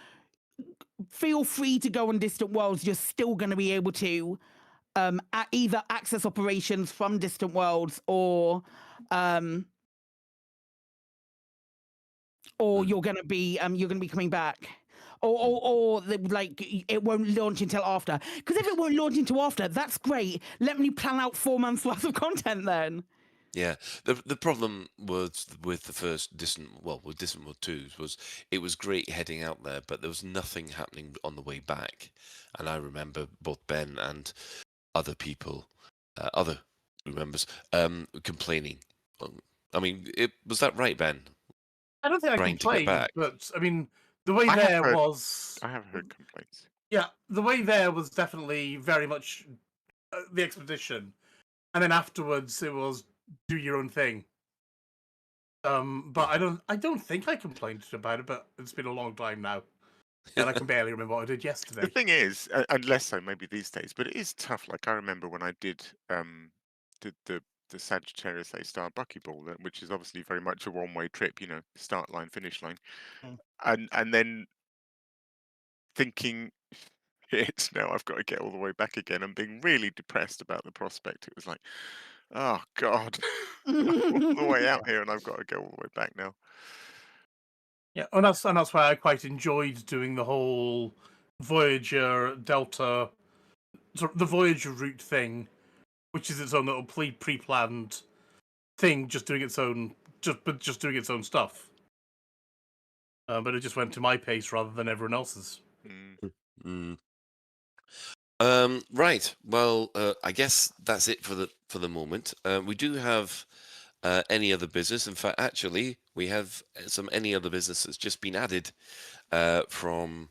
feel free to go on Distant Worlds. You're still going to be able to either access operations from Distant Worlds or you're going to be coming back it won't launch until after. Because if it won't launch until after, that's great. Let me plan out 4 months worth of content then. Yeah, the problem was with the first with Distant World 2s was it was great heading out there, but there was nothing happening on the way back. And I remember both Ben and other people, other crew members, complaining. I mean, was that right, Ben? I don't think I Trying to get complained, back. but I mean, the way I there have was. heard complaints. Yeah, the way there was definitely very much the expedition, and then afterwards it was do your own thing. But I don't think I complained about it, but it's been a long time now, and I can barely remember what I did yesterday. The thing is, and less so maybe these days, but it is tough. Like I remember when I did the Sagittarius A-Star Buckyball, which is obviously very much a one-way trip, you know, start line, finish line, and then thinking, it's now I've got to get all the way back again, and being really depressed about the prospect. It was like, oh God, I'm all the way out here, and I've got to go all the way back now. Yeah, and that's why I quite enjoyed doing the whole Voyager Delta, the Voyager route thing, which is its own little pre-planned thing, just doing its own stuff. But it just went to my pace rather than everyone else's. Right. Well, I guess that's it for the moment. We do have any other business. In fact, actually, we have some any other business that's just been added from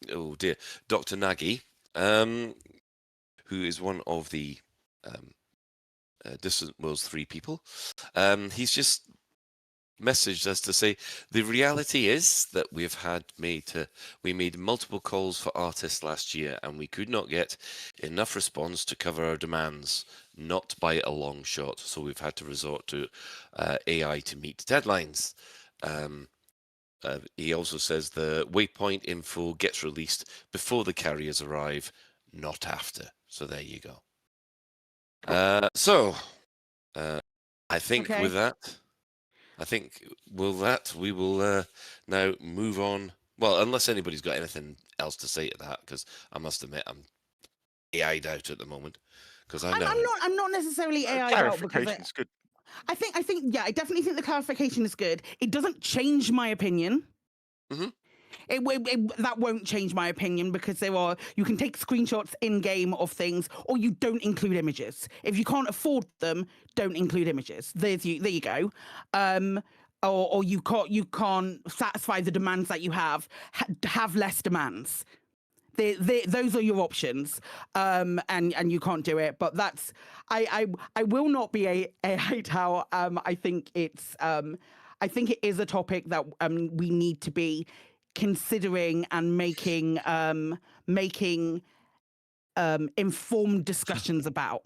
Dr. Nagy, who is one of the Distant Worlds 3 people. He's just messaged us to say the reality is that we made multiple calls for artists last year and we could not get enough response to cover our demands, not by a long shot, so we've had to resort to AI to meet deadlines. He also says the waypoint info gets released before the carriers arrive, not after. So there you go. I think with that, we will now move on. Well, unless anybody's got anything else to say to that, because I must admit I'm AI'd out at the moment. Because I know I'm not necessarily AI'd out because clarification's good. I definitely think the clarification is good. It doesn't change my opinion. That won't change my opinion because you can take screenshots in game of things, or you don't include images. If you can't afford them, don't include images. There you go. Or you can't satisfy the demands that you have. Have less demands. Those are your options, and you can't do it. But that's I will not be a hate out. I think it is a topic that we need to be considering and making informed discussions about,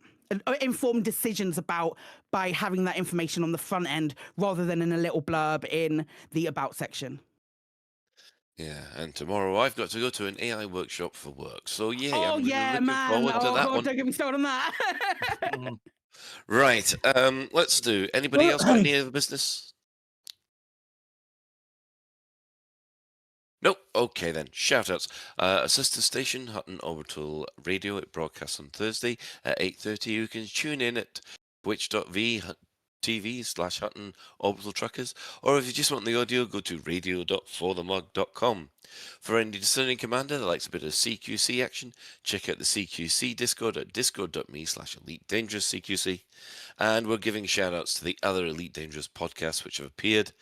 informed decisions about, by having that information on the front end rather than in a little blurb in the about section. Yeah, and tomorrow I've got to go to an AI workshop for work. So yeah, I'm really looking forward to that one. Don't get me started on that. Right, let's do. Anybody else got any other business? Nope. Okay then. Shoutouts. A sister station, Hutton Orbital Radio. It broadcasts on Thursday at 8:30. You can tune in at twitch.tv/Hutton Orbital Truckers, or if you just want the audio, go to radio.forthemug.com. For any discerning commander that likes a bit of CQC action, check out the CQC Discord at discord.me/Elite Dangerous CQC. And we're giving shoutouts to the other Elite Dangerous podcasts which have appeared.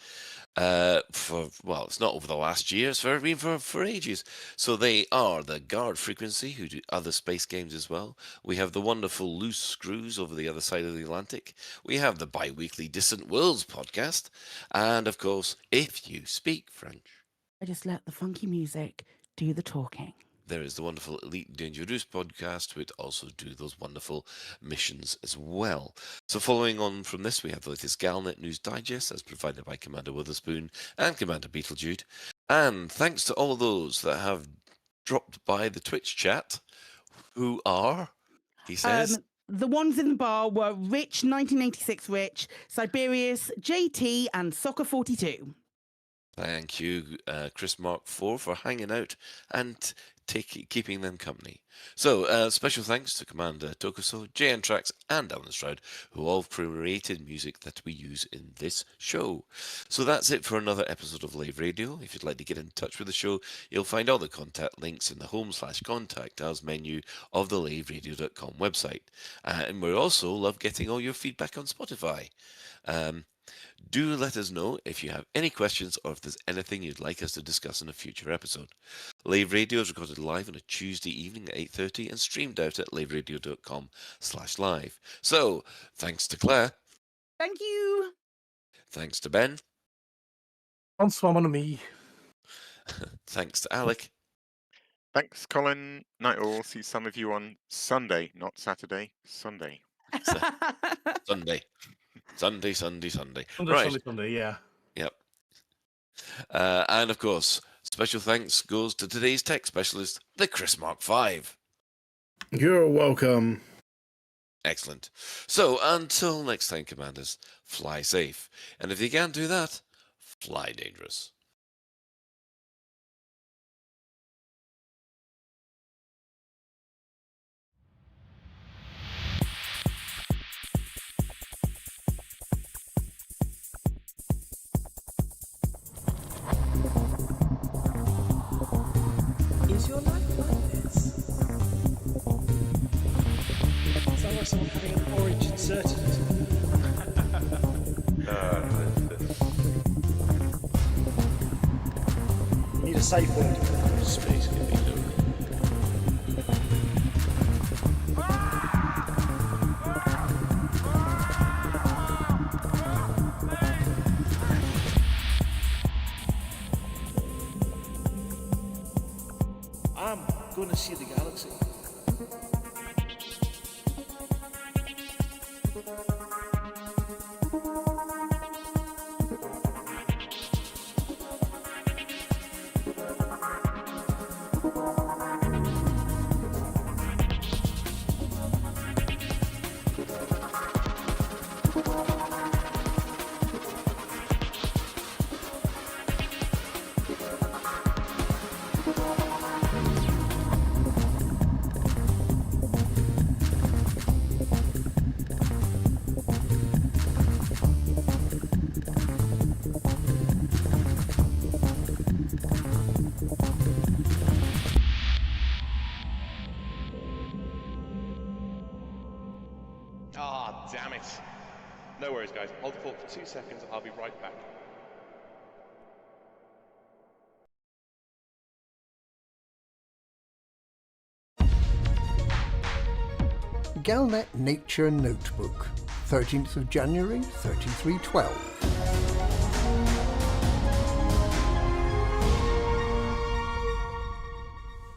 It's not over the last year, it's been for ages. So they are the Guard Frequency, who do other space games as well. We have the wonderful Loose Screws over the other side of the Atlantic. We have the bi-weekly Distant Worlds podcast. And of course, If You Speak French, I just let the funky music do the talking. there is the wonderful Elite Dangerous podcast, which also do those wonderful missions as well. So following on from this, we have the latest Galnet News Digest, as provided by Commander Witherspoon and Commander Beetlejude. And thanks to all those that have dropped by the Twitch chat, who are, he says... the ones in the bar were Rich, 1986 Rich, Siberius, JT, and Soccer42. Thank you, Chris Mark 4, for hanging out and keeping them company. So, special thanks to Commander Tokuso, JN Trax, and Alan Stroud, who all created music that we use in this show. So that's it for another episode of Lave Radio. If you'd like to get in touch with the show, you'll find all the contact links in the home/contact us menu of the laveradio.com website. And we also love getting all your feedback on Spotify. Do let us know if you have any questions or if there's anything you'd like us to discuss in a future episode. Lave Radio is recorded live on a Tuesday evening at 8:30 and streamed out at laveradio.com/live. So, thanks to Claire. Thank you. Thanks to Ben. Bonsoir, mon ami. Thanks to Alec. Thanks, Colin. Night all. See some of you on Sunday, not Saturday. Sunday. Sunday. Sunday. Sunday, yeah. Yep. And of course, special thanks goes to today's tech specialist, the Chris Mark 5. You're welcome. Excellent. So, until next time, Commanders, fly safe. And if you can't do that, fly dangerous. Is your life like this? Sounds like someone having an orange inserted. Need a safe word. Space can be low. I'm gonna see the galaxy. Ah, damn it. No worries, guys. Hold the fort for 2 seconds. I'll be right back. Galnet Nature Notebook, 13th of January, 3312.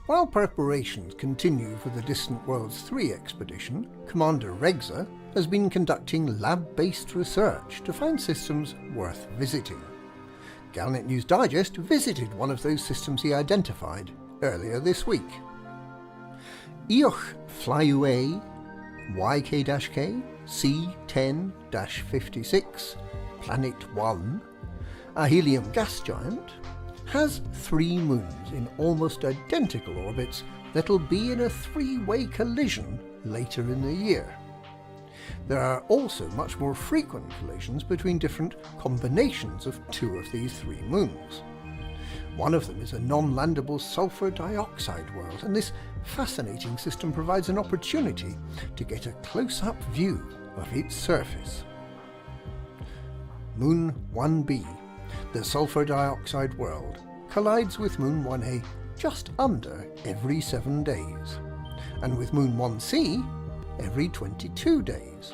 While preparations continue for the Distant Worlds 3 expedition, Commander Regza has been conducting lab-based research to find systems worth visiting. Galnet News Digest visited one of those systems he identified earlier this week. Eoch Flyue YK-K C10-56 Planet 1, a helium gas giant, has 3 moons in almost identical orbits that'll be in a 3-way collision later in the year. There are also much more frequent collisions between different combinations of 2 of these 3 moons. One of them is a non-landable sulfur dioxide world, and this fascinating system provides an opportunity to get a close-up view of its surface. Moon 1b, the sulfur dioxide world, collides with Moon 1a just under every 7 days, and with Moon 1c every 22 days.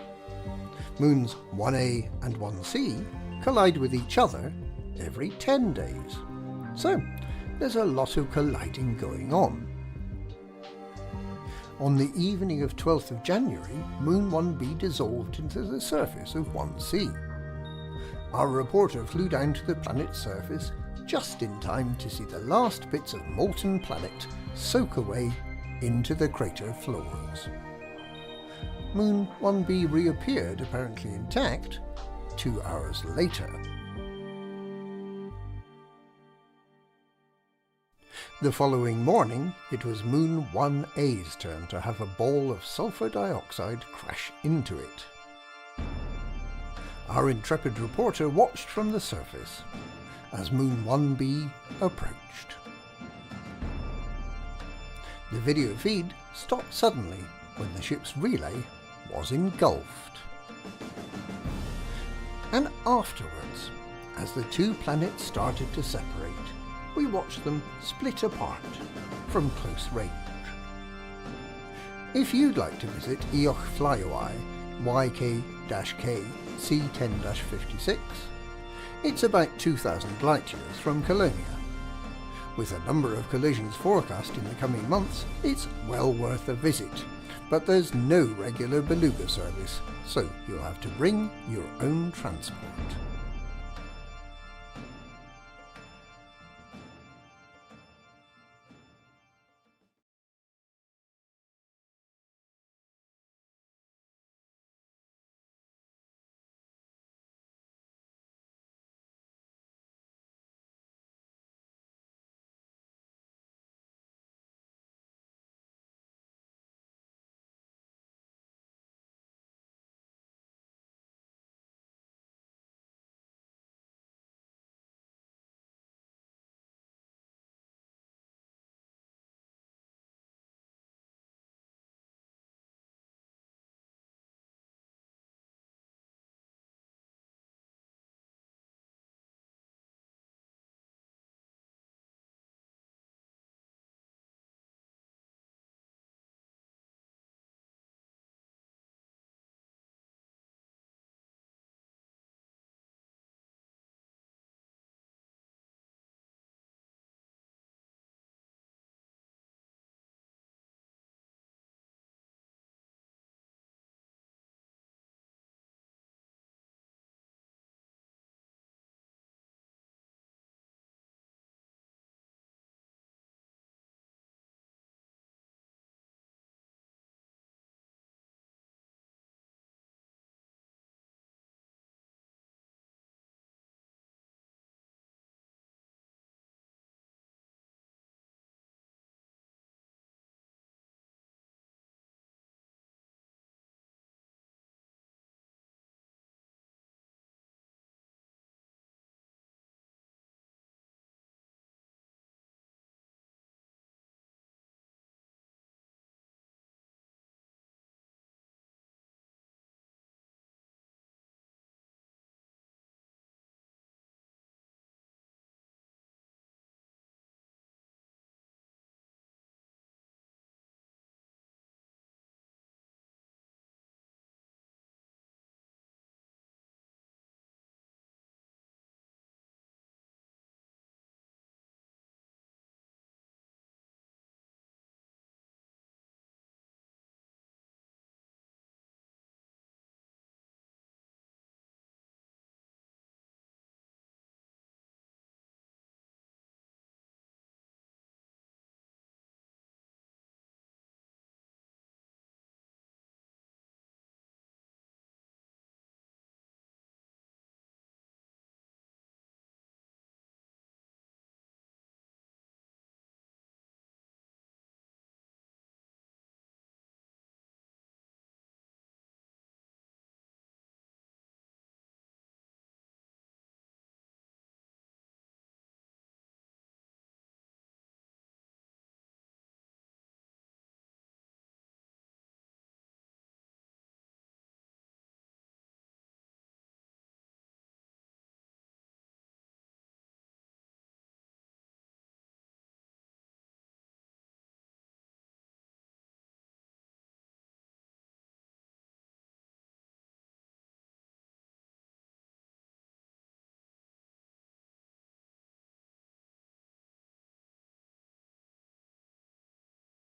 Moons 1a and 1c collide with each other every 10 days. So, there's a lot of colliding going on. On the evening of 12th of January, Moon 1b dissolved into the surface of 1c. Our reporter flew down to the planet's surface just in time to see the last bits of molten planet soak away into the crater floors. Moon 1b reappeared apparently intact 2 hours later. The following morning, it was Moon 1A's turn to have a ball of sulfur dioxide crash into it. Our intrepid reporter watched from the surface as Moon 1B approached. The video feed stopped suddenly when the ship's relay was engulfed. And afterwards, as the two planets started to separate, we watched them split apart from close range. If you'd like to visit Eoch Flyaway YK-K C10-56, it's about 2,000 light years from Colonia. With a number of collisions forecast in the coming months, it's well worth a visit, but there's no regular beluga service, so you'll have to bring your own transport.